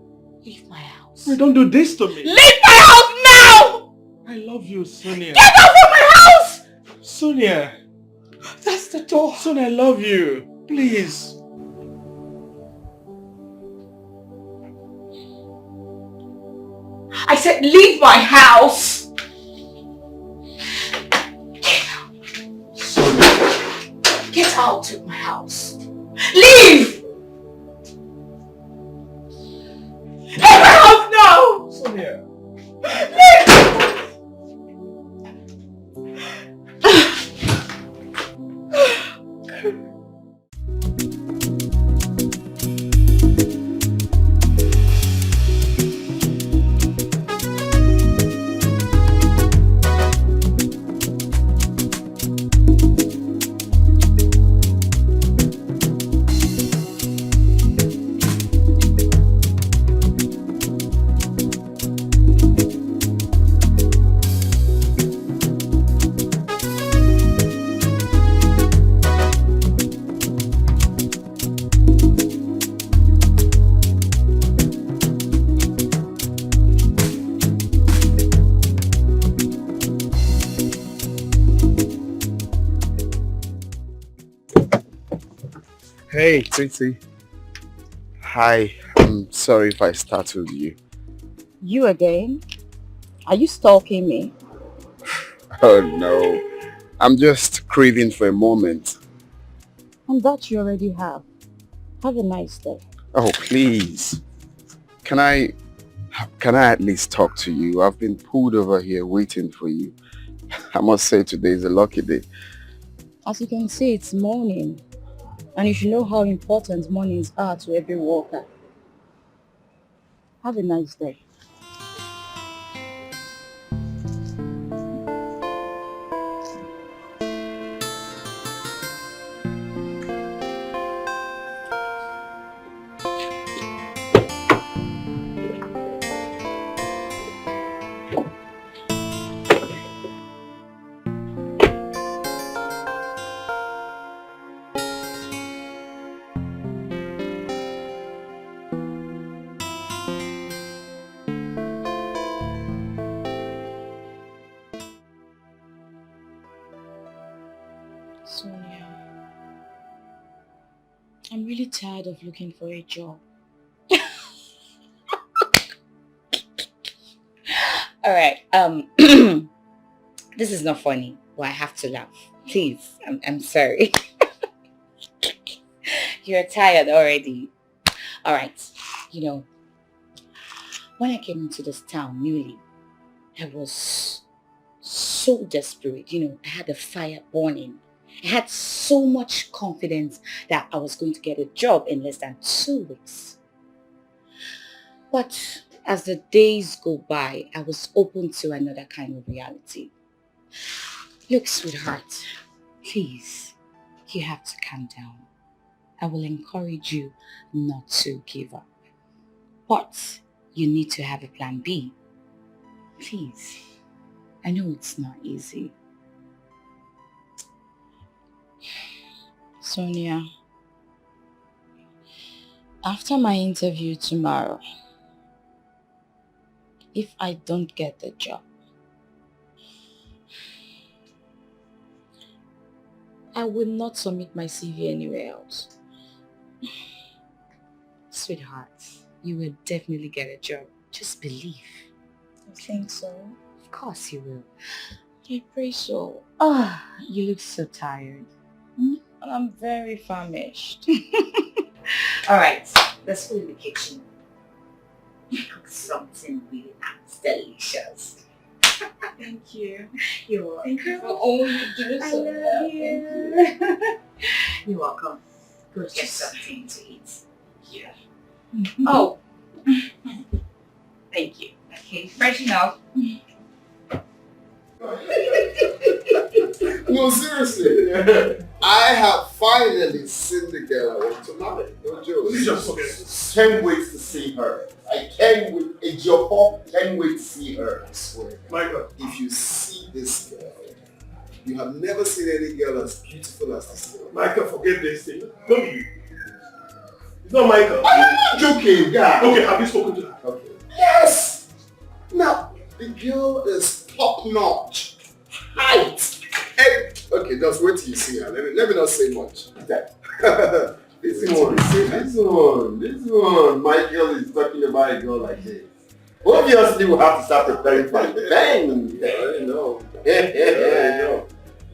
Leave my house. Hey, don't do this to me. Leave my house now! I love you, Sonia. Get out of my house! Sonia. That's the door. Sonia, I love you. Please. I said leave my house! Get out of my house. Leave! Leave my house now! Sonia. Leave! Hey, Tracy. Hi, I'm sorry if I startled you. You again? Are you stalking me? Oh no, I'm just craving for a moment. And that you already have. Have a nice day. Oh, please. Can I at least talk to you? I've been pulled over here waiting for you. I must say today is a lucky day. As you can see, it's morning. And you should know how important mornings are to every worker. Have a nice day. Sonia, I'm really tired of looking for a job. Alright, this is not funny, but I have to laugh. Please, I'm sorry. You're tired already. Alright, you know, when I came into this town newly, I was so desperate. You know, I had a fire burning. I had so much confidence that I was going to get a job in less than 2 weeks. But as the days go by, I was open to another kind of reality. Look, sweetheart, please, you have to calm down. I will encourage you not to give up. But you need to have a plan B. Please, I know it's not easy. Sonia, after my interview tomorrow, if I don't get the job, I will not submit my CV anywhere else. Sweetheart, you will definitely get a job. Just believe. I think so. Of course you will. I pray so. Ah, you look so tired. And I'm very famished. Alright, let's go in the kitchen. Cook something really nice, delicious. Thank you. You're welcome. Thank you for all you do. I love you. You're welcome. Go get something to eat. Yeah. Oh. Thank you. Okay, freshen up. No, seriously. I have finally seen the girl I want to marry. No joke. Can't wait to see her. I can't wait. It's your fault. Can't wait to see her. I swear. Michael. If you see this girl, you have never seen any girl as beautiful as this girl. Michael, forget this thing. Don't be. It's not Michael. I'm not joking, guy. Okay, have you spoken to her? Okay. Yes. Now, the girl is top notch. Height. Okay, just wait till you see her. Let me not say much. This one. Michael is talking about a girl like this. Obviously, we'll have to start preparing for the bang. I know. Yeah.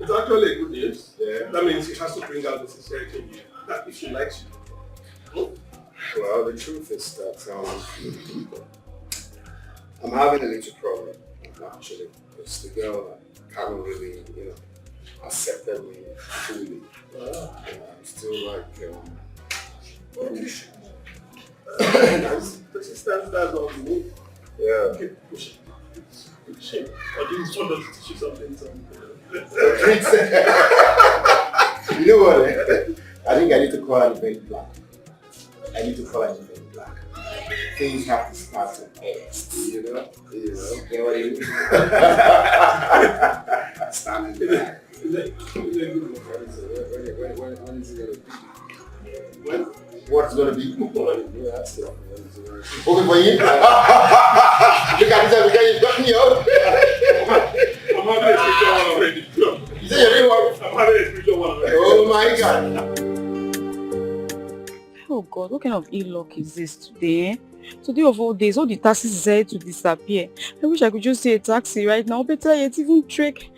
It's actually a good news. Yeah. That means he has to bring out the sincerity in you. That if she likes you. Well, the truth is that I'm having a little problem, actually, because the girl haven't really, accepted me fully. I'm still like, that's all you need. Yeah. Okay, push it. Push it. Or do you just want us to teach you something? You know what? I think I need to call her the very black. I need to call her the very black. Things have to start with S, you know? You know what I mean? Standing back. When is it gonna be? What's gonna be? Okay for you? Look at this, you got me out. I'm having a spiritual one already. You say you're doing what? I'm having a spiritual one already. Oh my God. Oh God, what kind of ill luck is this today? Today of all days, all the taxis decided to disappear. I wish I could just see a taxi right now. Better yet, even trek.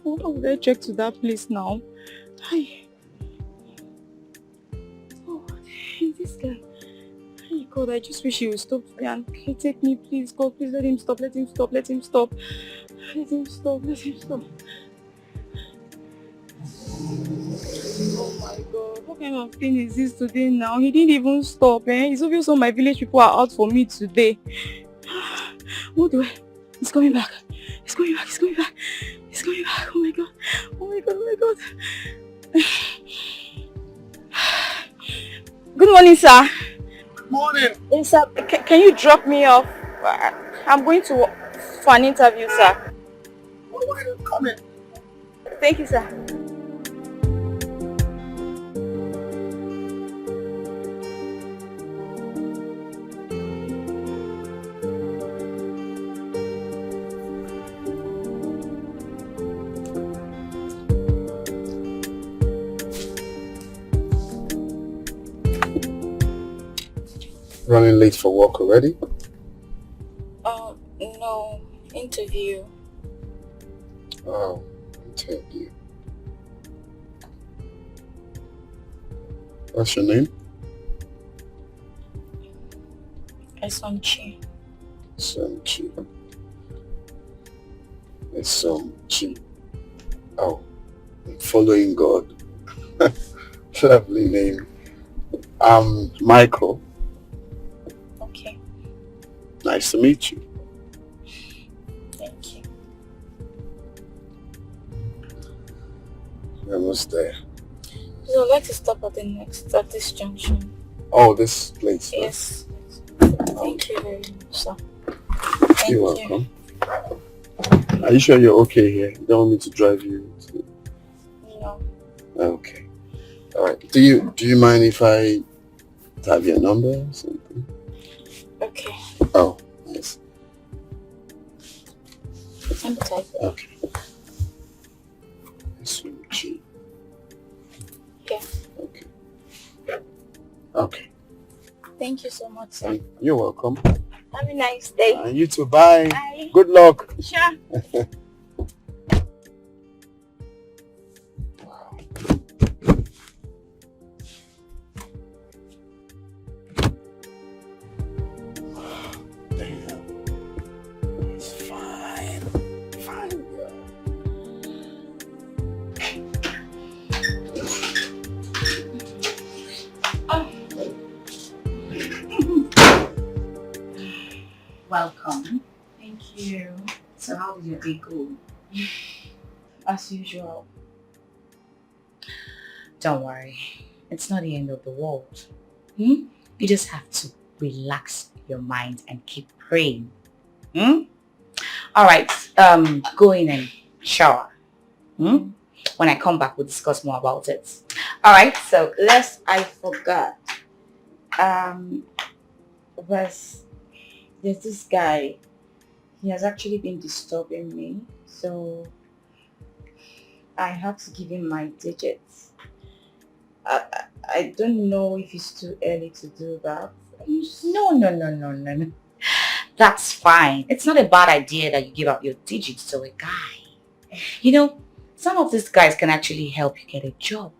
How would I trek to that place now? Hi. Oh, this guy. Hey God, I just wish he would stop today and take me, please. God, please let him stop. Let him stop. Let him stop. Let him stop. Let him stop. Oh my God, what kind of thing is this today now? He didn't even stop, eh? It's obvious all my village people are out for me today. What do I? He's coming back. He's coming back. He's coming back. He's coming back. Oh my God. Oh my God. Oh my God. Good morning, sir. Morning. Yes, sir. Can you drop me off? I'm going to for an interview, sir. Why are you coming? Thank you, sir. Running late for work already? No. Interview. Oh, interview. What's your name? Esomchi. Esomchi. Esomchi. Oh, following God. Lovely name. I'm Michael. Okay. Nice to meet you. Thank you. We're almost there. So I'd like to stop at this junction. Oh, this place? Yes. Thank you very much, sir. You're welcome. Are you sure you're okay here? You don't want me to drive you? No. Okay. Alright. Do you mind if I have your number or something? Okay. Oh, nice. I'm typing. Okay. SMG. Yeah. Okay. Okay. Thank you so much, sir. You're welcome. Have a nice day. And you too. Bye. Bye. Good luck. Sure. Welcome. Thank you. So how did your day go? As usual. Don't worry. It's not the end of the world. You just have to relax your mind and keep praying. Alright, go in and shower. When I come back, we'll discuss more about it. Alright, so I forgot. There's this guy. He has actually been disturbing me, so I have to give him my digits. I don't know if it's too early to do that. No. That's fine. It's not a bad idea that you give out your digits to a guy. You know, some of these guys can actually help you get a job.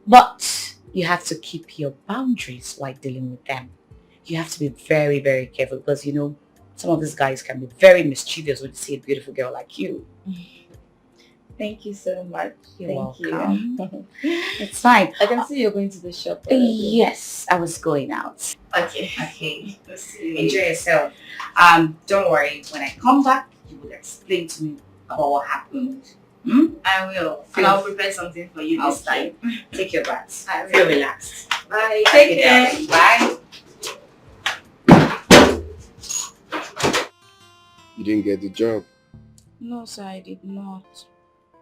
But you have to keep your boundaries while dealing with them. You have to be very, very careful because, you know, some of these guys can be very mischievous when they see a beautiful girl like you. Thank you so much. You're Thank welcome. you. It's fine. I can see you're going to the shop already. Yes, I was going out. Okay. Enjoy yourself. Don't worry. When I come back, you will explain to me about what happened. I will. And I'll prepare something for you this time. Take your bath. I will. Feel relaxed. Bye. Take care. darling. Bye. You didn't get the job. No, sir, I did not.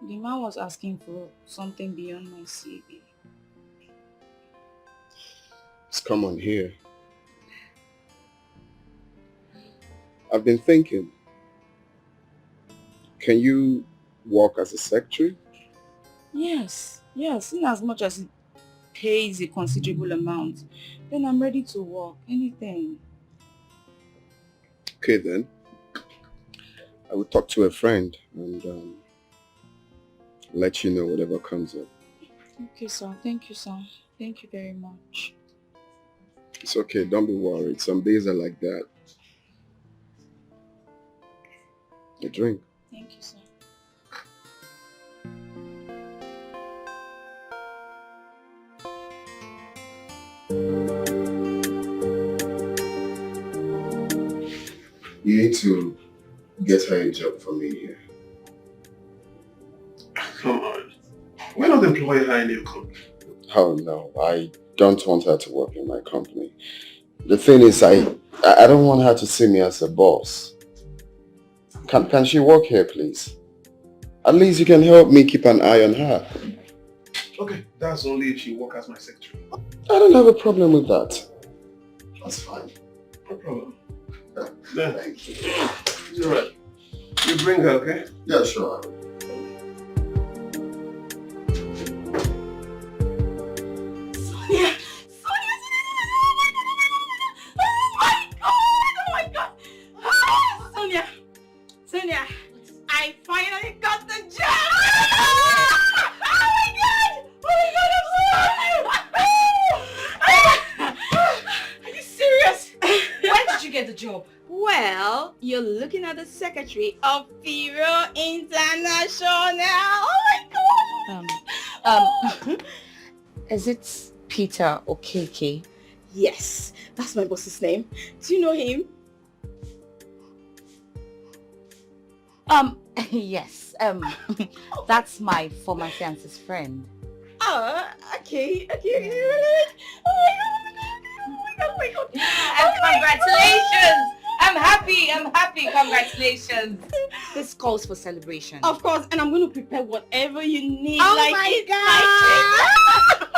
The man was asking for something beyond my CV. It's come on here. I've been thinking, can you work as a secretary? Yes, in as much as it pays a considerable amount, then I'm ready to work. Anything. Okay then. I will talk to a friend and let you know whatever comes up. Okay, sir. Thank you, sir. Thank you very much. It's okay, don't be worried. Some days are like that. A drink. Thank you, sir. You need to get her a job for me here. Come on. Why not employ her in your company? Oh no, I don't want her to work in my company. The thing is, I don't want her to see me as a boss. Can she work here, please? At least you can help me keep an eye on her. Okay, that's only if she works as my secretary. I don't have a problem with that. That's fine. No problem. Then, thank you. You're right. You bring her, okay? Yeah, sure. Sonia, I finally got the job! Oh my god! I'm so happy! Are you serious? When did you get the job? Well, you're looking at the secretary of Firo International. Oh my god! Is it Peter Okeke? Yes, that's my boss's name. Do you know him? Yes. That's my former fiance's friend. Oh, okay. Oh my god. And congratulations! I'm happy. Congratulations. This calls for celebration. Of course, and I'm going to prepare whatever you need. Oh like my god!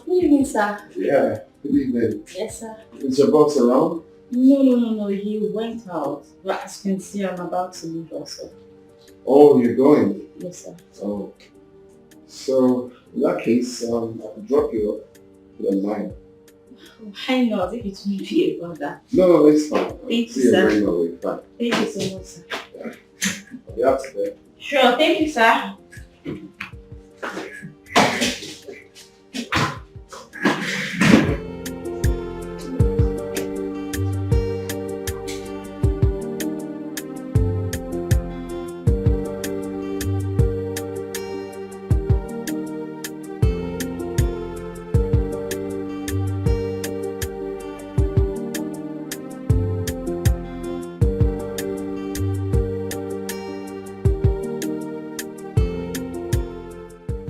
Good evening, sir. Yeah, good evening. Yes, sir. Is your boss around? No. He went out. But as you can see, I'm about to leave also. Oh, you're going? Yes, sir. Oh, So, in that case, I could drop you off. You don't mind. Why not? If it won't be about that. No, it's fine. Thank See you, sir. very well. Fine. Thank you so much, sir. You have to pay. Sure, thank you, sir.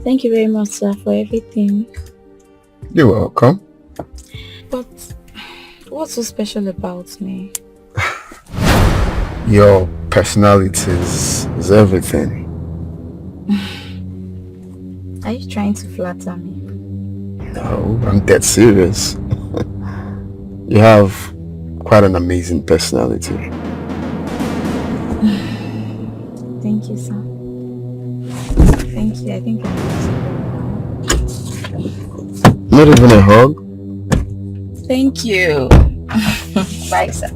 Thank you very much, sir, for everything. You're welcome. But what's so special about me? Your personality is everything. Are you trying to flatter me? No, I'm dead serious. You have quite an amazing personality. Thank you, sir. Thank you. I think I need Not even a hug? to. Thank you. Bye, sir.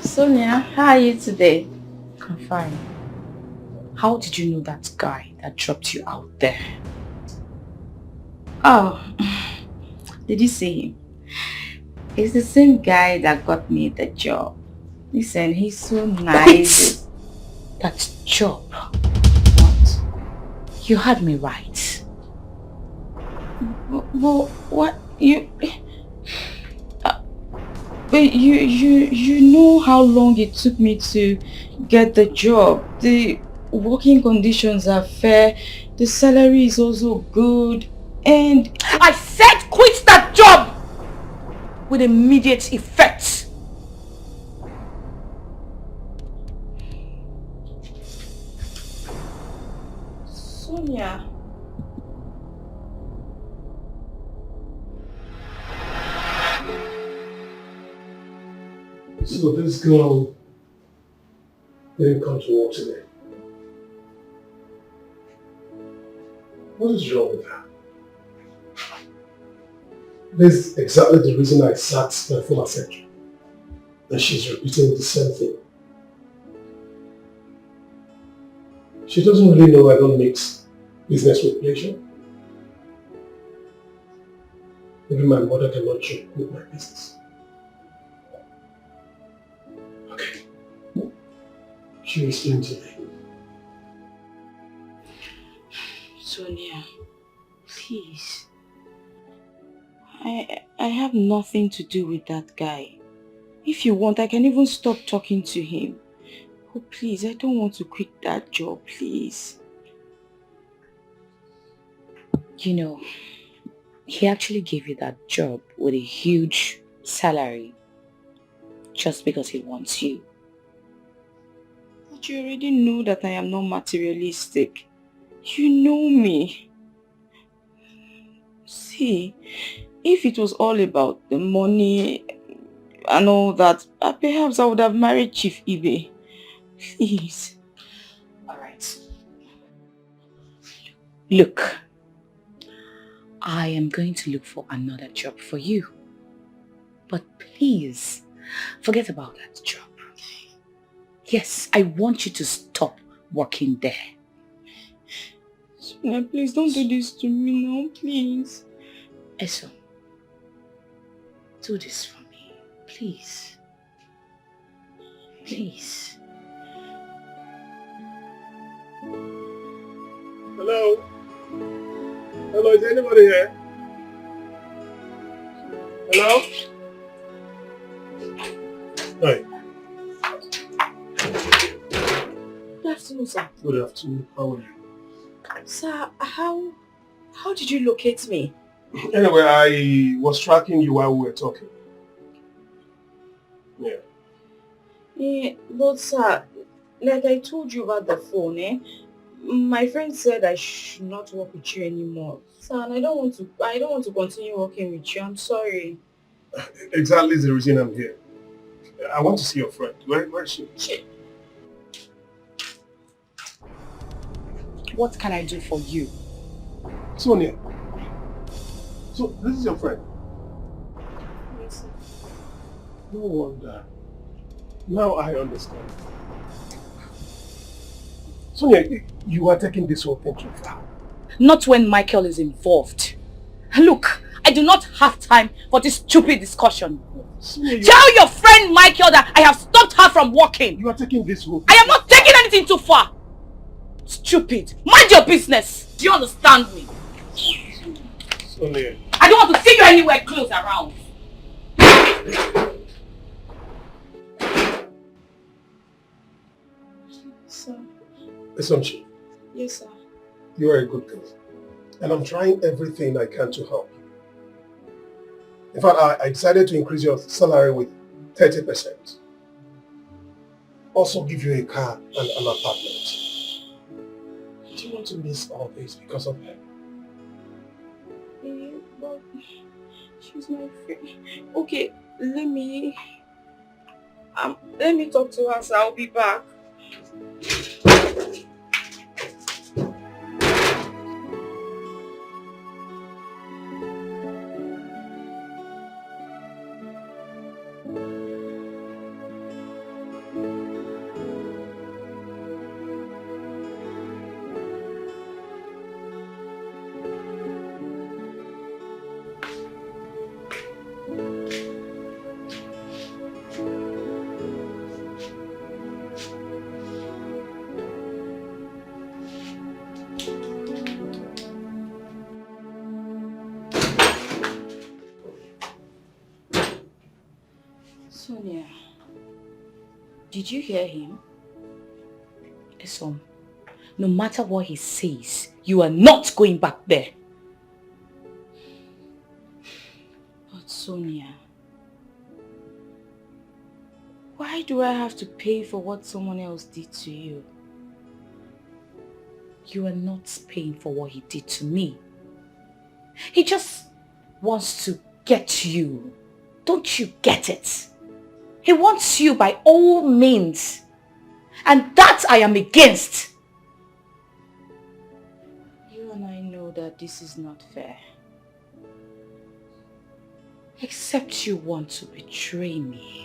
Sonia, how are you today? I'm fine. How did you know that guy that dropped you out there? Oh, did you see him? It's the same guy that got me the job. Listen, he's so nice. That job? What? You had me right. Well, what? But you know how long it took me to get the job. The working conditions are fair. The salary is also good. And I said quit that job with immediate effect. Sonia. So this girl didn't come to work today. What is wrong with her? This is exactly the reason I sacked my former secretary. And she's repeating the same thing. She doesn't really know I don't mix business with pleasure. Even my mother cannot joke with my business. She explained to me. Sonia, please. I have nothing to do with that guy. If you want, I can even stop talking to him. Oh, please, I don't want to quit that job, please. You know, he actually gave you that job with a huge salary just because he wants you. But you already know that I am not materialistic. You know me. See, if it was all about the money and all that, perhaps I would have married Chief Ibe. Please. Alright. Look, I am going to look for another job for you. But please, forget about that job. Yes, I want you to stop working there. Sonia, please don't do this to me now, please. Eso, do this for me, please. Please. Hello? Hello, is anybody here? Hello? Hey. afternoon, sir. Good afternoon. How are you? Sir, how did you locate me? Anyway, I was tracking you while we were talking. Yeah. Yeah, but sir, like I told you about the phone, my friend said I should not work with you anymore. Sir, and I don't want to continue working with you. I'm sorry. Exactly the reason I'm here. I want to see your friend. Where is she? What can I do for you? Sonia. So, this is your friend? Yes, sir. No wonder. Now I understand. Sonia, you are taking this whole thing too far. Not when Michael is involved. Look, I do not have time for this stupid discussion. Sonia, tell your friend Michael that I have stopped her from working. You are taking this whole thing. I am not taking anything too far. Stupid. Mind your business. Do you understand me? Sonia. I don't want to see you anywhere close around. Sir. Assumption. Yes, sir. You are a good girl. And I'm trying everything I can to help you. In fact, I decided to increase your salary with 30%. Also give you a car and an apartment. Do you want to miss all this because of her? But she's my friend. Okay, let me talk to her, so I'll be back. Sonia, did you hear him? Esom, no matter what he says, you are not going back there. But Sonia, why do I have to pay for what someone else did to you? You are not paying for what he did to me. He just wants to get you. Don't you get it? He wants you by all means. And that I am against. You and I know that this is not fair. Except you want to betray me.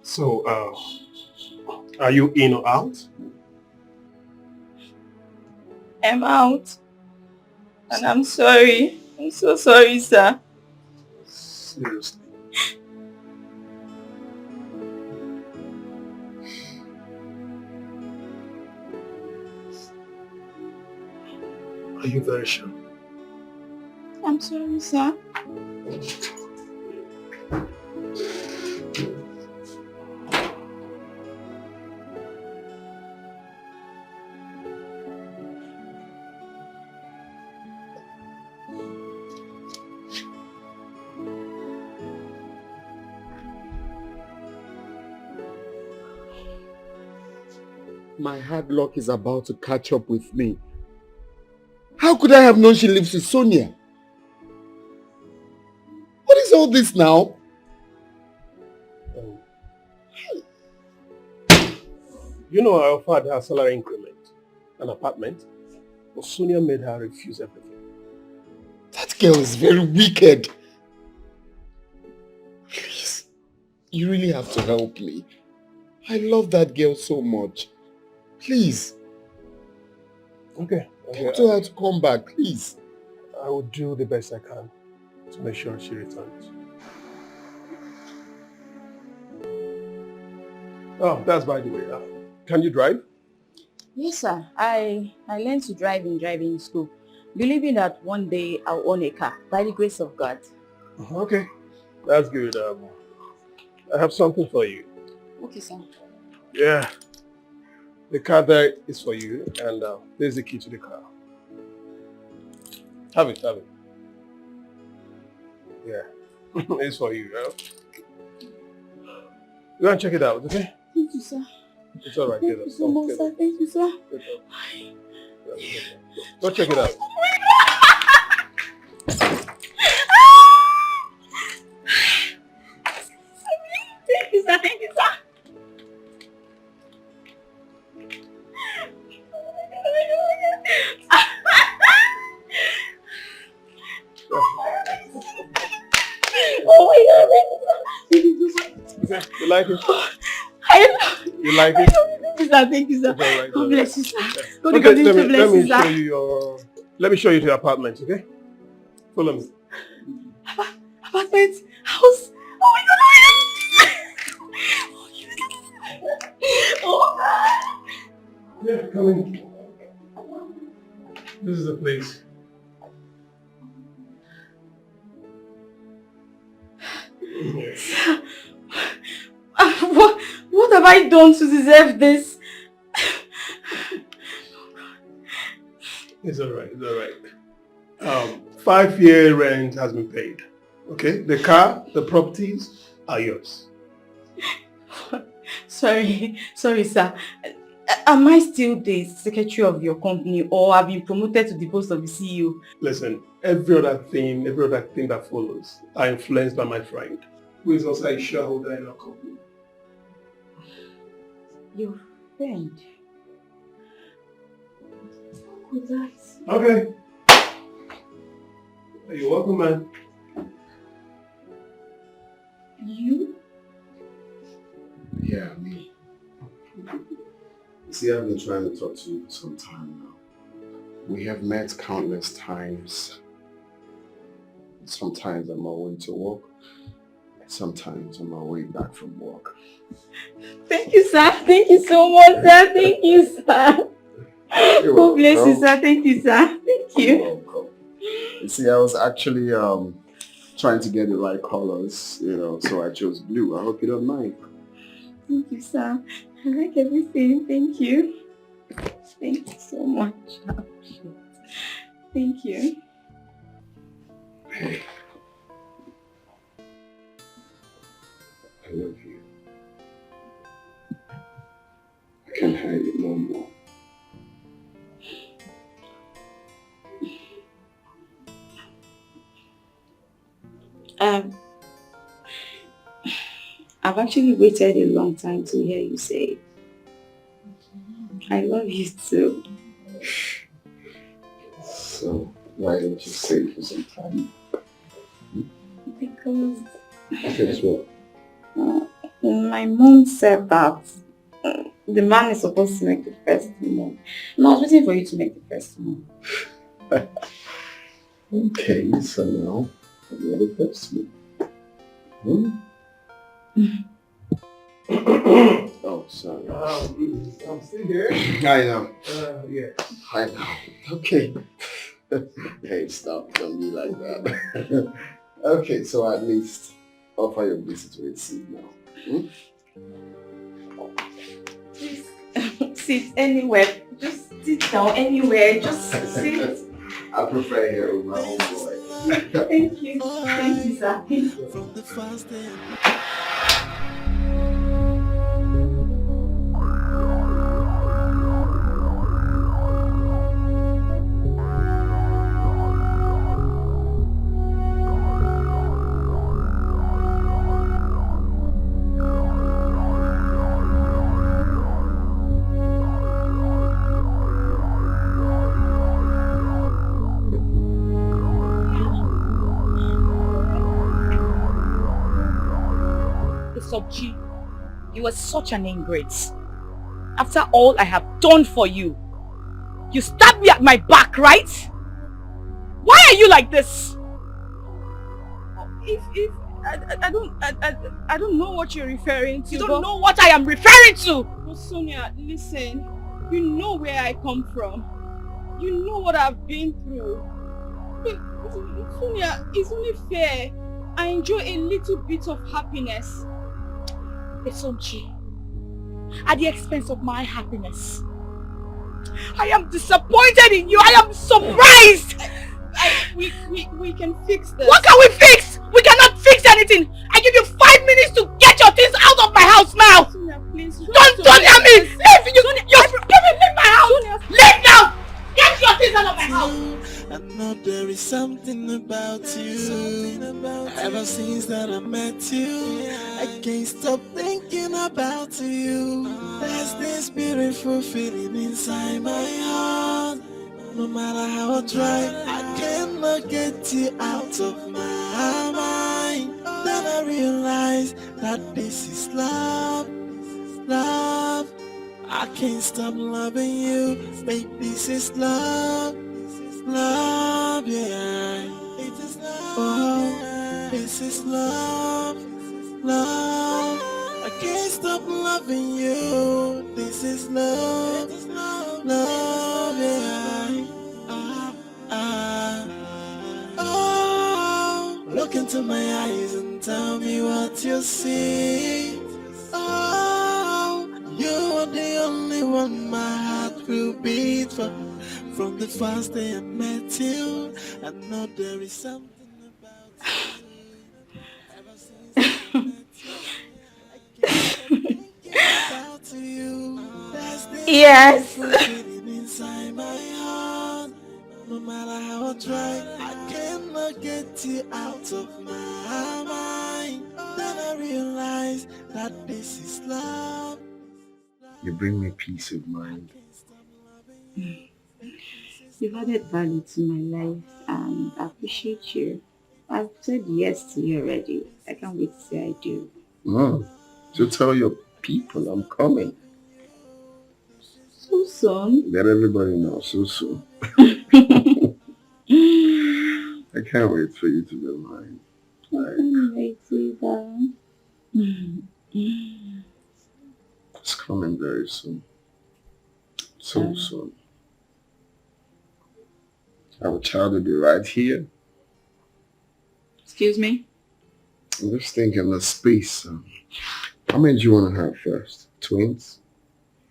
So, are you in or out? I'm out. And I'm sorry. I'm so sorry, sir. Seriously. Are you very sure? I'm sorry, sir. My hard luck is about to catch up with me. How could I have known she lives with Sonia? What is all this now? You know I offered her salary increment, an apartment, but Sonia made her refuse everything. That girl is very wicked. Please, you really have to help me. I love that girl so much. Please. Okay. Talk to her to come back, please. I will do the best I can to make sure she returns. Oh, that's by the way. Can you drive? Yes, sir. I learned to drive in driving school, believing that one day I'll own a car, by the grace of God. Okay, that's good. I have something for you. Okay, sir. Yeah. The car there is for you, and there's the key to the car. Have it. Yeah. It's for you. Go and check it out, okay? Thank you, sir. It's all right. Thank you so much, sir. Thank you, sir. Go check it out. Thank you, sir. Thank you, sir. Oh my God, thank you, sir. Okay, you like it? You like it? Thank you, sir. Right, God bless you, sir. God Okay, continue to bless you, sir. Let me show you to your apartment, okay? Follow me. Apartment, house. Oh my God, oh God. Yeah, come in. This is the place. What have I done to deserve this? It's all right. 5-year rent has been paid. Okay? The car, the properties are yours. Sorry, sir. Am I still the secretary of your company, or have you promoted to the post of the CEO? Listen, every other thing that follows are influenced by my friend, who is also a shareholder in our company. Your friend? Who's that? Okay. You're welcome, man. You? Yeah, me. See, I've been trying to talk to you for some time now. We have met countless times. Sometimes on my way to work, sometimes on my way back from work. Thank you, sir. Thank you so much, sir. Thank you, sir. God bless you, sir. Thank you, sir. Thank you. You're welcome. You see, I was actually trying to get the right colors, so I chose blue. I hope you don't mind. Thank you, sir. I like everything. Thank you. Thank you so much. Thank you. Hey. I love you. I can't hide it no more. I've actually waited a long time to hear you say, I love you too. So, why don't you say it for some time? Because... Guess what? My mom said that the man is supposed to make the first move. No, I was waiting for you to make the first move. Okay, so now, you're the first move. Oh, sorry. I'm still here. I know. Yeah. I know. Okay. Hey, stop. Don't be like that. Okay, so at least offer your visit with a seat now. Please sit anywhere. Just sit down anywhere. Just sit. I prefer here with my own boy. Thank you. Thank you, sir. From the first day. You were such an ingrate. After all I have done for you, you stabbed me at my back, right? Why are you like this? I don't know what you're referring to. You don't know what I am referring to! But Sonia, listen. You know where I come from. You know what I've been through. Sonia, it's only fair. I enjoy a little bit of happiness. Esonchi, at the expense of my happiness. I am disappointed in you. I am surprised. We can fix this. What can we fix? We cannot fix anything. I give you 5 minutes to get your things out of my house now. Sonia, please. Don't hear me. Leave you. Leave my house. Sonia. Leave now. Get your things out of my house. I know there is something about you. Ever since that I met you, I can't stop thinking about you. There's this beautiful feeling inside my heart. No matter how I try, I cannot get you out of my mind. Then I realized that this is love, love. I can't stop loving you, babe. This is love, love, yeah. It is love, oh, this is love, love. I can't stop loving you. This is love, love, yeah. Oh, look into my eyes and tell me what you see. Oh, you are the only one my heart will beat for. From the first day I met you, I know there is something about you. Ever since I met you, I can't get about you. There's this feeling inside my heart. No matter how I try, I cannot get you out of my mind. Then I realize that this is love. You bring me peace of mind. You've added value to my life and I appreciate you. I've said yes to you already. I can't wait to say I do. So tell your people I'm coming. So soon? Let everybody know so soon. I can't wait for you to be mine. I can't wait either. It's coming very soon. So soon. Our child will be right here. Excuse me? I'm just thinking the space. How many do you want to have first? Twins?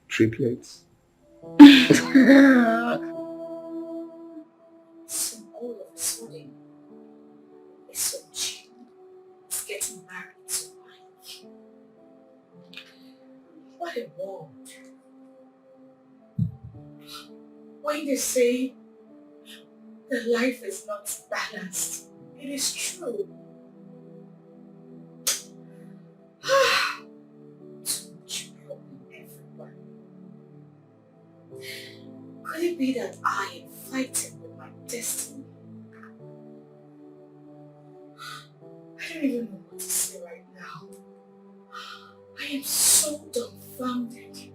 Triplets? So all of a sudden, it's so cheap. It's getting married to Mike. What a world. When they say that life is not balanced, it is true. Too much problem everywhere. Could it be that I am fighting with my destiny? I don't even know what to say right now. I am so dumbfounded.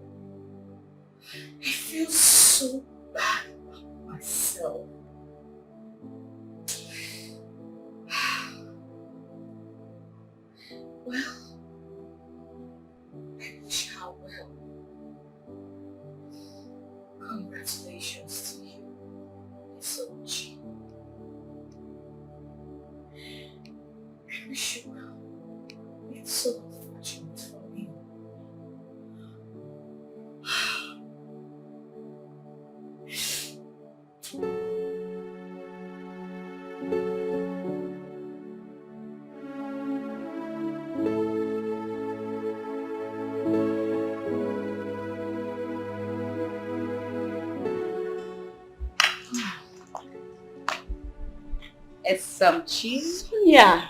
I feel so bad about myself. Well, I wish how well. Congratulations to you, Isochi. I wish you well. It's so unfortunate for me. It's some cheese. Yeah.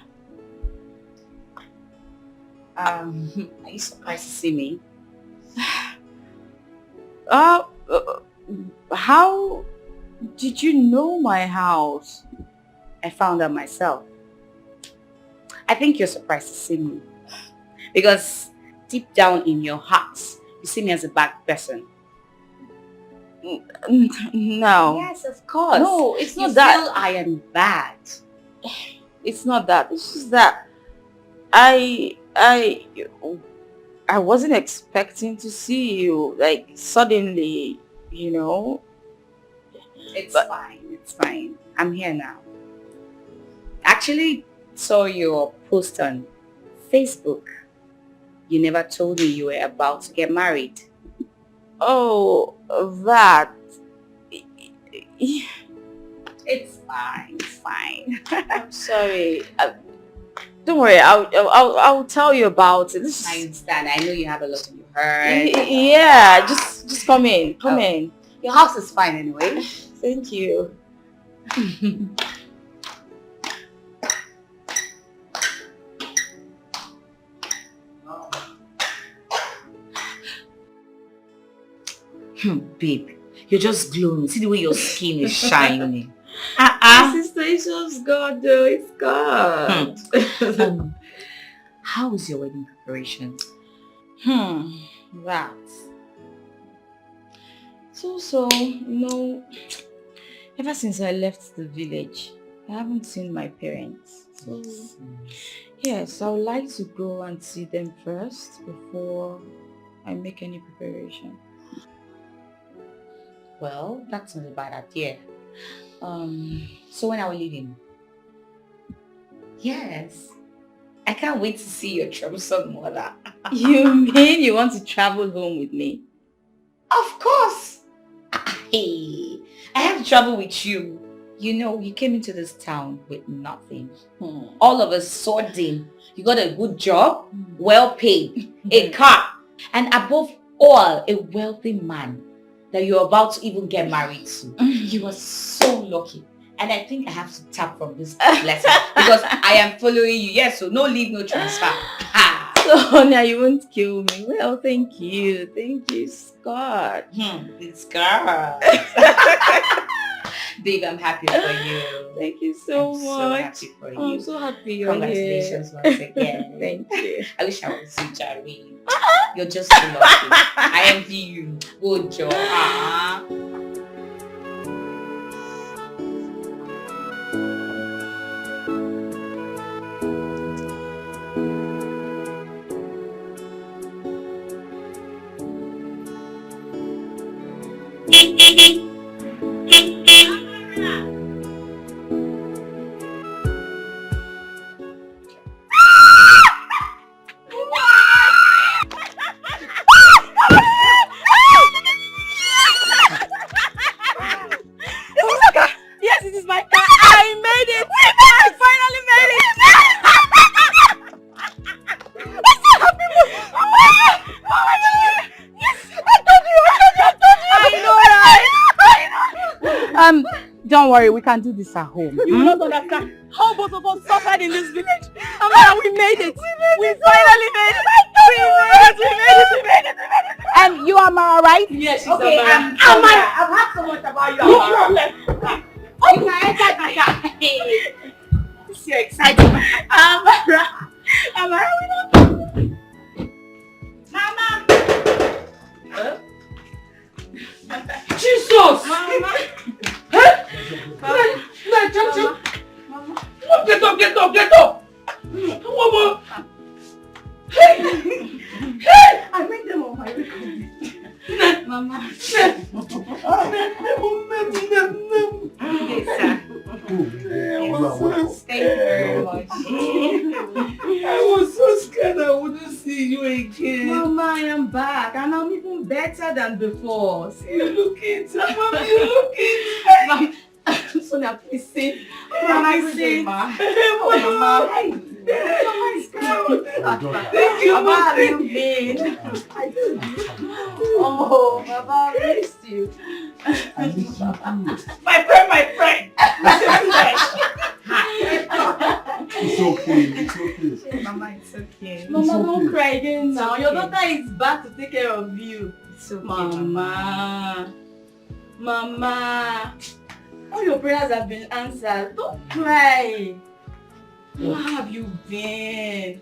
Are you surprised to see me? How did you know my house? I found out myself. I think you're surprised to see me. Because deep down in your hearts, you see me as a bad person. No. Yes, of course. No, it's not you that. feel I am bad. It's not that. It's just that I wasn't expecting to see you, like, suddenly, you know. It's fine, it's fine. I'm here now. Actually saw your post on Facebook. You never told me you were about to get married. Oh, that. It's fine, it's fine. I'm sorry. Don't worry, I'll tell you about it. I understand. I know you have a lot on your heart. Yeah, just come in. Come in. Your house is fine anyway. Thank you. Babe, you're just glowing. See the way your skin is shining. Sister, it's just God though. It's God. How is your wedding preparation? That. So, you know, ever since I left the village, I haven't seen my parents. So, yes, I would like to go and see them first before I make any preparation. Well, that's not a bad idea. So when are we leaving? Yes. I can't wait to see your troublesome mother. You mean you want to travel home with me? Of course. Hey, I have to travel with you. You know, you came into this town with nothing. All of a sudden, you got a good job, well paid, a car, and above all, a wealthy man that you're about to even get married to. You are so lucky. And I think I have to tap from this blessing because I am following you. Yes, so no leave, no transfer. So now you won't kill me. Well, thank you. Thank you, Scott. It's Scott. Babe, I'm happy for you. Thank you so much. So happy for you. I'm so happy you're Congratulations here. once again. Thank you. I wish I was you, Jerry. You're just so lucky. I envy you. Good job. Yes, it is my car. I made it. I finally made it. I'm so happy. Yes, I told you. I know, right? Don't worry, we can do this at home. You don't understand how both of us suffered in this village. And we made it. We finally made it. We made it. And you, Amara, right? Yes, she's okay, Amara. Amara. I've heard so much about you. No problem. Oh, you can enter the car. This is exciting. Amara, we don't. Mama. Jesus! Mama. Jump. Mama. Get up! Mama. Hey! I made them on my way. Mama. Yes, sir. Thank you very much. I was so scared I wouldn't see you again. Mama, I am back and I'm even better than before. See, You look it. Mama, you look it. Sonia, please sit. Mama, sit. Mama. Mama, Mama is good. Thank you, Mama, Mama. how have you been? Oh, Mama, I missed you. My friend. It's okay. Mama, it's okay. Mama, okay. don't cry again now. okay. Your daughter is back to take care of you. It's okay, Mama. All your prayers have been answered. Don't cry. How have you been?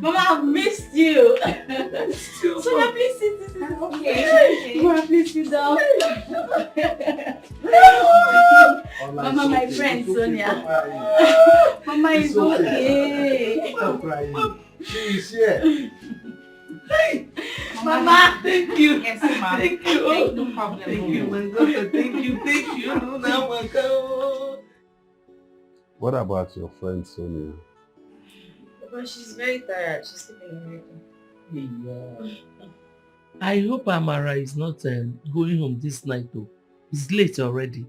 Mama, I've missed you. Sonia, please sit. Okay. Mama, please sit down. Mama, my friend Sonia. Mama is okay. Stop crying. She is here. Hey, Mama. Thank you. Yes, Mama. Thank you. No problem. Thank you, my daughter. Thank you. Thank you. No, now, my God. What about your friend Sonia? But she's very tired. She's sleeping already. Yeah. I hope Amara is not going home this night though. It's late already.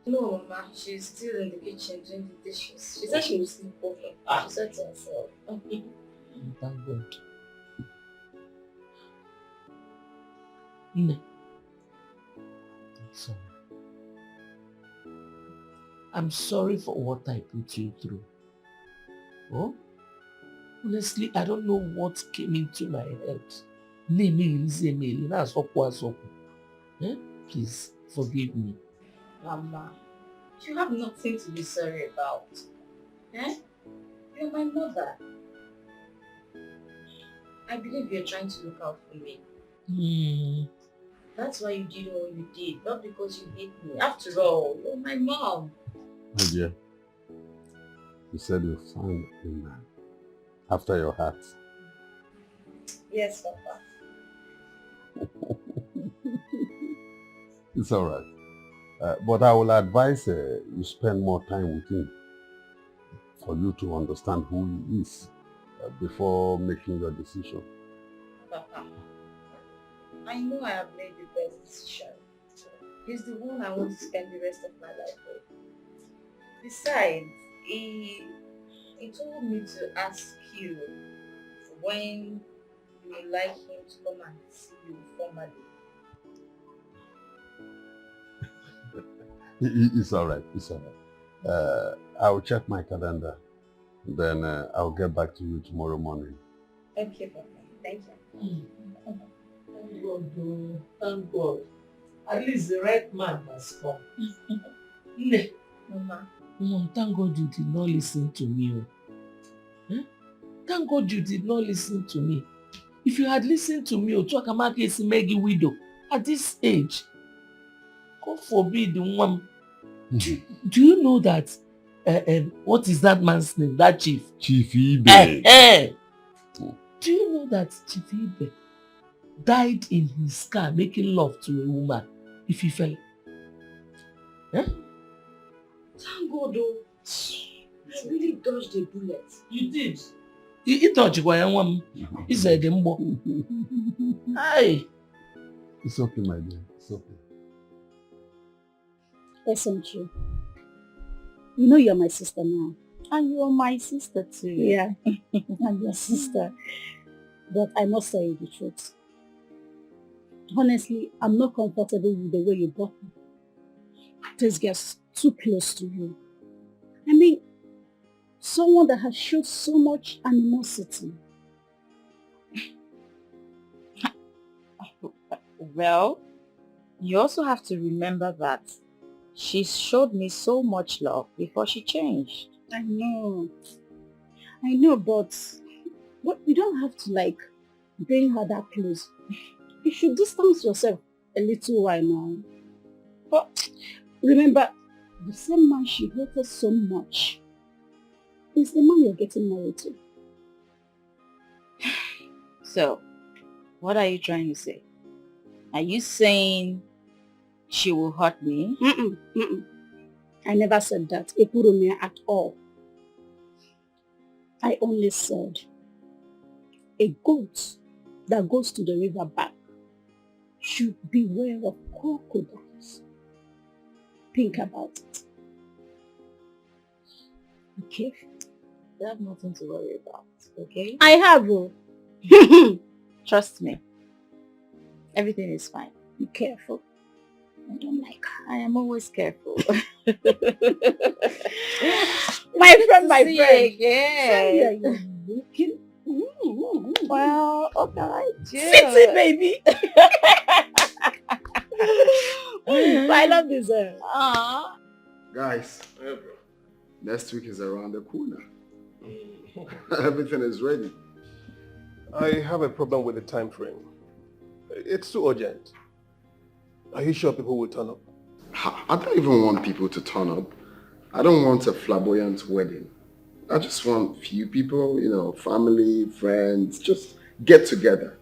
No, Mama. She's still in the kitchen doing the dishes. She said she will sleep over. She said to herself. Thank God. No. Sorry. I'm sorry for what I put you through. Oh? Honestly, I don't know what came into my head. Please, forgive me. Mama, you have nothing to be sorry about. Eh? You're my mother. I believe you're trying to look out for me. That's why you did what you did, not because you hate me. After all, you're my mom. My dear, you said you found a man after your heart. Yes, Papa. It's all right. But I will advise you spend more time with him for you to understand who he is before making your decision. Papa, I know I have made the best decision. He's the one I want to spend the rest of my life with. Besides, he told me to ask you when you would like him to come and see you formally. It's all right. It's all right. I'll check my calendar. Then I'll get back to you tomorrow morning. Okay, Papa. Thank you. Thank God, oh. Thank God. At least the right man has come. Mama. Thank God you did not listen to me. Oh. Eh? Thank God you did not listen to me. If you had listened to me, Otuakamaka is Maggie widow at this age. God forbid the one. Do you know that? What is that man's name? That chief? Chief Ibe. Do you know that Chief Ibe died in his car making love to a woman if he fell? Eh? Thank God, though. I really dodged a bullet. You did. He touched one. He said, "Hi." It's okay, my dear. It's okay. Listen, True. You know you're my sister now. And you're my sister too. Yeah, I'm your sister. But I must tell you the truth. Honestly, I'm not comfortable with the way you brought me. This gets too close to you. I mean, someone that has showed so much animosity. Well, you also have to remember that she showed me so much love before she changed. I know, but you don't have to bring her that close. You should distance yourself a little while now. But remember, the same man she hated so much is the man you're getting married to. So, what are you trying to say? Are you saying she will hurt me? I never said that, Epurumia, at all. I only said a goat that goes to the river bank should beware of crocodiles. Think about it. Okay? You have nothing to worry about, okay? I have. Trust me. Everything is fine. Be careful. I don't like her. I am always careful. my friend. Yeah. You're looking. Well, okay. Sexy, baby. I love this. Guys, next week is around the corner. Everything is ready. I have a problem with the time frame. It's too urgent. Are you sure people will turn up? I don't even want people to turn up. I don't want a flamboyant wedding. I just want few people, family, friends, just get together.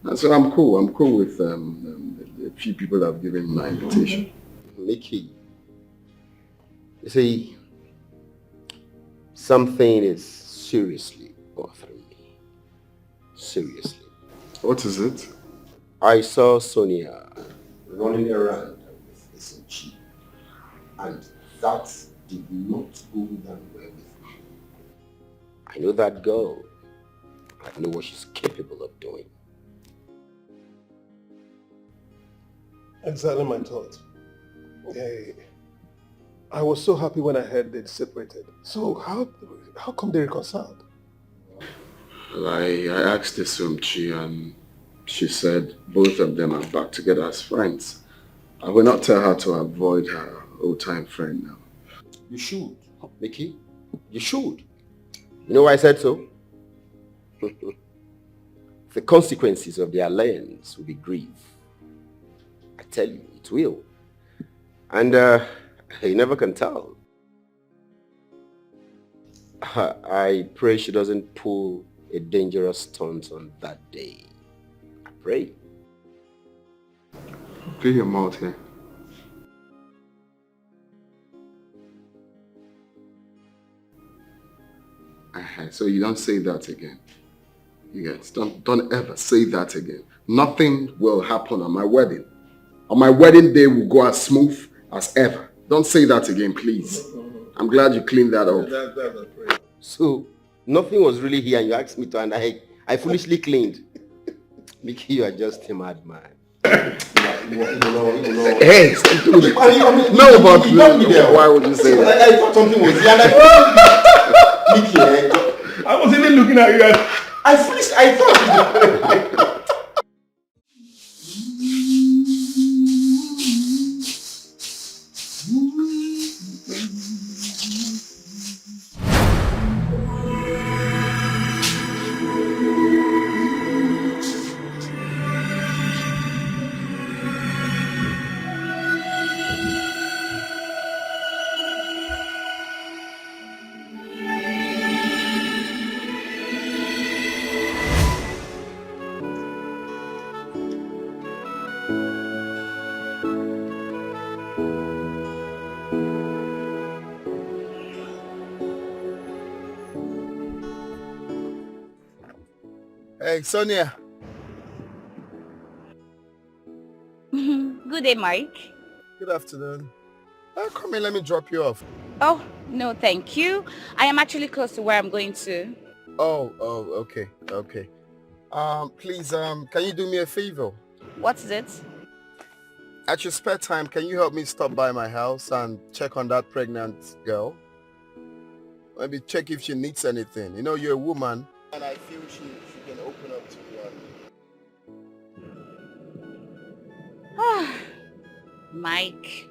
And so I'm cool. I'm cool with the few people that have given my invitation. Mickey, you see, something is seriously bothering me. Seriously. What is it? I saw Sonia running around with SMG, and that did not go down well with me. I know that girl. I know what she's capable of doing. Exactly my thought. I was so happy when I heard they'd separated. So how come they reconciled? Well, I asked Isumchi and she said both of them are back together as friends. I will not tell her to avoid her old-time friend now. You should, Mickey. You should. You know why I said so? The consequences of the alliance will be grief. I tell you, it will. And you never can tell. I pray she doesn't pull a dangerous stunt on that day. I pray. Clear your mouth here. So you don't say that again. You guys, don't ever say that again. Nothing will happen on my wedding. On my wedding day will go as smooth as ever. Don't say that again, please. I'm glad you cleaned that up. So, nothing was really here and you asked me to, and I foolishly cleaned. Mickey, you are just a madman. Hey, no, but why would you say that? I thought something was here and Mickey, I was even looking at you. I thought. Hey, Sonia. Good day, Mike. Good afternoon. Come in, let me drop you off. Oh, no, thank you. I am actually close to where I'm going to. Oh, okay. Please, can you do me a favor? What is it? At your spare time, can you help me stop by my house and check on that pregnant girl? Maybe check if she needs anything. You know, you're a woman. And I feel she can open up to you. Mike.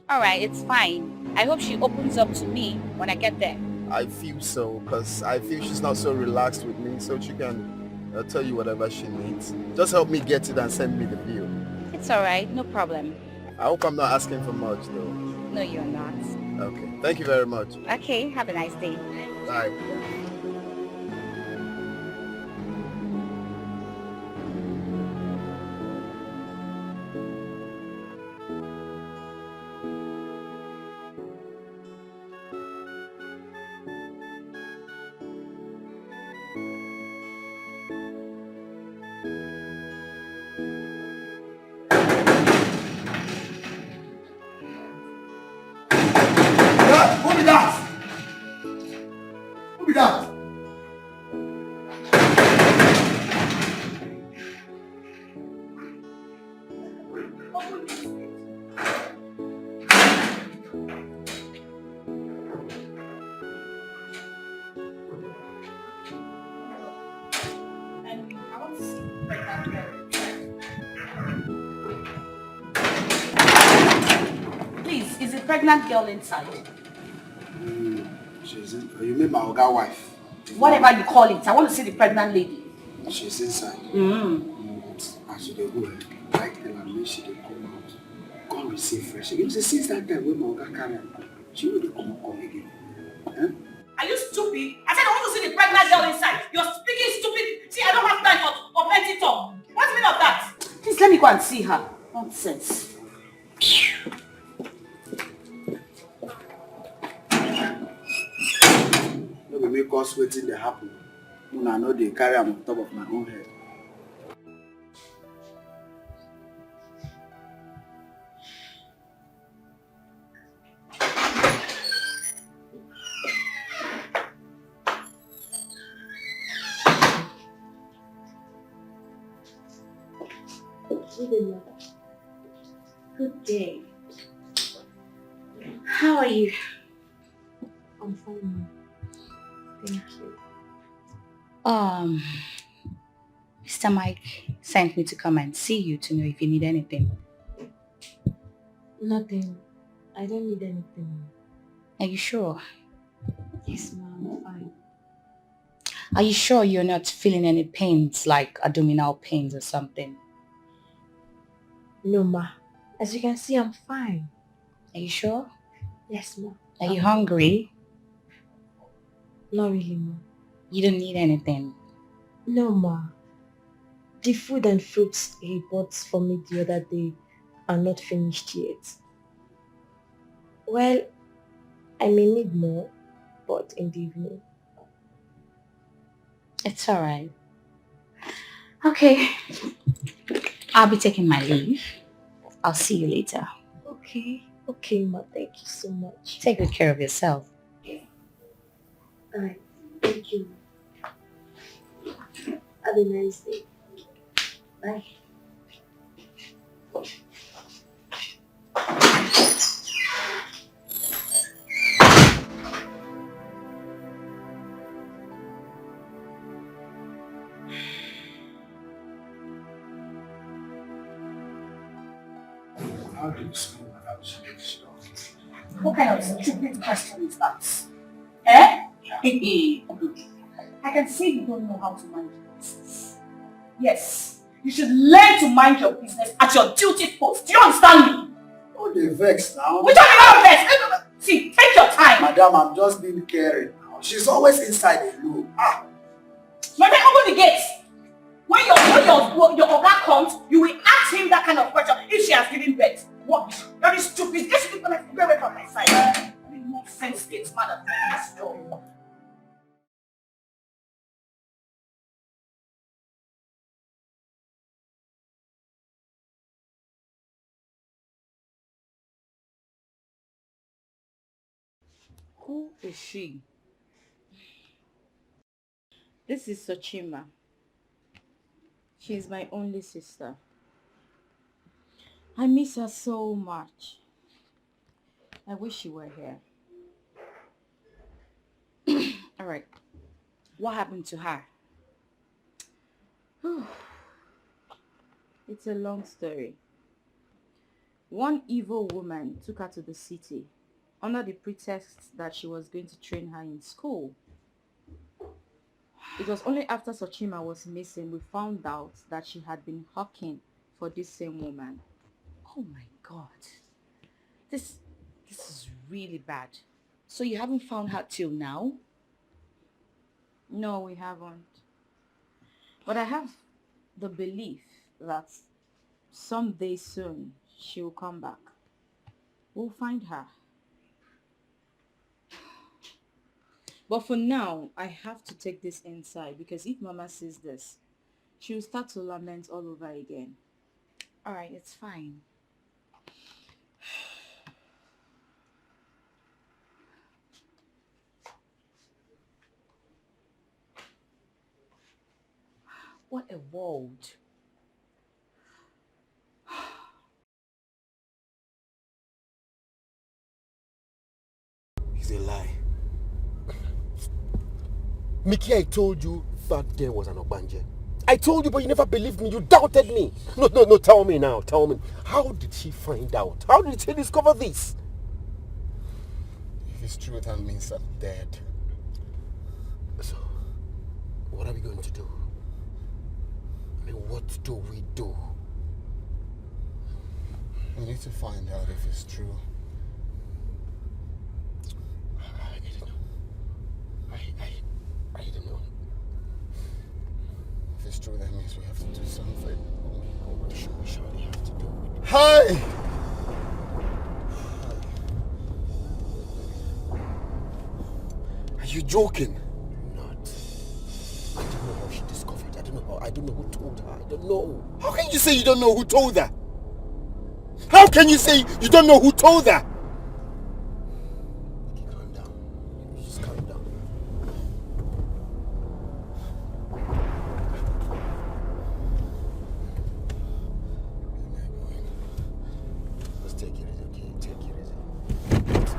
Alright, it's fine. I hope she opens up to me when I get there. I feel so, because I feel she's not so relaxed with me, so she can tell you whatever she needs. Just help me get it and send me the bill. It's alright, no problem. I hope I'm not asking for much, though. No, you're not. Okay, thank you very much. Okay, have a nice day. Bye. Please, is a pregnant girl inside? She's in. You mean my Oga wife? Whatever you call it, I want to see the pregnant lady. She's inside. Mm. As they go, I tell her, she dey come out. you say fresh. You say since that time when my carry she will come again. Huh? Are you stupid? I said I want to see the pregnant girl inside. You're speaking stupid. See, I don't have time for plenty talk. What's the meaning of that? Please let me go and see her. Nonsense. No will make us waiting to happen. When I know they carry them on top of my own head. Good day. How are you? I'm fine, ma'am. Thank you. Mr. Mike sent me to come and see you to know if you need anything. Nothing. I don't need anything. Are you sure? Yes, ma'am. I'm fine. Are you sure you're not feeling any pains, like abdominal pains or something? No, ma. As you can see, I'm fine. Are you sure? Yes, ma. Are you hungry? Not really, ma. You don't need anything? No, ma. The food and fruits he bought for me the other day are not finished yet. Well, I may need more, but in the evening. It's alright. Okay. I'll be taking my leave. I'll see you later. Okay. Okay, ma. Thank you so much. Take good care of yourself. Alright. Thank you. Have a nice day. Bye. How do you school without changing stuff? What kind of stupid question is that? Eh? I can see you don't know how to mind your business. Yes, you should learn to mind your business at your duty post. Do you understand me? Oh, they vex now. Which one is not vex? See, take your time. Madam, I'm just being caring now. She's always inside the room. Madam, open the gates. When your oga comes, you will ask him that kind of question if she has given birth. What? Very stupid. Get away from my side. More sense gets mad at this door. Who is she? This is Sochima. She is my only sister. I miss her so much. I wish she were here. Alright. What happened to her? It's a long story. One evil woman took her to the city under the pretext that she was going to train her in school. It was only after Sochima was missing we found out that she had been hawking for this same woman. Oh my God. This is really bad. So you haven't found her till now? No, we haven't. But I have the belief that someday soon she will come back. We'll find her. But for now, I have to take this inside because if Mama sees this, she will start to lament all over again. Alright, it's fine. What a world. It's a lie. Mickey, I told you that there was an Obanje. I told you, but you never believed me. You doubted me. No, tell me now. Tell me. How did she find out? How did she discover this? If it's true, that means I'm dead. So, what are we going to do? I mean, what do we do? We need to find out if it's true. I don't know. I don't know. If it's true, that means we have to do something. Oh my God, we surely have to do it. Hi! Are you joking? Not. I don't know how she discovered. I don't know who told her. I don't know. How can you say you don't know who told her? How can you say you don't know who told her? Okay, calm down. Just calm down. Let's take it easy, okay? Take it easy.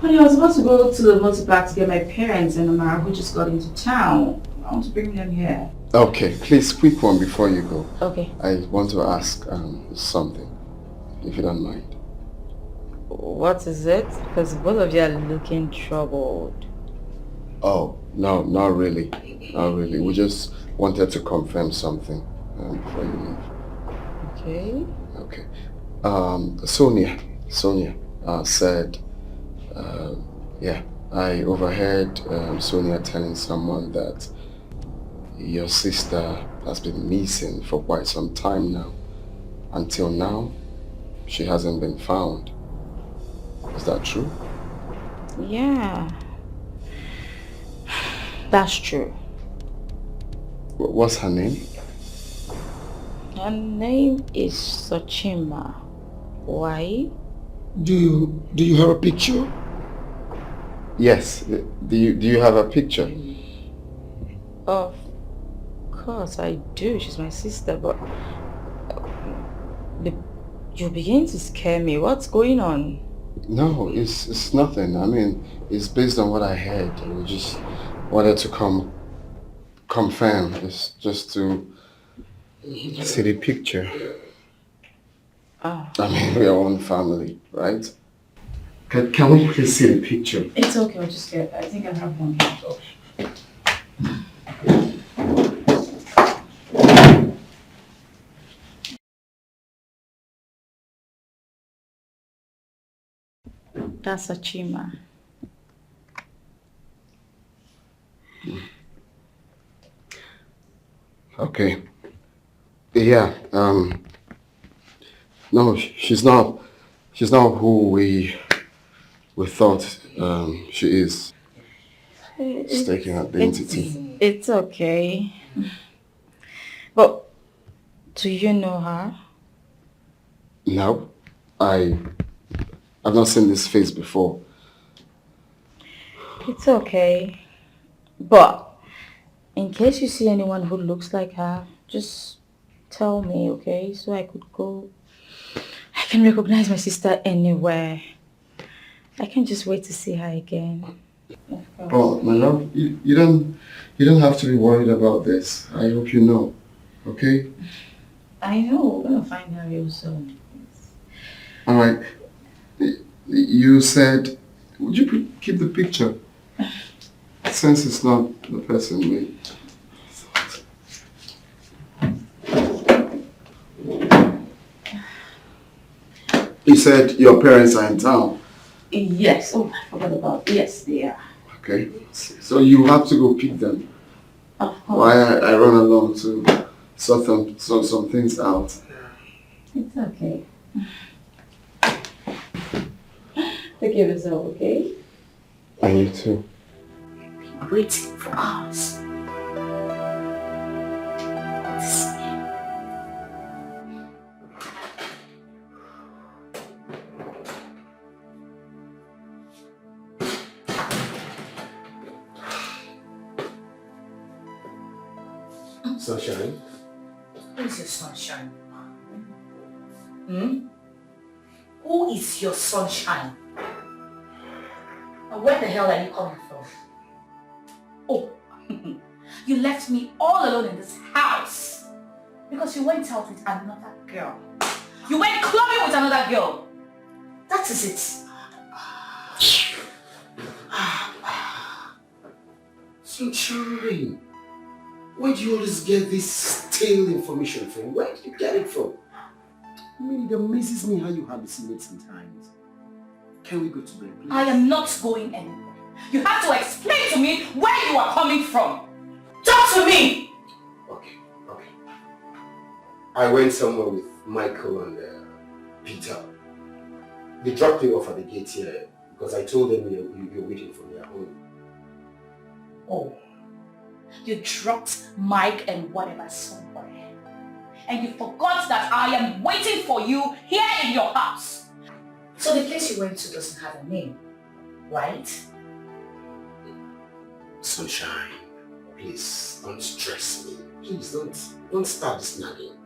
Honey, I was about to go to the multi-park to get my parents and Amara who just got into town. I want to bring them here. Okay, please, quick one before you go. Okay. I want to ask something, if you don't mind. What is it? Because both of you are looking troubled. Oh, no, not really. Not really. We just wanted to confirm something before you leave. Okay. Okay. Sonia said, yeah, I overheard Sonia telling someone that your sister has been missing for quite some time now. Until now, she hasn't been found. Is that true? Yeah. That's true. What's her name? Her name is Sochima. Why? Do you have a picture? Yes. Do you have a picture? Of course I do. She's my sister, but you're beginning to scare me. What's going on? No, it's nothing. I mean, it's based on what I heard. We just wanted to confirm. It's just to see the picture. Oh. I mean, we're one family, right? Can we please see the picture? It's okay, I'll just get it. I think I have one here. That's Achima. Okay. Yeah, no, she's not who we thought she is. Mistaken identity. It's okay. But do you know her? No, I've not seen this face before. It's okay. But in case you see anyone who looks like her, just tell me, okay? So I could go. I can recognize my sister anywhere. I can just wait to see her again. Oh, my love, you don't have to be worried about this. I hope you know, okay? I know, we're gonna find her real soon. All right. You said, would you keep the picture? Since it's not the person we thought. You said your parents are in town. Yes. Oh, I forgot about. Yes, they are. Okay. So you have to go pick them. Of course. Why I run along to sort some things out. It's okay. Take care of yourself, okay? And you too. Waiting for us. Sunshine? Who is your sunshine? Who is your sunshine? And where the hell are you coming from? Oh, you left me all alone in this house because you went out with another girl. You went clubbing with another girl. That is it. Sunshine, where do you always get this stale information from? Where do you get it from? I mean, it amazes me how you hallucinate sometimes. Can we go to bed, please? I am not going anywhere. You have to explain to me where you are coming from. Talk to me! Okay. I went somewhere with Michael and Peter. They dropped me off at the gate here because I told them you're waiting for me at home. Oh, you dropped Mike and whatever somewhere. And you forgot that I am waiting for you here in your house. So the place you went to doesn't have a name, right? Sunshine, please don't stress me. Please don't start this nagging.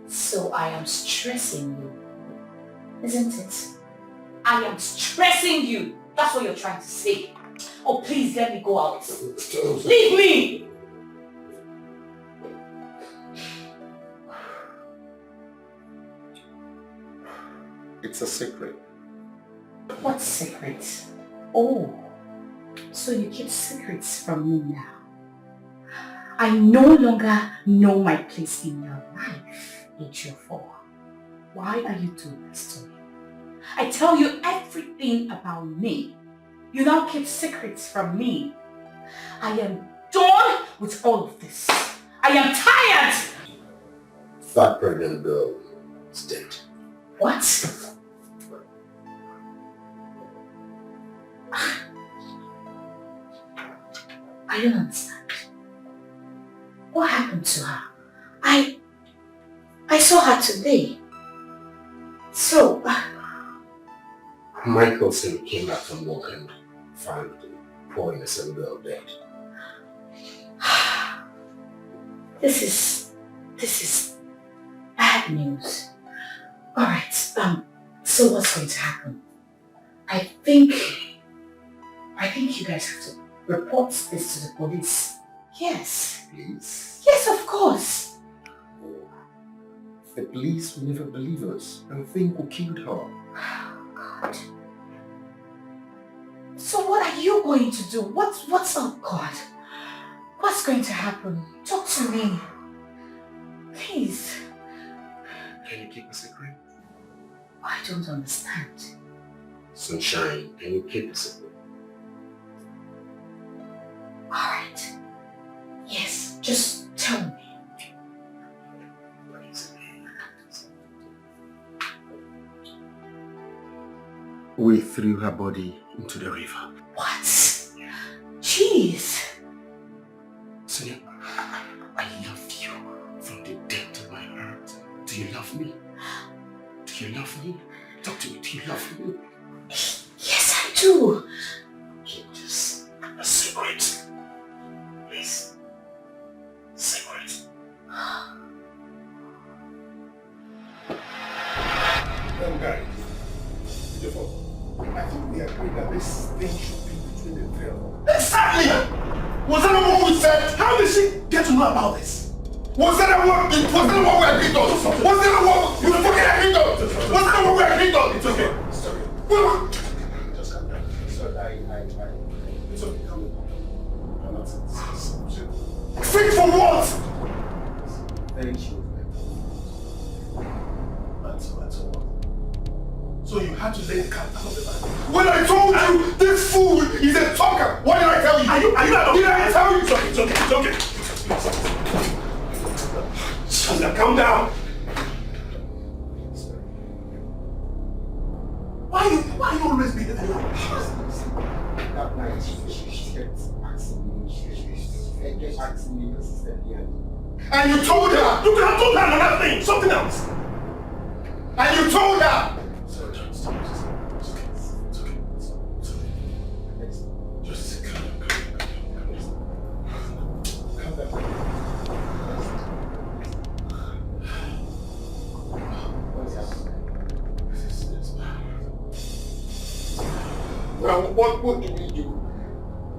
So I am stressing you, isn't it? I am stressing you. That's what you're trying to say. Oh, please let me go out. Leave me! It's a secret. What secret? Oh, so you keep secrets from me now. I no longer know my place in your life, H4. Why are you doing this to me? I tell you everything about me. You now keep secrets from me. I am done with all of this. I am tired! That pregnant girl is dead. What? I don't understand. What happened to her? I saw her today. So... Michael said he came back from work and found the poor innocent girl dead. This is bad news. Alright, so what's going to happen? I think you guys have to report this to the police. Yes. Please? Yes, of course. The police will never believe us and think we killed her. God. So what are you going to do? What's up, God? What's going to happen? Talk to me. Please. Can you keep a secret? I don't understand. Sunshine, can you keep a secret? Alright. Yes, just tell me. We threw her body into the river. What? Jeez. Sonia, I love you from the depth of my heart. Do you love me? Do you love me? Talk to me. Do you love me? Yes, I do. Keep this a secret. Please. Secret. Guys, I think we agreed that this thing should be between the three of us. Exactly! Was that not what we said? How did she get to know about this? Was that not what we agreed on? Was that not what you fucking agreed on? Was that not what we agreed on? It's okay. Sorry. Just calm down. Sorry, it's okay. Calm down. I'm not Think for what? Very sure. That's all. So you had to lay the cat out of the bag. When I told you this fool is a talker, what did I tell you? Did I tell you? It's okay. Now calm down. Why you always being like that? That night, she kept asking me consistently. And you told her! You could have told her another thing, something else. And you told her! Now, what do we do?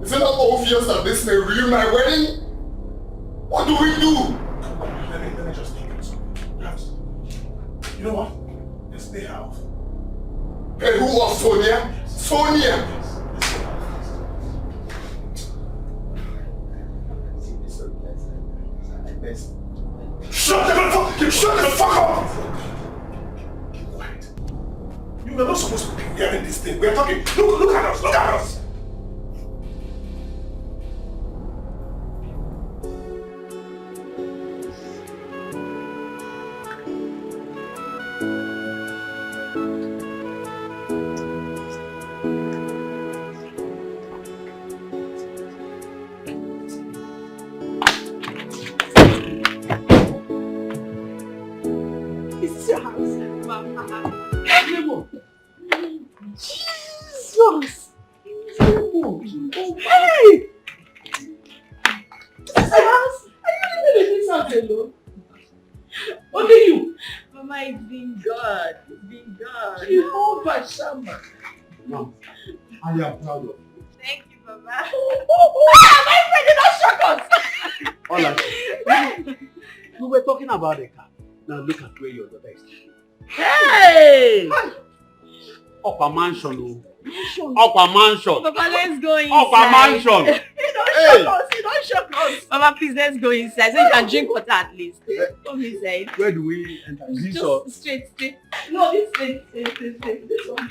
Is it not obvious that this may ruin my wedding? What do we do? Let me just think of something. You know what? Let's pay her off. Pay who off, Sonia? Sonia! Shut the fuck up! Keep quiet. You were not supposed to be hearing this thing. We're talking. Look at us. Look at us. Jesus! Hey! This is your house? Are you living in this house alone? Only you? Mama, it's been God. It's been God. Jehovah Shammah. Mom, I am proud of you. Thank you, Mama. My friend did not shock us! Alright. We were talking about the car. Now look at where your daughter is. Hey! Upper mansion. Upper mansion. Papa, let's go inside. Upper mansion. You don't shock us. You don't shock us. Papa, please, let's go inside so you can drink water at least. Come inside. Where do we enter? This or? Just straight. No, this straight. This one.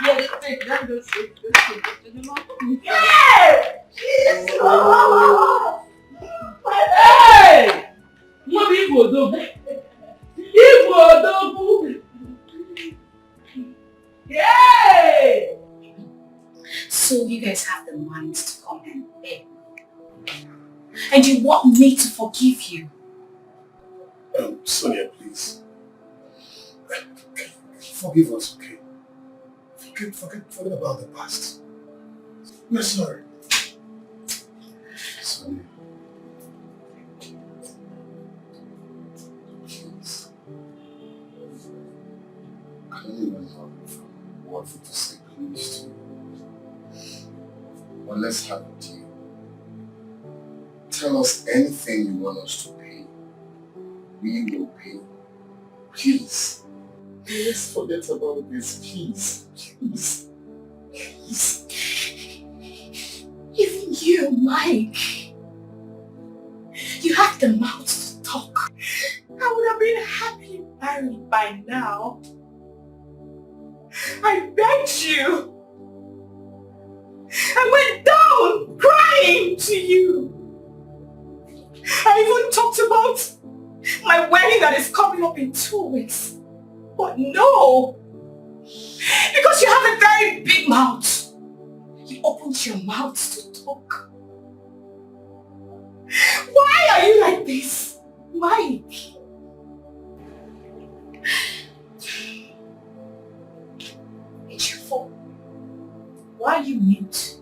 Yeah, straight. Let's go straight. Yeah! Jesus! Hey! What people do? Yay! So you guys have the mind to come and beg me. And you want me to forgive you? Sonia, please. Forgive us, okay? Forget about the past. We're sorry. Sonia. Please. I don't even know what to say please to you. But let's have a deal. Tell us anything you want us to pay. We will pay. Please. Let's forget about this, please. Please. Even you, Mike. You have the mouth to talk. I would have been happily married by now. I begged you. I went down crying to you. I even talked about my wedding that is coming up in 2 weeks. But no. Because you have a very big mouth. You opened your mouth to talk. Why are you like this, Mike? It's your fault. Why are you mute?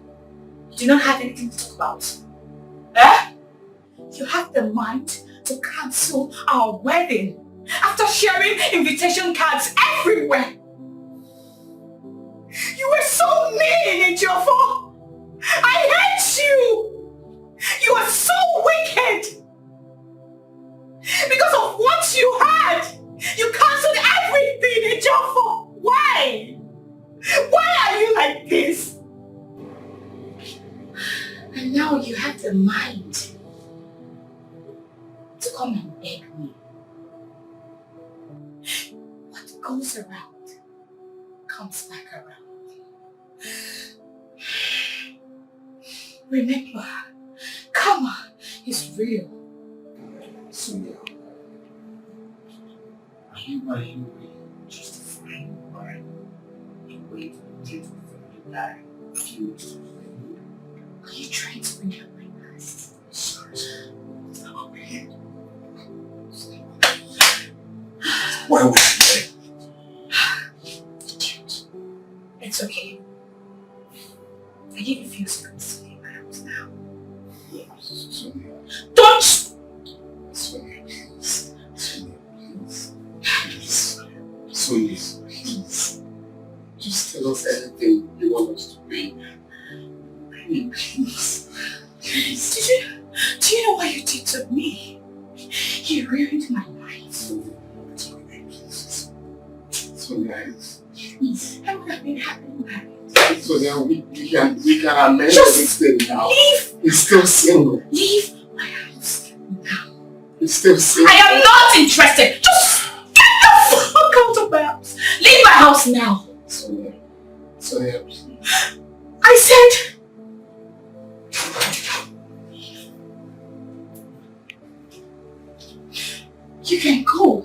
You do not have anything to talk about. Eh? You have the mind to cancel our wedding after sharing invitation cards everywhere. You were so mean, Ejiofor. I hate you. You are so wicked. Because of what you had, you cancelled everything, Ejiofor. Why? Why are you like this? And now you have the mind to come and beg me. What goes around comes back around. Remember, karma is real. Sonia, are you really justifying why you wait until you die? Are you trying to bring up my past? Sorry. Why would you say? It's okay. I give you a few seconds to leave my house now. Sonia. Don't! Sonia, please. Sonia, please. Please. Sonia, please. Just tell us anything you want us to pay. Please. Please. Do you know what you did to me? You ruined my life. Sonia, please. Sonia, please. I would have been happily married. Sonia, we can amend Just everything now. Leave! It's still single. Leave my house now. It's still single. I am not interested. Just Leave my house now! Sonia, please. I said... You can go.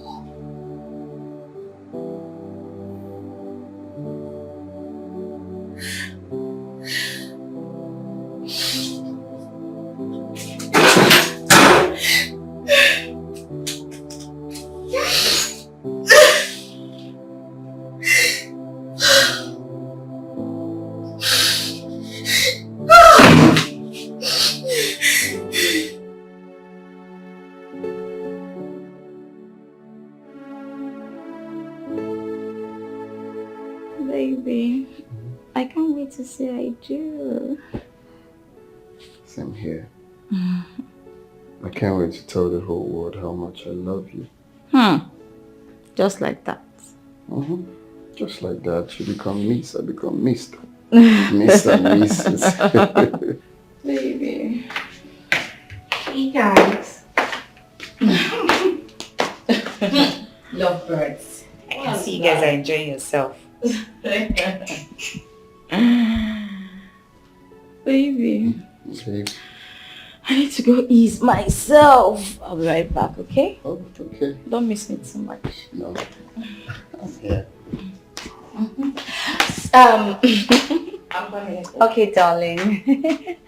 Baby, I can't wait to say I do. Same here. I can't wait to tell the whole world how much I love you. Just like that. Just like that. You become Miss, I become Mr. Miss and Mrs. Baby. Hey guys. Lovebirds. I can see you guys are enjoying yourself. Baby. I need to go ease myself. I'll be right back, okay? Oh, okay. Don't miss me too much. No. Yeah. I'm going. Okay, darling.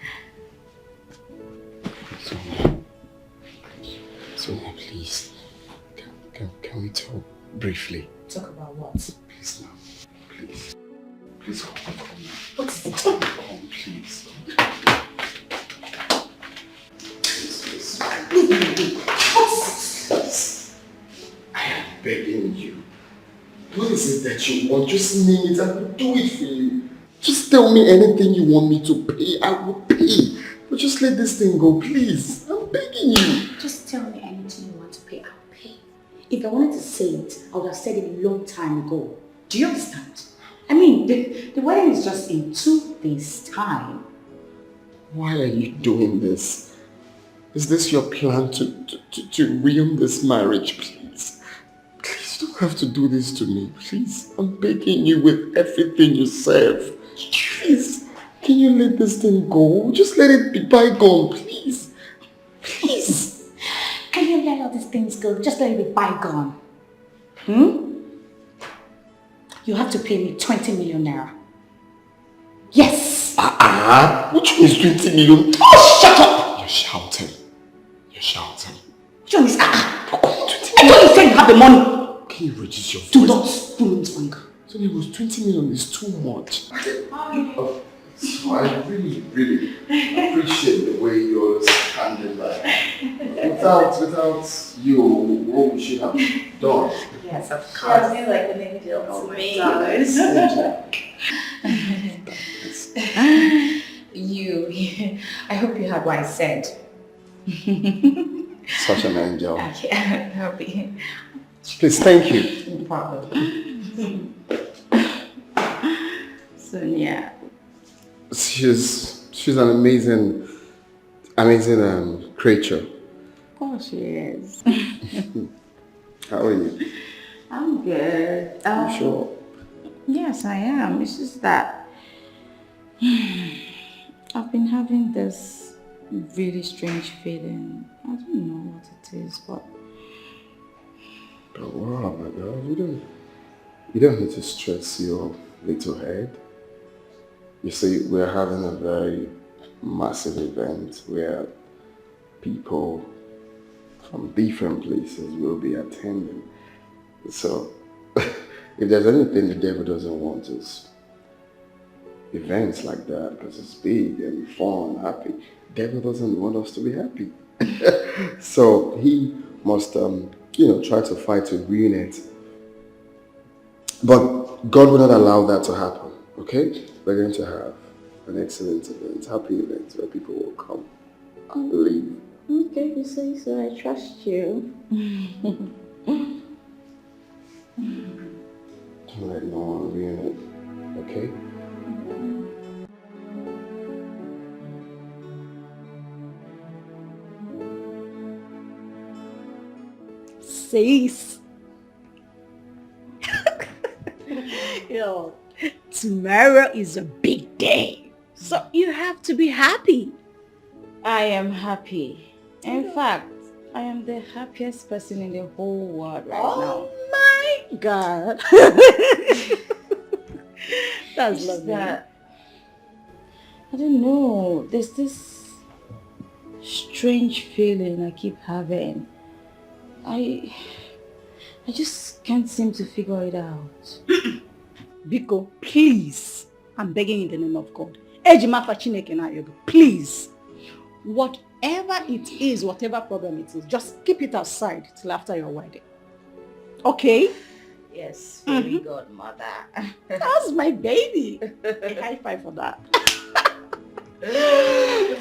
Sonia, please. Can we talk briefly? Talk about what? Please now. Please. Please come now. What is it? Come, please. I am begging you. What is it that you want? Just name it. I will do it for you. Just tell me anything you want me to pay. I will pay. But just let this thing go, please. I'm begging you. Just tell me anything you want to pay. I'll pay. If I wanted to say it, I would have said it a long time ago. Do you understand? I mean, the wedding is just in 2 days' time. Why are you doing this? Is this your plan to ruin this marriage, please? Please, you don't have to do this to me, please. I'm begging you with everything you serve. Please, can you let this thing go? Just let it be bygone, please. Please. Can you let all these things go? Just let it be bygone. You have to pay me 20 million naira. Yes! Which one is 20 million? Oh, shut up! You're shouting. You're shouting. Which one is I thought you said you have the money. Can you reduce your voice? Do not pull into anger. So it was 20 million is too much. So I really, really appreciate the way you're standing by. Without you, what we should have done. Yes, of She course. has been like an angel to me. You, I hope you heard what I said. Such an angel. Okay, I'm happy. Please, thank you. No problem. Sonia. She's an amazing creature. Of course she is. How are you? I'm good. You sure? Yes, I am. It's just that I've been having this really strange feeling. I don't know what it is, but... But wow, my girl, you don't need to stress your little head. You see, we're having a very massive event where people from different places will be attending. So, if there's anything the devil doesn't want is events like that, because it's big and fun, happy. The devil doesn't want us to be happy. So he must, try to fight to ruin it. But God will not allow that to happen, okay? We're going to have an excellent event, happy event, where people will come and leave. Okay, you say so. I trust you. Don't let no one ruin it, okay? Sis. Look, tomorrow is a big day. So you have to be happy. I am happy. In fact, I am the happiest person in the whole world right now. Oh my God. That's It's just lovely. that, I don't know, there's this strange feeling I keep having. I just can't seem to figure it out. Biko, please. I'm begging in the name of God. Ejima Chineke na yoga. Please. Whatever it is, whatever problem it is, just keep it aside till after your wedding. Okay? Yes, very good, mother. That's my baby. A high five for that.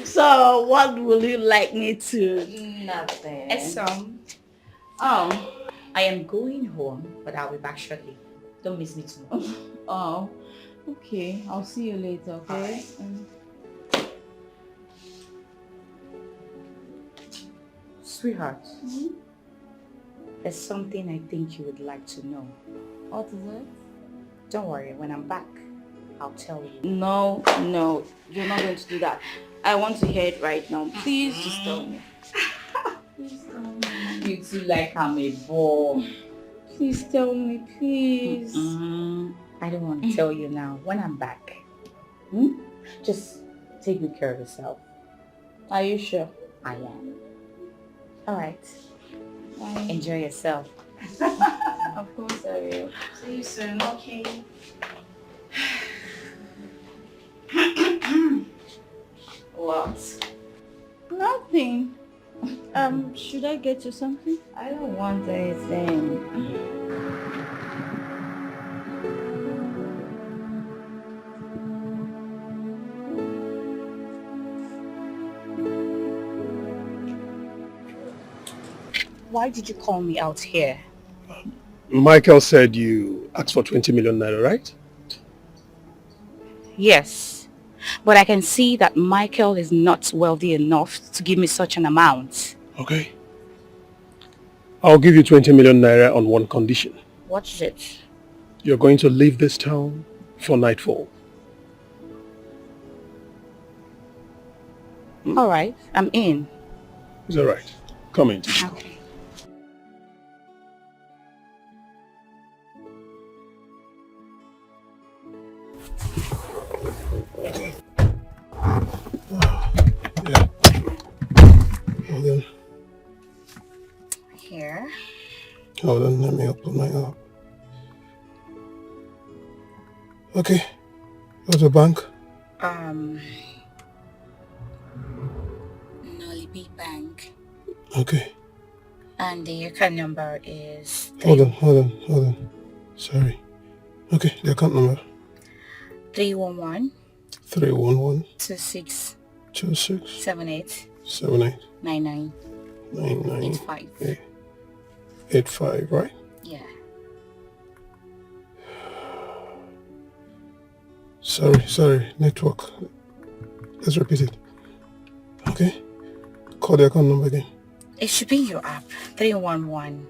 So, what will you like me to? Nothing. Oh, I am going home, but I'll be back shortly. Don't miss me too much. Oh, okay. I'll see you later, okay? Sweetheart, there's something I think you would like to know. What is it? Don't worry, when I'm back, I'll tell you. No, you're not going to do that. I want to hear it right now. Please just tell me. Please tell me. You too like I'm a bore. Please tell me, please. I don't want to tell you now. When I'm back, just take good care of yourself. Are you sure? I am. All right. Bye. Enjoy yourself. Of course I will. See you soon. Okay. What? Nothing. Should I get you something? I don't want anything. Why did you call me out here? Michael said you asked for 20 million naira, right? Yes, but I can see that Michael is not wealthy enough to give me such an amount. Okay. I'll give you 20 million naira on one condition. What is it? You're going to leave this town for nightfall. All right, I'm in. It's all right. Come in. Okay. Yeah. Hold on. Here. Hold on, let me open my app. Okay. Go to bank. Nollywood Bank. Okay. And the account number is... Hold on. Sorry. Okay, the account number. 311 311 26 26 78 78 99 99 85. 85, right? Yeah. Sorry, network. Let's repeat it. Okay? Call the account number again. It should be in your app. 311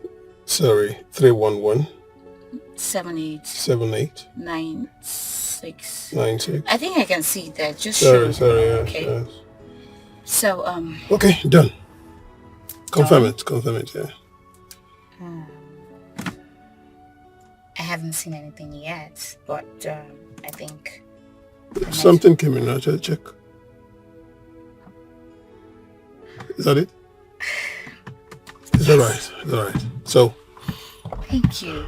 Sorry, 311 78 78 96. 96. I think I can see that. Just Sorry, show. yes, Okay. yes. So, Okay, done. Confirm it, yeah. I haven't seen anything yet, but I think... Something came in, check. Is that it? It's alright. So, Thank you.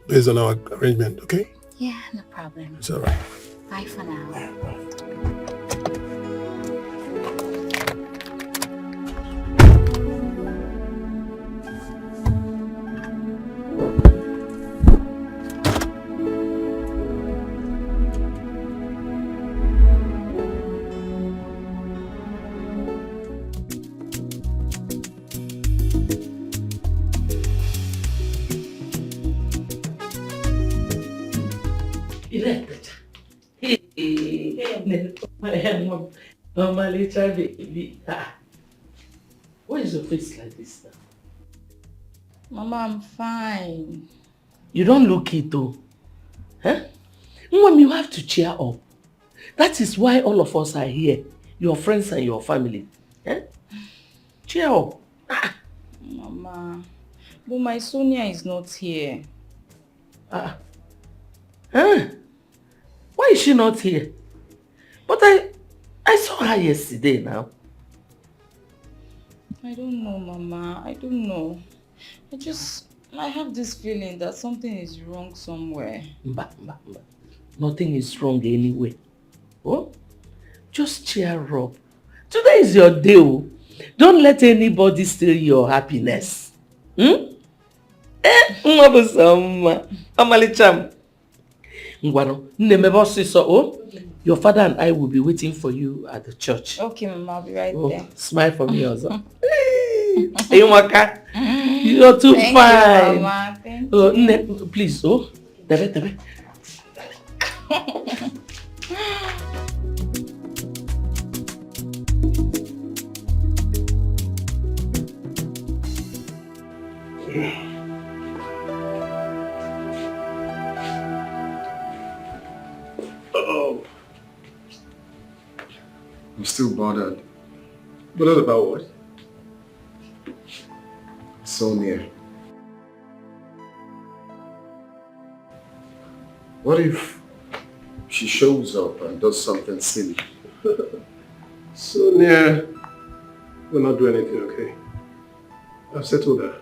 based on our arrangement, okay? Yeah, no problem. It's alright. Bye for now. Mama, little baby. Why is your face like this now? Mama, I'm fine. You don't look it though. Huh? Mom, you have to cheer up. That is why all of us are here. Your friends and your family. Eh? Cheer up. Mama, but my Sonia is not here. Huh? Why is she not here? But I saw her yesterday now. I don't know, Mama. I don't know. I have this feeling that something is wrong somewhere. Nothing is wrong anywhere. Oh? Just cheer up. Today is your day. Oh. Don't let anybody steal your happiness. Your father and I will be waiting for you at the church. Okay, Mama, I'll be right there. Smile for me also. Hey, Maka, you're too fine. You, Mama. Thank you. Please, Debe. Oh. I'm still bothered. Bothered about what? Sonia. What if she shows up and does something silly? Sonia will not do anything, okay? I've settled her.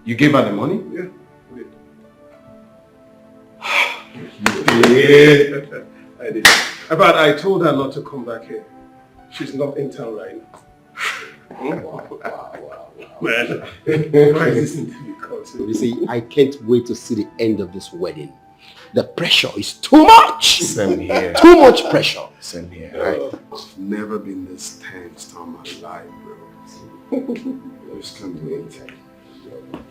You gave her the money? Yeah, I did. You did? I did. But I told her not to come back here. She's not in town right now. Wow. Man, why is this interview content? You see, I can't wait to see the end of this wedding. The pressure is too much. Same here. Too much pressure. Same here. I've never been this tense all my life, bro. I just can't wait.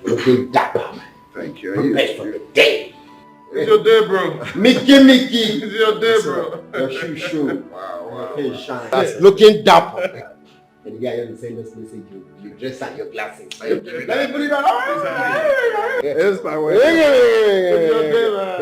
Looking dapper. Thank you. Prepare for the day. It's your day, bro. Mickey. It's your day, bro. Your shoe. Wow. Your face shine. That's looking dapper. And the guy on the same message, you dress and your glasses. Let me put it on. It's my way. It's your day, man.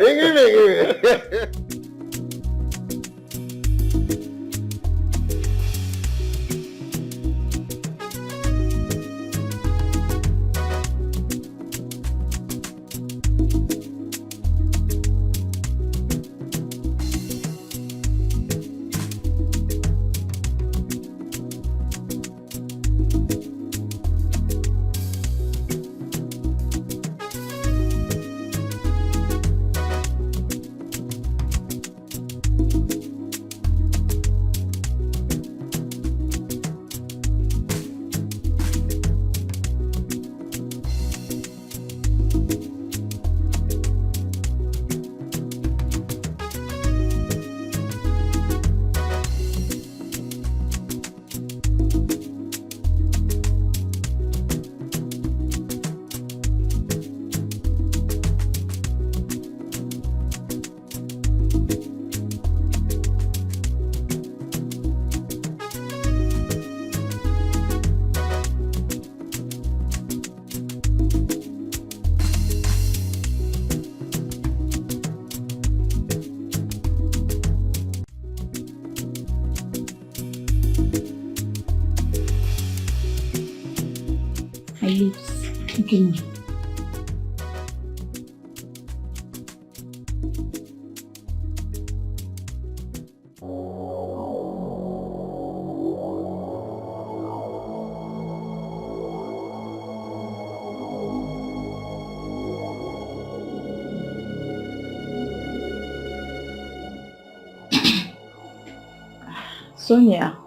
Sonia,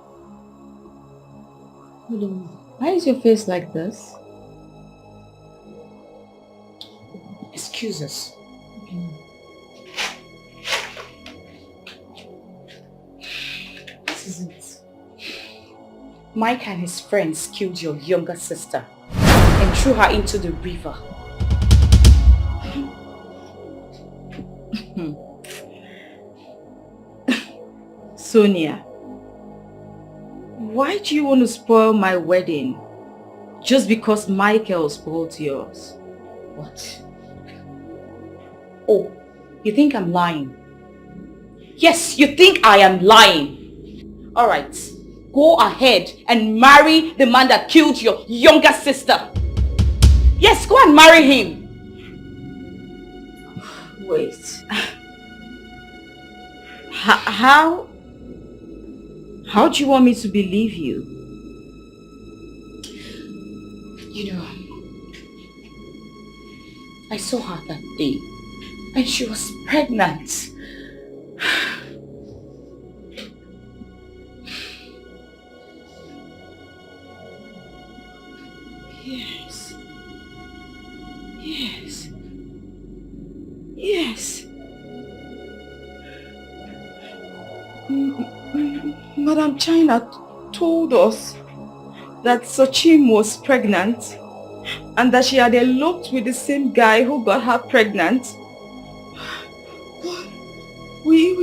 why is your face like this? Excuses. This is it. Mike and his friends killed your younger sister and threw her into the river. Sonia, why do you want to spoil my wedding just because Michael spoiled yours? What? Oh, You think I'm lying? Yes, you think I am lying. Alright, go ahead and marry the man that killed your younger sister. Yes, go and marry him. Wait. How do you want me to believe you? You know, I saw her that day and she was pregnant. Yes. Yes. Yes. Madam China told us that Sochim was pregnant and that she had eloped with the same guy who got her pregnant. We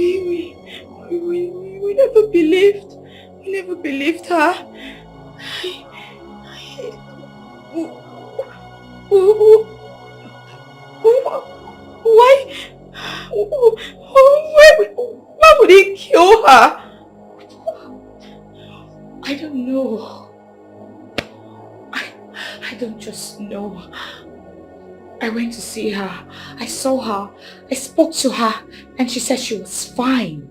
never believed. We never believed her. Why would he kill her? I don't know. I don't just know. I went to see her. I saw her. I spoke to her and she said she was fine.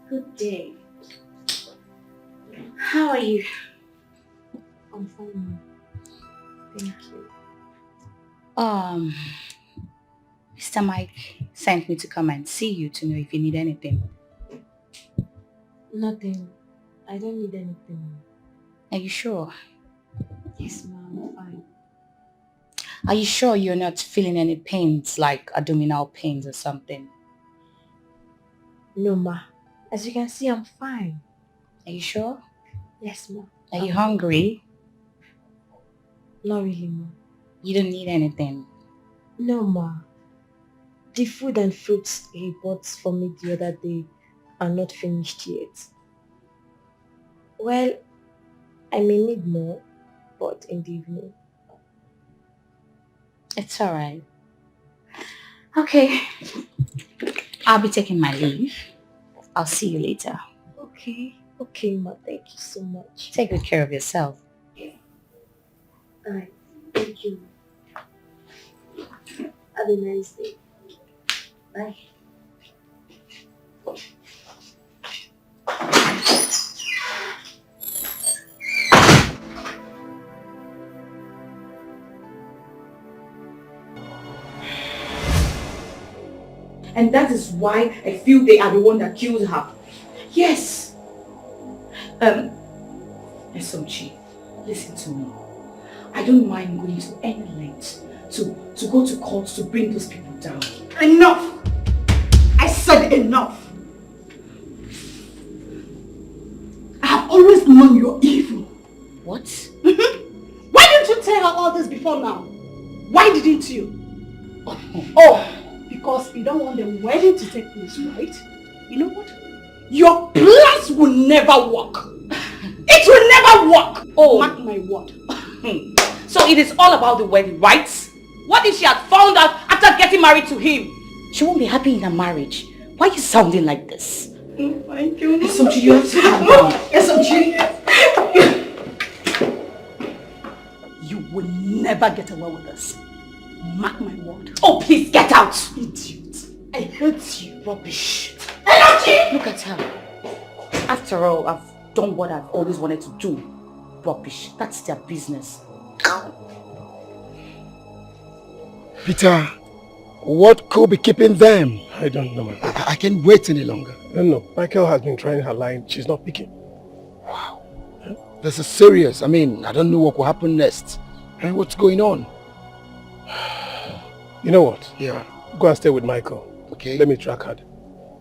Good day. How are you? I'm fine, ma'am. Thank you. Mr. Mike sent me to come and see you to know if you need anything. Nothing. I don't need anything. Are you sure? Yes, ma'am. I'm fine. Are you sure you're not feeling any pains, like abdominal pains or something? No, ma. As you can see, I'm fine. Are you sure? Yes, ma. Are you hungry? Not really, ma. You don't need anything? No, ma. The food and fruits he bought for me the other day are not finished yet. Well, I may need more, but in the evening. It's alright. Okay. I'll be taking my leave. I'll see you later. Okay. Okay, ma. Thank you so much. Take good care of yourself. Alright. Thank you. Have a nice day. Bye. And that is why I feel they are the one that killed her. Yes. SOG, listen to me. I don't mind going to any length to go to court to bring those people down. Enough! I said enough! I have always known you're evil. What? Why didn't you tell her all this before now? Why didn't you? Oh, because you don't want the wedding to take place, right? You know what? Your plans will never work. It will never work. Oh, mark my word. So it is all about the wedding, right? What if she had found out after getting married to him? She won't be happy in her marriage. Why are you sounding like this? Oh, thank you. SOG, you have to calm down. SOG. You will never get away with this. Mark my word. Oh, please get out! Idiot. I hate you. Rubbish. Energy! Look at her. After all, I've done what I've always wanted to do. Rubbish. That's their business. Peter, what could be keeping them? I don't know, my brother. I can't wait any longer. No. Michael has been trying her line. She's not picking. Wow. This is serious. I mean, I don't know what will happen next. And what's going on? You know what? Yeah. Go and stay with Michael. Okay. Let me track her.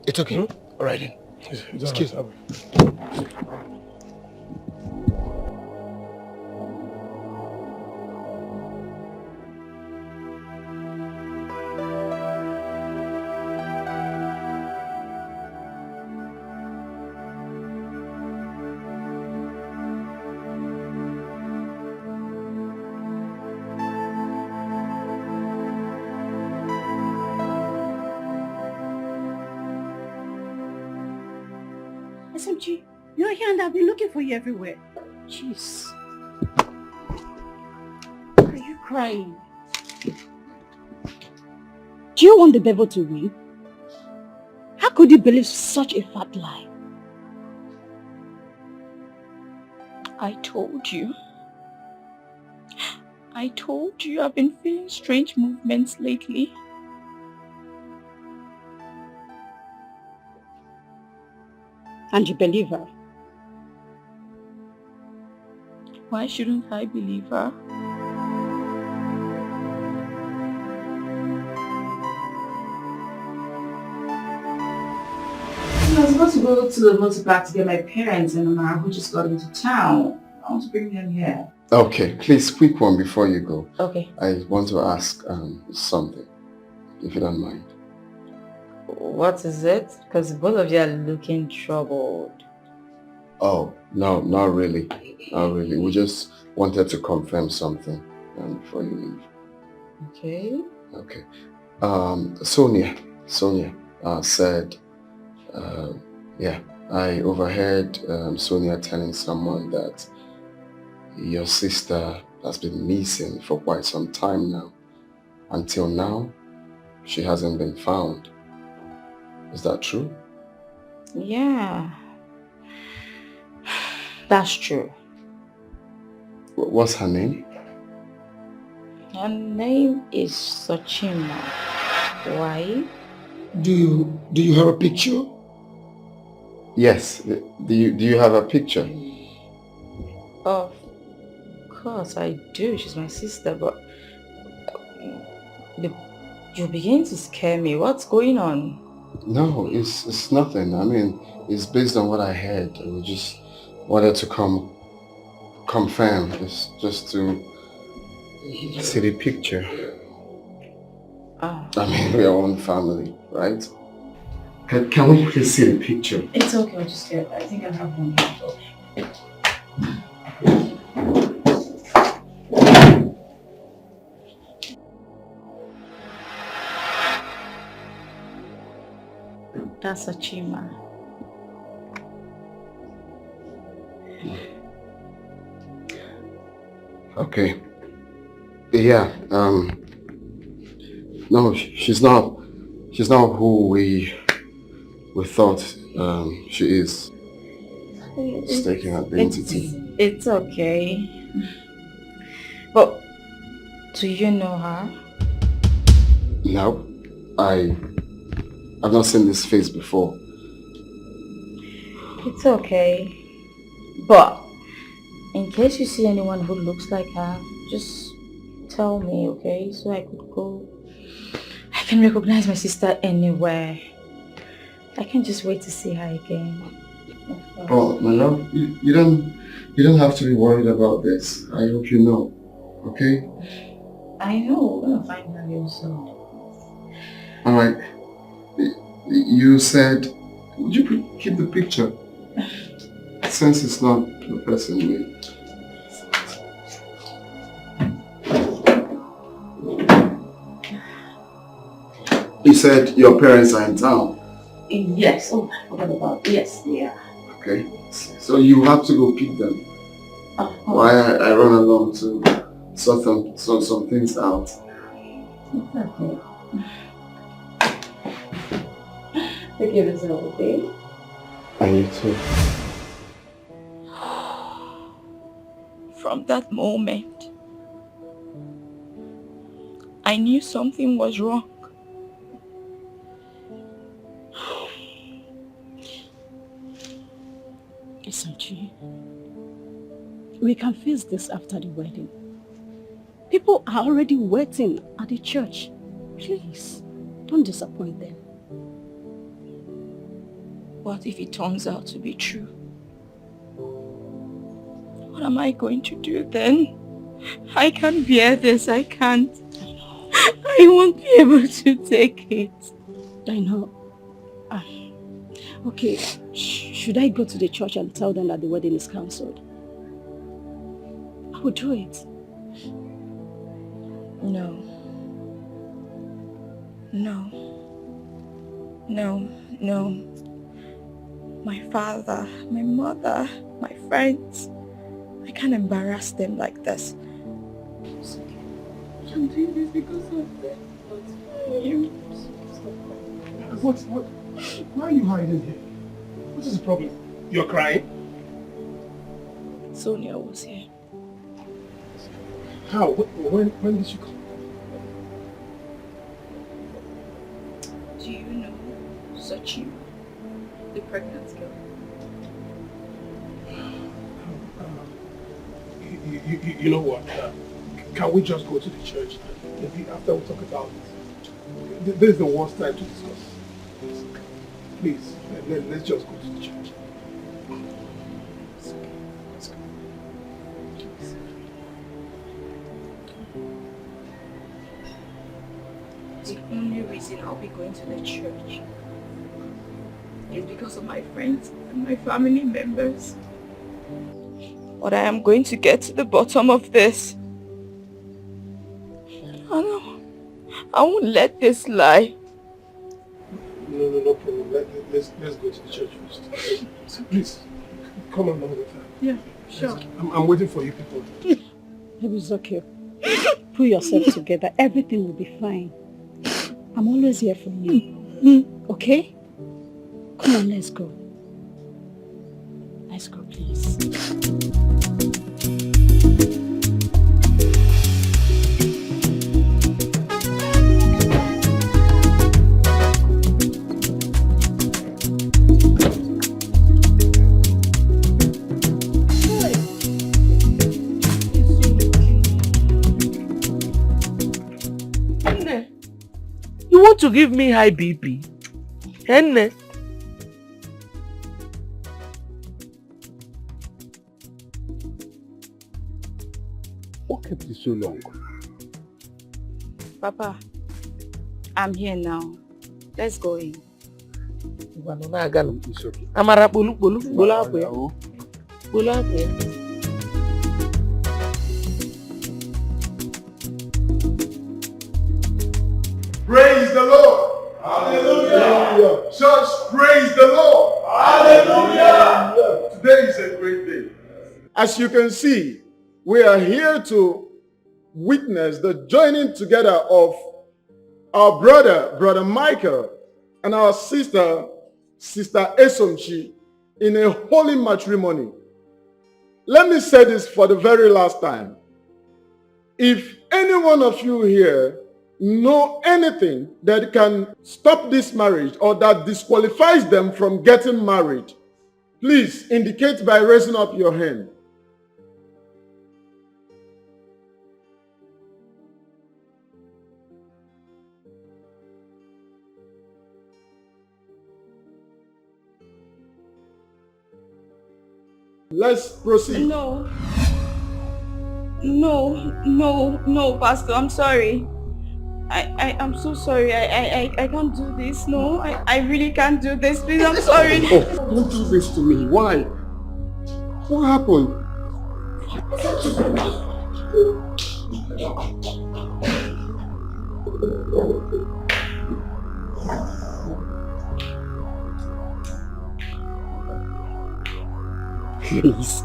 It's okay. All right then. Excuse me. SMG, you're here and I've been looking for you everywhere. Jeez. Why are you crying? Do you want the devil to win? How could you believe such a fat lie? I told you. I told you I've been feeling strange movements lately. And you believe her? Why shouldn't I believe her? I was supposed to go to the motor park to get my parents and Mama who just got into town. I want to bring them here. Okay, please, quick one before you go. Okay. I want to ask something, if you don't mind. What is it? Because both of you are looking troubled. Oh, no, not really. Not really. We just wanted to confirm something before you leave. Okay. Okay. Sonia said, yeah, I overheard Sonia telling someone that your sister has been missing for quite some time now. Until now, she hasn't been found. Is that true? Yeah. That's true. What's her name? Her name is Sochima. Why? Do you have a picture? Yes. Do you have a picture? Of course I do. She's my sister, but you're beginning to scare me. What's going on? No, it's nothing. I mean, it's based on what I heard. We just wanted to confirm. It's just to see the picture. Oh. I mean, we are one family, right? Can we please see the picture? It's okay, I'll just get it. I think I have one here. That's Sochima. Okay. Yeah, no, she's not who we thought she is. Mistaken identity. It's okay. But do you know her? No, I've not seen this face before. It's okay. But in case you see anyone who looks like her, just tell me, okay? So I could go. I can recognize my sister anywhere. I can't just wait to see her again. Oh, my love, you don't have to be worried about this. I hope you know, okay? I know, we're gonna find her real soon. Alright, you said, would you keep the picture? Since it's not the person we... You said your parents are in town. Yes, oh, I forgot about it. Yes, yeah. Okay, so you have to go pick them. While I run along to sort some things out. It's okay. Take care of yourself, okay? And you too. From that moment, I knew something was wrong. SMG, we can face this after the wedding. People are already waiting at the church. Please, don't disappoint them. What if it turns out to be true? What am I going to do then? I can't bear this, I can't. I won't be able to take it. I know. Okay, should I go to the church and tell them that the wedding is cancelled? I will do it. No. No. No, no. my father, my mother, my friends. I can't embarrass them like this. I'm doing this because of them. You. Why are you hiding here? What is the problem? You're crying? Sonia was here. How? When did she come? Do you know Sochi, the pregnant girl? You know what? Can we just go to the church? Maybe after we talk about it. This is the worst time to discuss. Please, let's just go to the church. It's okay. Let's go. The only reason I'll be going to the church is because of my friends and my family members. But I am going to get to the bottom of this. I won't let this lie. No problem. Let's go to the church first. Please, come along with her. Yeah, sure. I'm waiting for you people. It's okay. Pull yourself together. Everything will be fine. I'm always here for you. Okay? Come on, let's go. Let's go, please. You want to give me high BP? Henne? What kept you so long? Papa, I'm here now. Let's go in. It's okay. Amara bolu hapo ya. Bolu hapo ya. Praise the Lord. Hallelujah. Church, praise the Lord. Hallelujah. Today is a great day. As you can see, we are here to witness the joining together of our brother Michael, and our sister Esomchi, in a holy matrimony. Let me say this for the very last time. If any one of you here know anything that can stop this marriage or that disqualifies them from getting married, please indicate by raising up your hand. Let's proceed. No, Pastor, I'm sorry. I'm so sorry. I can't do this. No, I really can't do this. Please, I'm sorry. Oh, don't do this to me. Why? What happened? Please,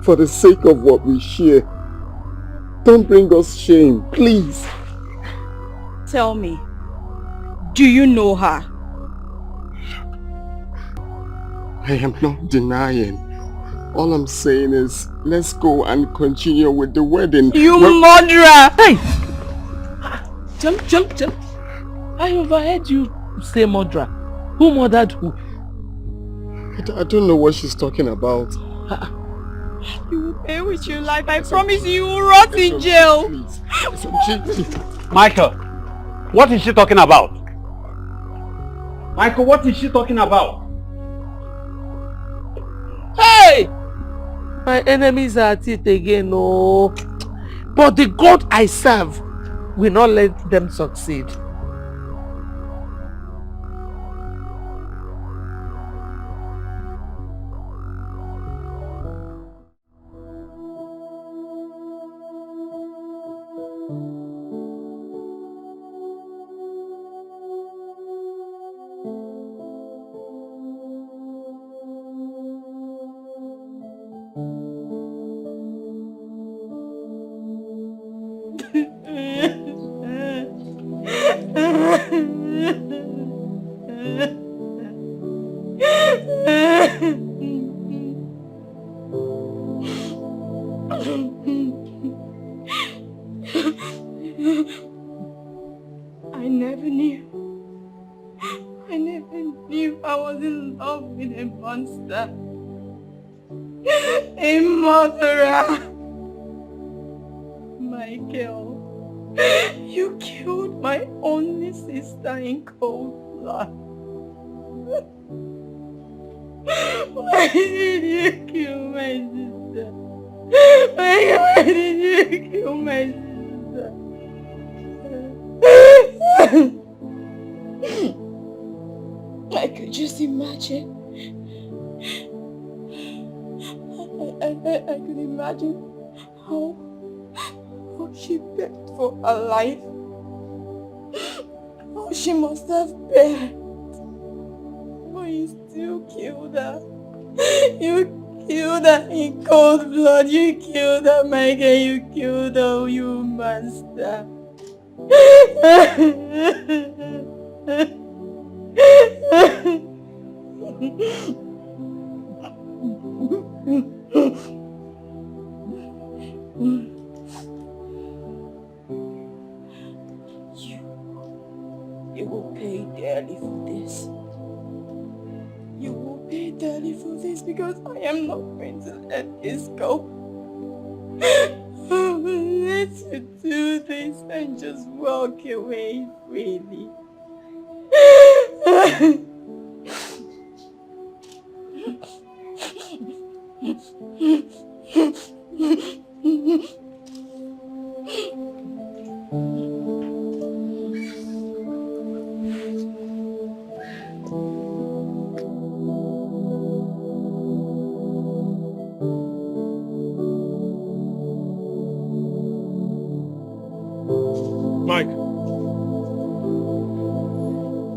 for the sake of what we share, don't bring us shame, please. Tell me, do you know her? I am not denying. All I'm saying is, let's go and continue with the wedding. You murderer! Hey! Jump. I overheard you say murderer. Who murdered who? I don't know what she's talking about. You will pay with your life. I promise you will rot in jail. Michael, what is she talking about? Michael, what is she talking about? Hey! My enemies are at it again, no. But the God I serve will not let them succeed. was in love with a monster. A murderer. Michael, you killed my only sister in cold blood. Why did you kill my sister? Why did you kill my sister? I could just imagine. I could imagine how she begged for her life. How she must have begged. But you still killed her. You killed her in cold blood. You killed her, Michael. You killed her, you monster. You will pay dearly for this. You will pay dearly for this because I am not going to let this go. Let's do this and just walk away freely.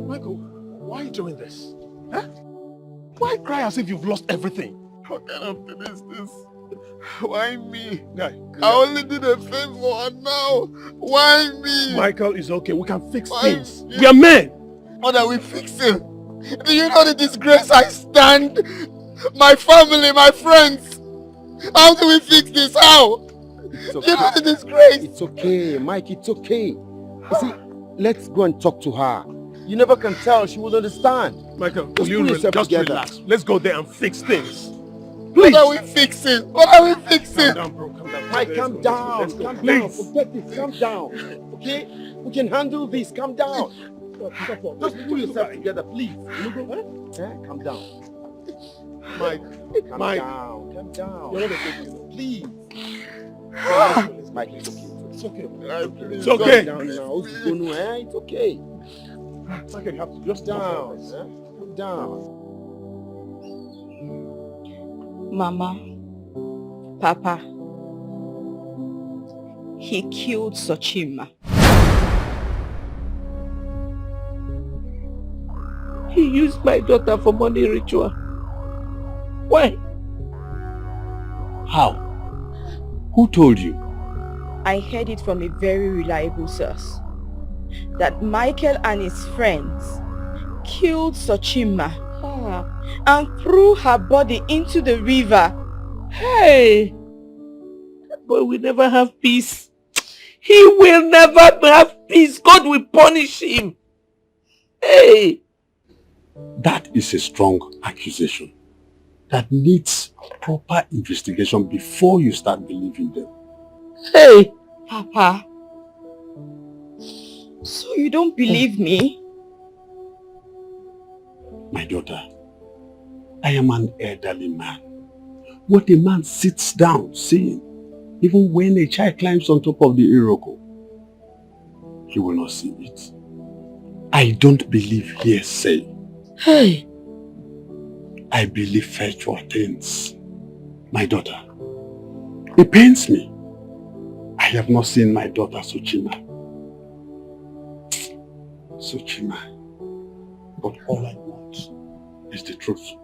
Michael, why are you doing this? Huh? Why cry as if you've lost everything? How can I finish this? Why me? Guy, I only did a favor and now, why me? Michael, it's okay. We can fix Why things. me? We are men. What are we fixing? Do you know the disgrace I stand? My family, my friends. How do we fix this? How? It's okay. You know the disgrace. It's okay, Mike, it's okay. You see, let's go and talk to her. You never can tell, she will understand. Michael, Just will pull you yourself just together. relax. Let's go there and fix things. Please. What are we fixing? What are we fixing? Calm down, bro. Calm down. Mike, calm down. Let's go. Calm down. Please. Forget this. Calm down. Okay? We can handle this. Calm down. Just pull yourself together, please. Calm down. Mike. Calm Mike. down. Calm down. You're not a good man. Please. Mike, it's okay. It's okay. It's okay. Down now. It's okay. Mike, you have to just down. Calm down. Mama, Papa, he killed Sochima. He used my daughter for money ritual. Why? How? Who told you? I heard it from a very reliable source. That Michael and his friends killed Sochima and threw her body into the river. Hey! That boy will never have peace. He will never have peace. God will punish him. Hey! That is a strong accusation that needs proper investigation before you start believing them. Hey! Papa, so you don't believe me? My daughter, I am an elderly man. What a man sits down saying, even when a child climbs on top of the Iroko, he will not see it. I don't believe hearsay. Hey! I believe factual things. My daughter, it pains me. I have not seen my daughter Sochima. But all I want is the truth.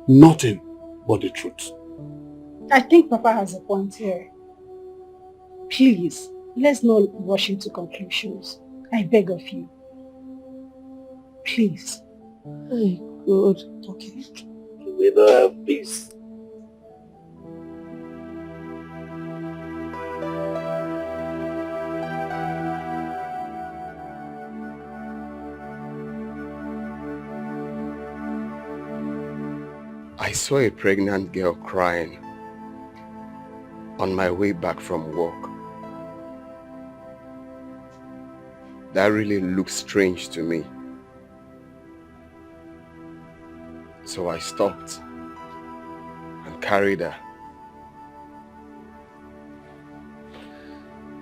Nothing but the truth. I think Papa has a point here. Please, let's not rush into conclusions. I beg of you. Please. Hey, God. Okay. We don't have peace. I saw a pregnant girl crying on my way back from work. That really looked strange to me. So I stopped and carried her.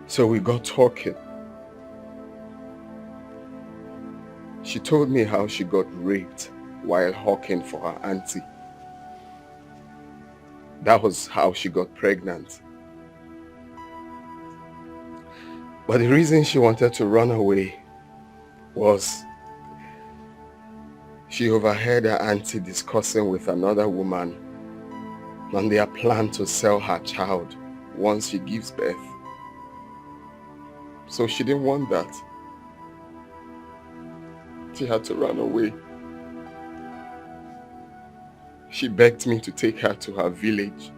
So we got talking. She told me how she got raped while hawking for her auntie. That was how she got pregnant. But the reason she wanted to run away was she overheard her auntie discussing with another woman on their plan to sell her child once she gives birth. So she didn't want that. She had to run away. She begged me to take her to her village.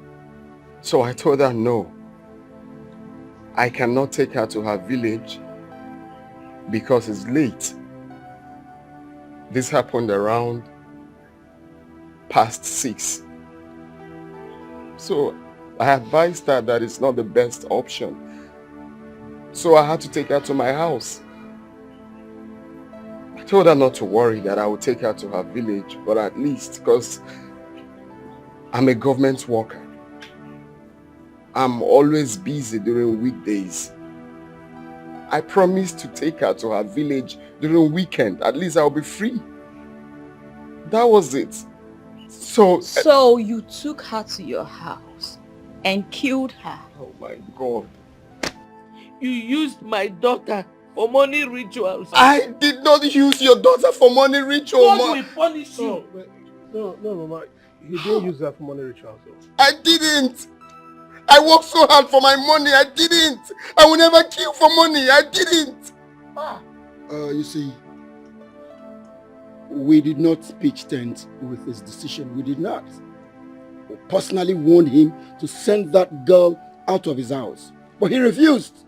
So I told her no. I cannot take her to her village because it's late. This happened around past 6. So I advised her that it's not the best option. So I had to take her to my house. I told her not to worry, that I would take her to her village, but at least, because I'm a government worker, I'm always busy during weekdays. I promised to take her to her village during weekend. At least I'll be free. That was it. So you took her to your house and killed her? Oh my God. You used my daughter for money rituals. I did not use your daughter for money rituals. God will punish you. No, Mama. He didn't use that for money rituals. I didn't. I worked so hard for my money. I didn't. I will never kill for money. I didn't. You see, we did not pitch tent with his decision. We did not. We personally warned him to send that girl out of his house. But he refused.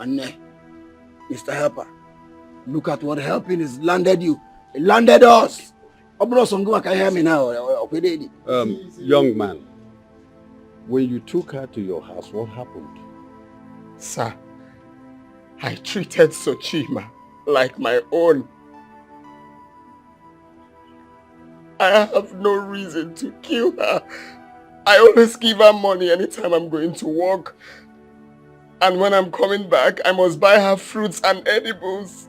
And Mr. Helper, look at what helping has landed you. It landed us. Can hear me now? Young man, when you took her to your house, what happened? Sir, I treated Sochima like my own. I have no reason to kill her. I always give her money anytime I'm going to work. And when I'm coming back, I must buy her fruits and edibles.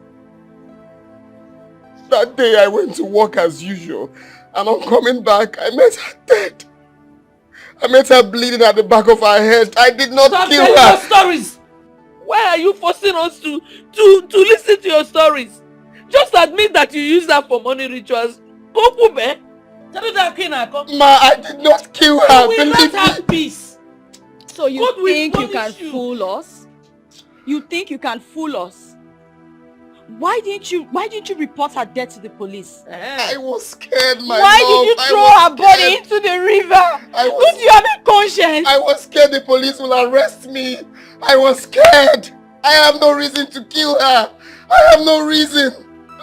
That day I went to work as usual, and on coming back, I met her dead. I met her bleeding at the back of her head. I did not kill her. Stop telling your stories! Why are you forcing us to listen to your stories? Just admit that you used her for money rituals. Ma, I did not kill her. We will not have peace. So you think you can fool us? You think you can fool us? Why didn't you report her death to the police? I was scared, my Why love. did you throw her body into the river? Don't you have a conscience? I was scared the police will arrest me. I was scared. I have no reason to kill her. I have no reason.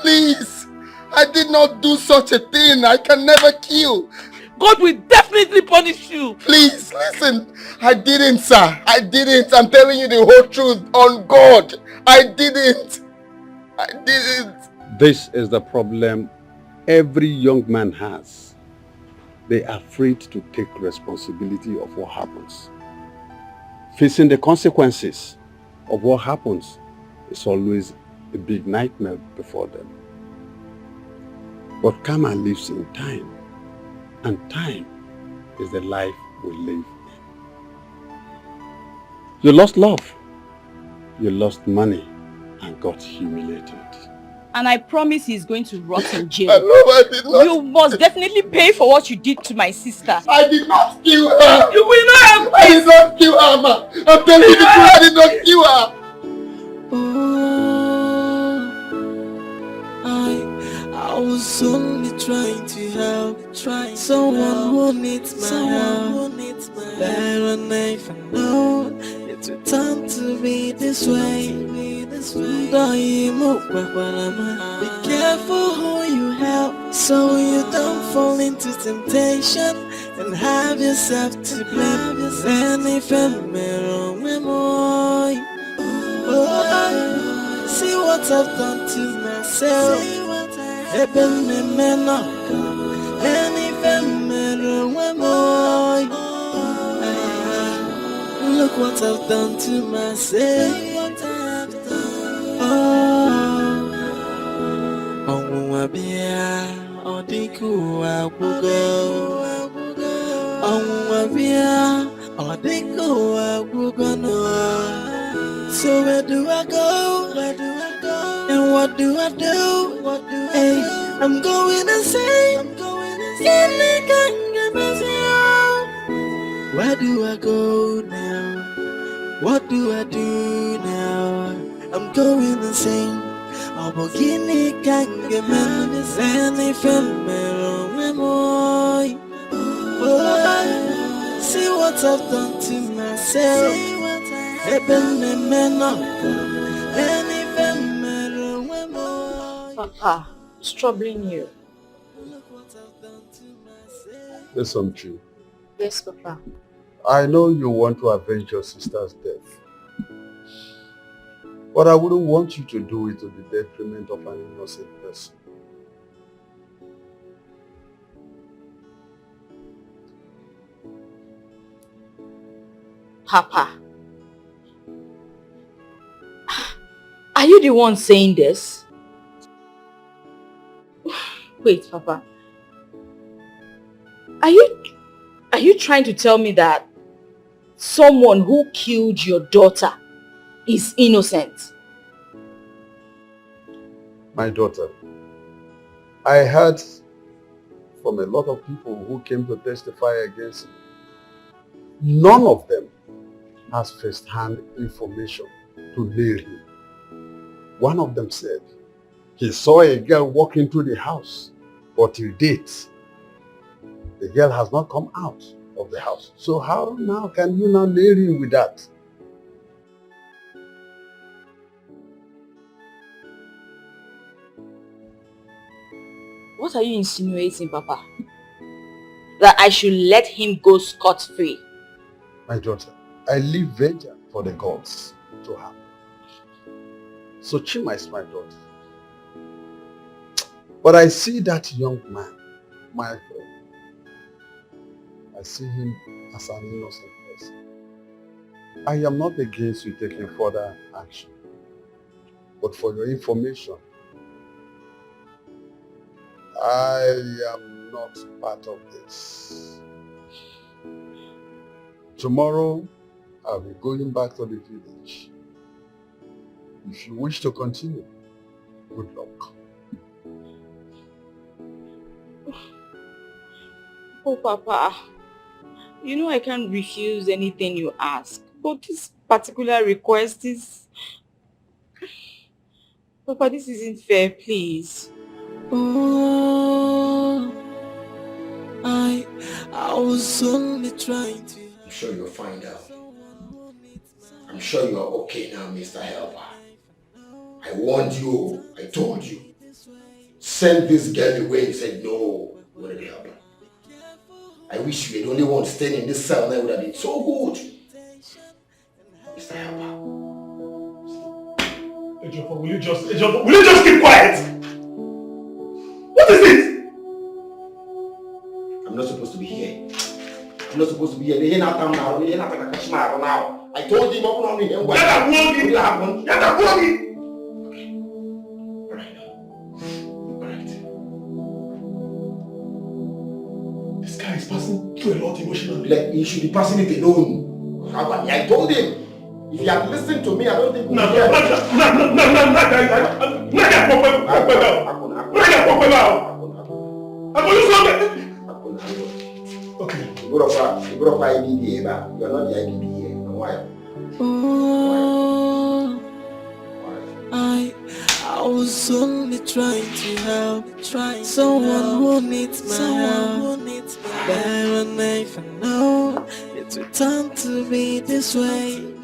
Please. I did not do such a thing. I can never kill. God will definitely punish you. Please, listen. I didn't, sir. I didn't. I'm telling you the whole truth on God. I didn't. I didn't. This is the problem every young man has. They are afraid to take responsibility of what happens. Facing the consequences of what happens is always a big nightmare before them. But karma lives in time, and time is the life we live in. You lost love, you lost money, and got humiliated. And I promise he's going to rot in jail. I did not. You must definitely pay for what you did to my sister. I did not kill her. You will not have I did not kill her, ma. I'm telling you the truth. I did not kill her. I was only trying to help, someone who needs my help. There and if I know it will turn to be this way. Be careful who you help, so you don't fall into temptation and have yourself to blame. Then if I'm wrong, see what I've done to myself. Eben me mena, and if I'm wrong, look what I've done to myself. Oh, Wabia, Odiku, Abugo. Oh, Wabia, Odiku, Abugo. So where do I go? And what do I do? Hey, I'm going insane. Where do I go now? What do I do now? I'm going insane. I'm beginning to man. Any see what I've done to myself. Papa, it's troubling you. Listen, Chi. Yes, Papa. I know you want to avenge your sister's death. But I wouldn't want you to do it to the detriment of an innocent person. Papa, are you the one saying this? Wait, Papa. Are you trying to tell me that someone who killed your daughter is innocent? My daughter, I heard from a lot of people who came to testify against you. None of them has first-hand information to nail him. One of them said he saw a girl walk into the house, but till date, the girl has not come out of the house. So how now can you now nail him with that? What are you insinuating, Papa? That I should let him go scot-free? My daughter, I leave vengeance for the gods to have. So Chima is my daughter. But I see that young man, my friend. I see him as an innocent person. I am not against you taking further action. But for your information, I am not part of this. Tomorrow, I'll be going back to the village. If you wish to continue, good luck. Oh, Papa, you know I can't refuse anything you ask, but this particular request is... Papa, this isn't fair, please. Oh, I was only trying to... I'm sure you'll find out. I'm sure you're okay now, Mr. Helper. I warned you. I told you. Send this girl away. You said no. You wanted to help her. I wish you were the only one staying in this cell. That would have been so good. Mr. Helper. Ejiofor, will you just keep quiet? What is it? I'm not supposed to be here. I'm not supposed to be here. They're not now. They're not going to catch my now. I told him open on me. What will happen? This guy is passing through a lot emotionally. Like, he should be passing it alone. I told him. If he had listened to me, I don't think... Okay. You are not the IDBA. Oh, I was only trying to help, someone who needs my help. Better never know it would turn to be this way.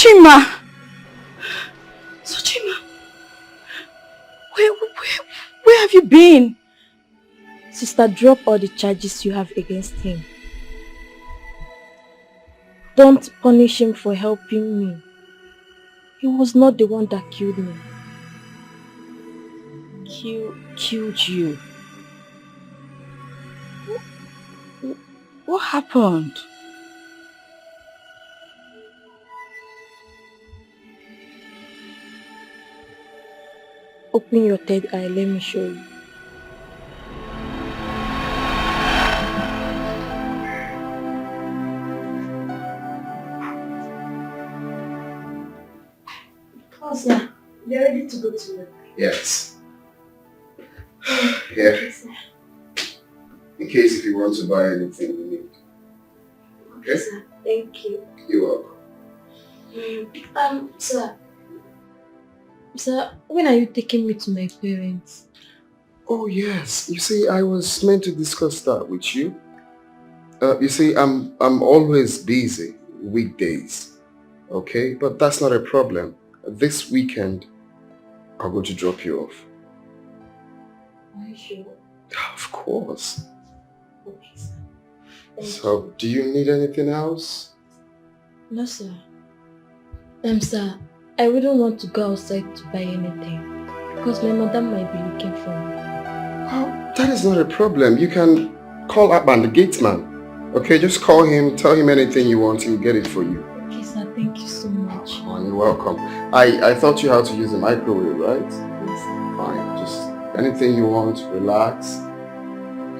Chima! Where have you been? Sister, drop all the charges you have against him. Don't punish him for helping me. He was not the one that killed me. Killed you? What happened? Open your third eye, let me show you. Oh, sir, you're ready to go to work. Yes. Yeah. In case if you want to buy anything you need. Okay? Sir, thank you. You're welcome. Sir, when are you taking me to my parents? Oh yes. You see, I was meant to discuss that with you. You see, I'm always busy weekdays. Okay? But that's not a problem. This weekend, I'm going to drop you off. Are you sure? Of course. Okay, sir. Thank So, do you need anything else? No, sir. Sir, I wouldn't want to go outside to buy anything because my mother might be looking for me. Oh, that is not a problem. You can call up and the gate man. Okay, just call him, tell him anything you want, he'll get it for you. Okay, sir. Thank you so much. Oh, you're welcome. I taught you how to use the microwave, right? Yes, sir. Fine. Just anything you want, relax,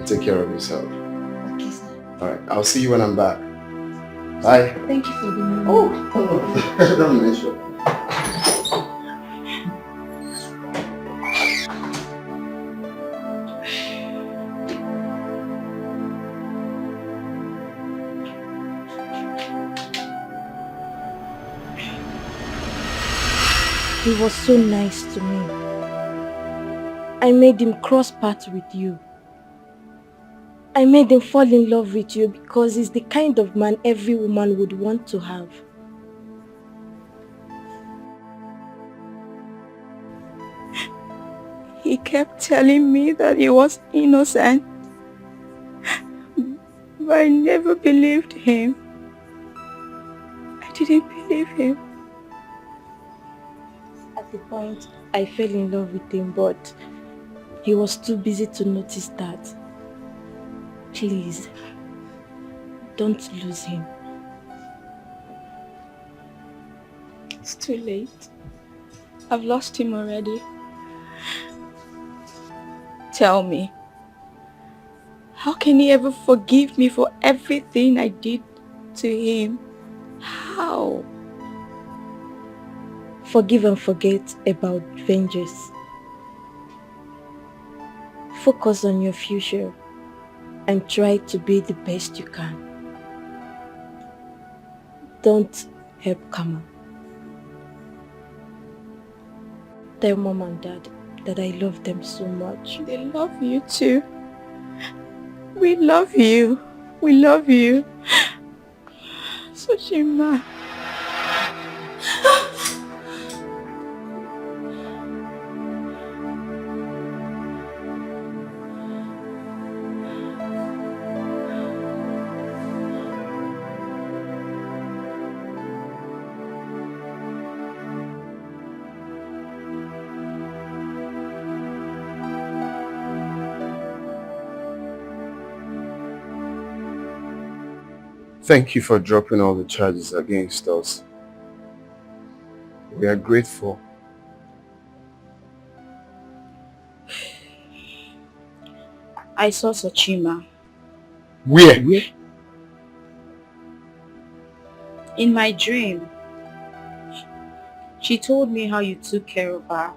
take care of yourself. Okay, sir. Alright, I'll see you when I'm back. Bye. Thank you for the money. Oh, don't mention. He was so nice to me. I made him cross paths with you. I made him fall in love with you because he's the kind of man every woman would want to have. He kept telling me that he was innocent, but I never believed him. I didn't believe him. At the point, I fell in love with him, but he was too busy to notice that. Please, don't lose him. It's too late. I've lost him already. Tell me, how can he ever forgive me for everything I did to him? How? Forgive and forget about vengeance. Focus on your future and try to be the best you can. Don't help karma. Tell mom and dad that I love them so much. They love you too. We love you. We love you. Such a man. Thank you for dropping all the charges against us. We are grateful. I saw Sochima. Where? In my dream. She told me how you took care of her.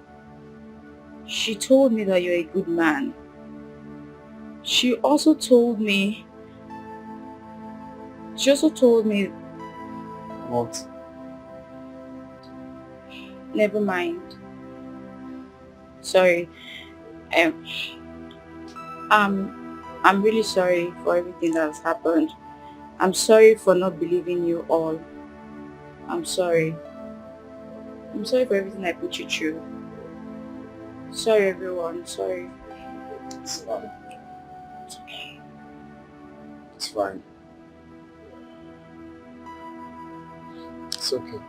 She told me that you're a good man. She also told me What? Never mind. Sorry. I'm really sorry for everything that has happened. I'm sorry for not believing you all. I'm sorry. I'm sorry for everything I put you through. Sorry everyone, sorry. It's fine. It's okay. It's fine. It's okay.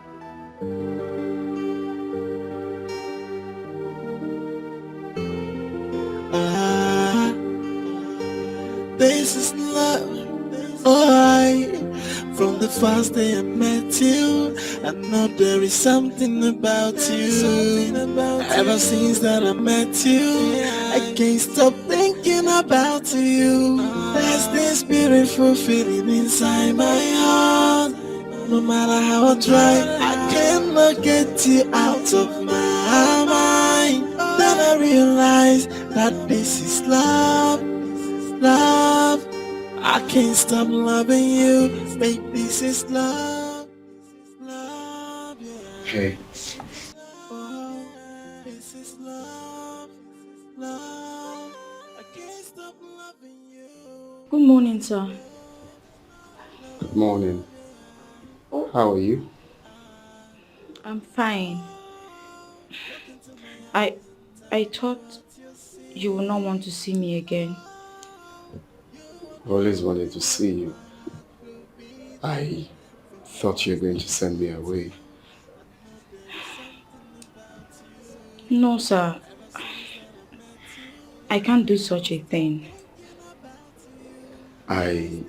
This is love, alright. From the first day I met you, I know there is something about you. Ever since that I met you, I can't stop thinking about you. There's this beautiful feeling inside my heart. No matter how I try, I cannot get you out of my mind. Then I realize that this is love, love. I can't stop loving you, babe, this is love, love, yeah. Hey. Oh, this is love, love. I can't stop loving you. Good morning, sir. Good morning. How are you? I'm fine. I thought you would not want to see me again. I always wanted to see you. I thought you were going to send me away. No, sir. I can't do such a thing. I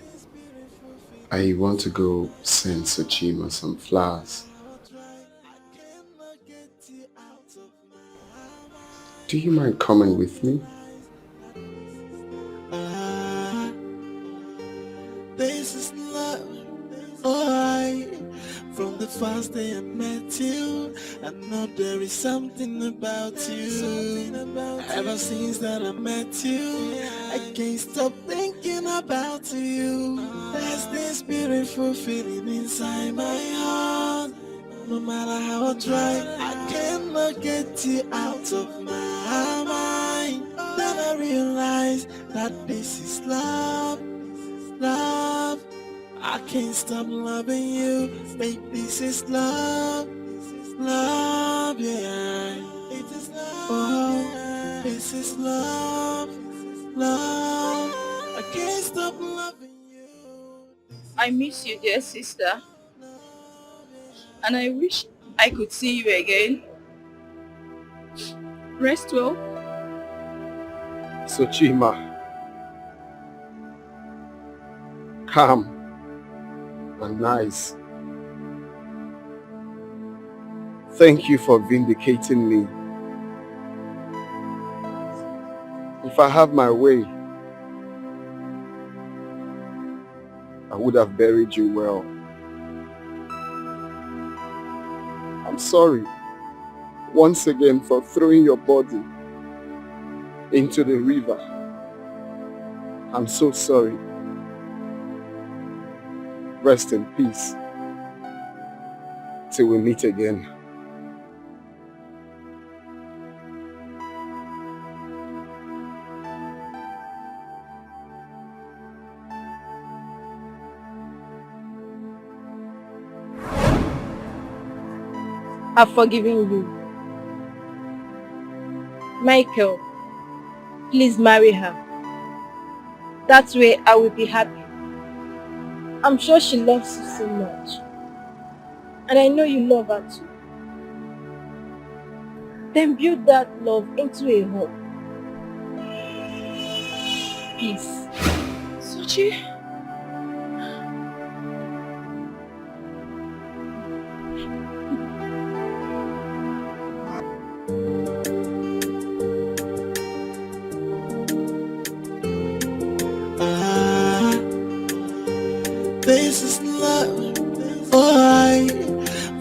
want to go send Sochima some flowers. Do you mind coming with me? This is love, alright. From the first day I met you, I know there is something about you. Ever since that I met you, I can't stop thinking about you. There's this beautiful feeling inside my heart. No matter how I try, I cannot get you out of my mind. Then I realize that this is love, love. I can't stop loving you, babe, this is love, love, yeah. It is love, oh, this is love, love. I can't stop loving you. I miss you, dear sister. And I wish I could see you again. Rest well. Sochima. Calm and nice. Thank you for vindicating me. If I have my way, I would have buried you well. I'm sorry once again for throwing your body into the river. I'm so sorry. Rest in peace till we meet again. I've forgiven you. Michael, please marry her. That way I will be happy. I'm sure she loves you so much. And I know you love her too. Then build that love into a home. Peace. Sochi? This is love, alright.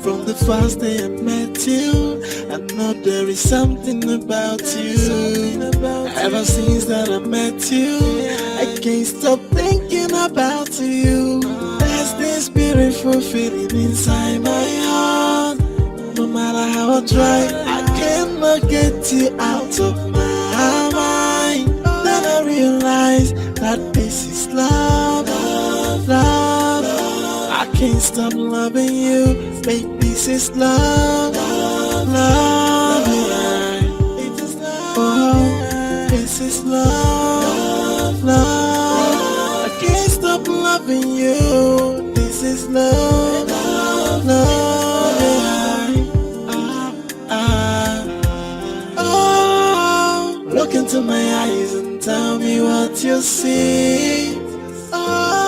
From the first day I met you, I know there is something about you. Ever since that I met you, I can't stop thinking about you. There's this beautiful feeling inside my heart. No matter how I try, I cannot get you out of my mind. Then I realize that this is love, love. I can't stop loving you, babe, this is love, love, yeah. Oh, This is love, love. I can't stop loving you. This is love, love, love. Oh, look into my eyes and tell me what you see. Oh.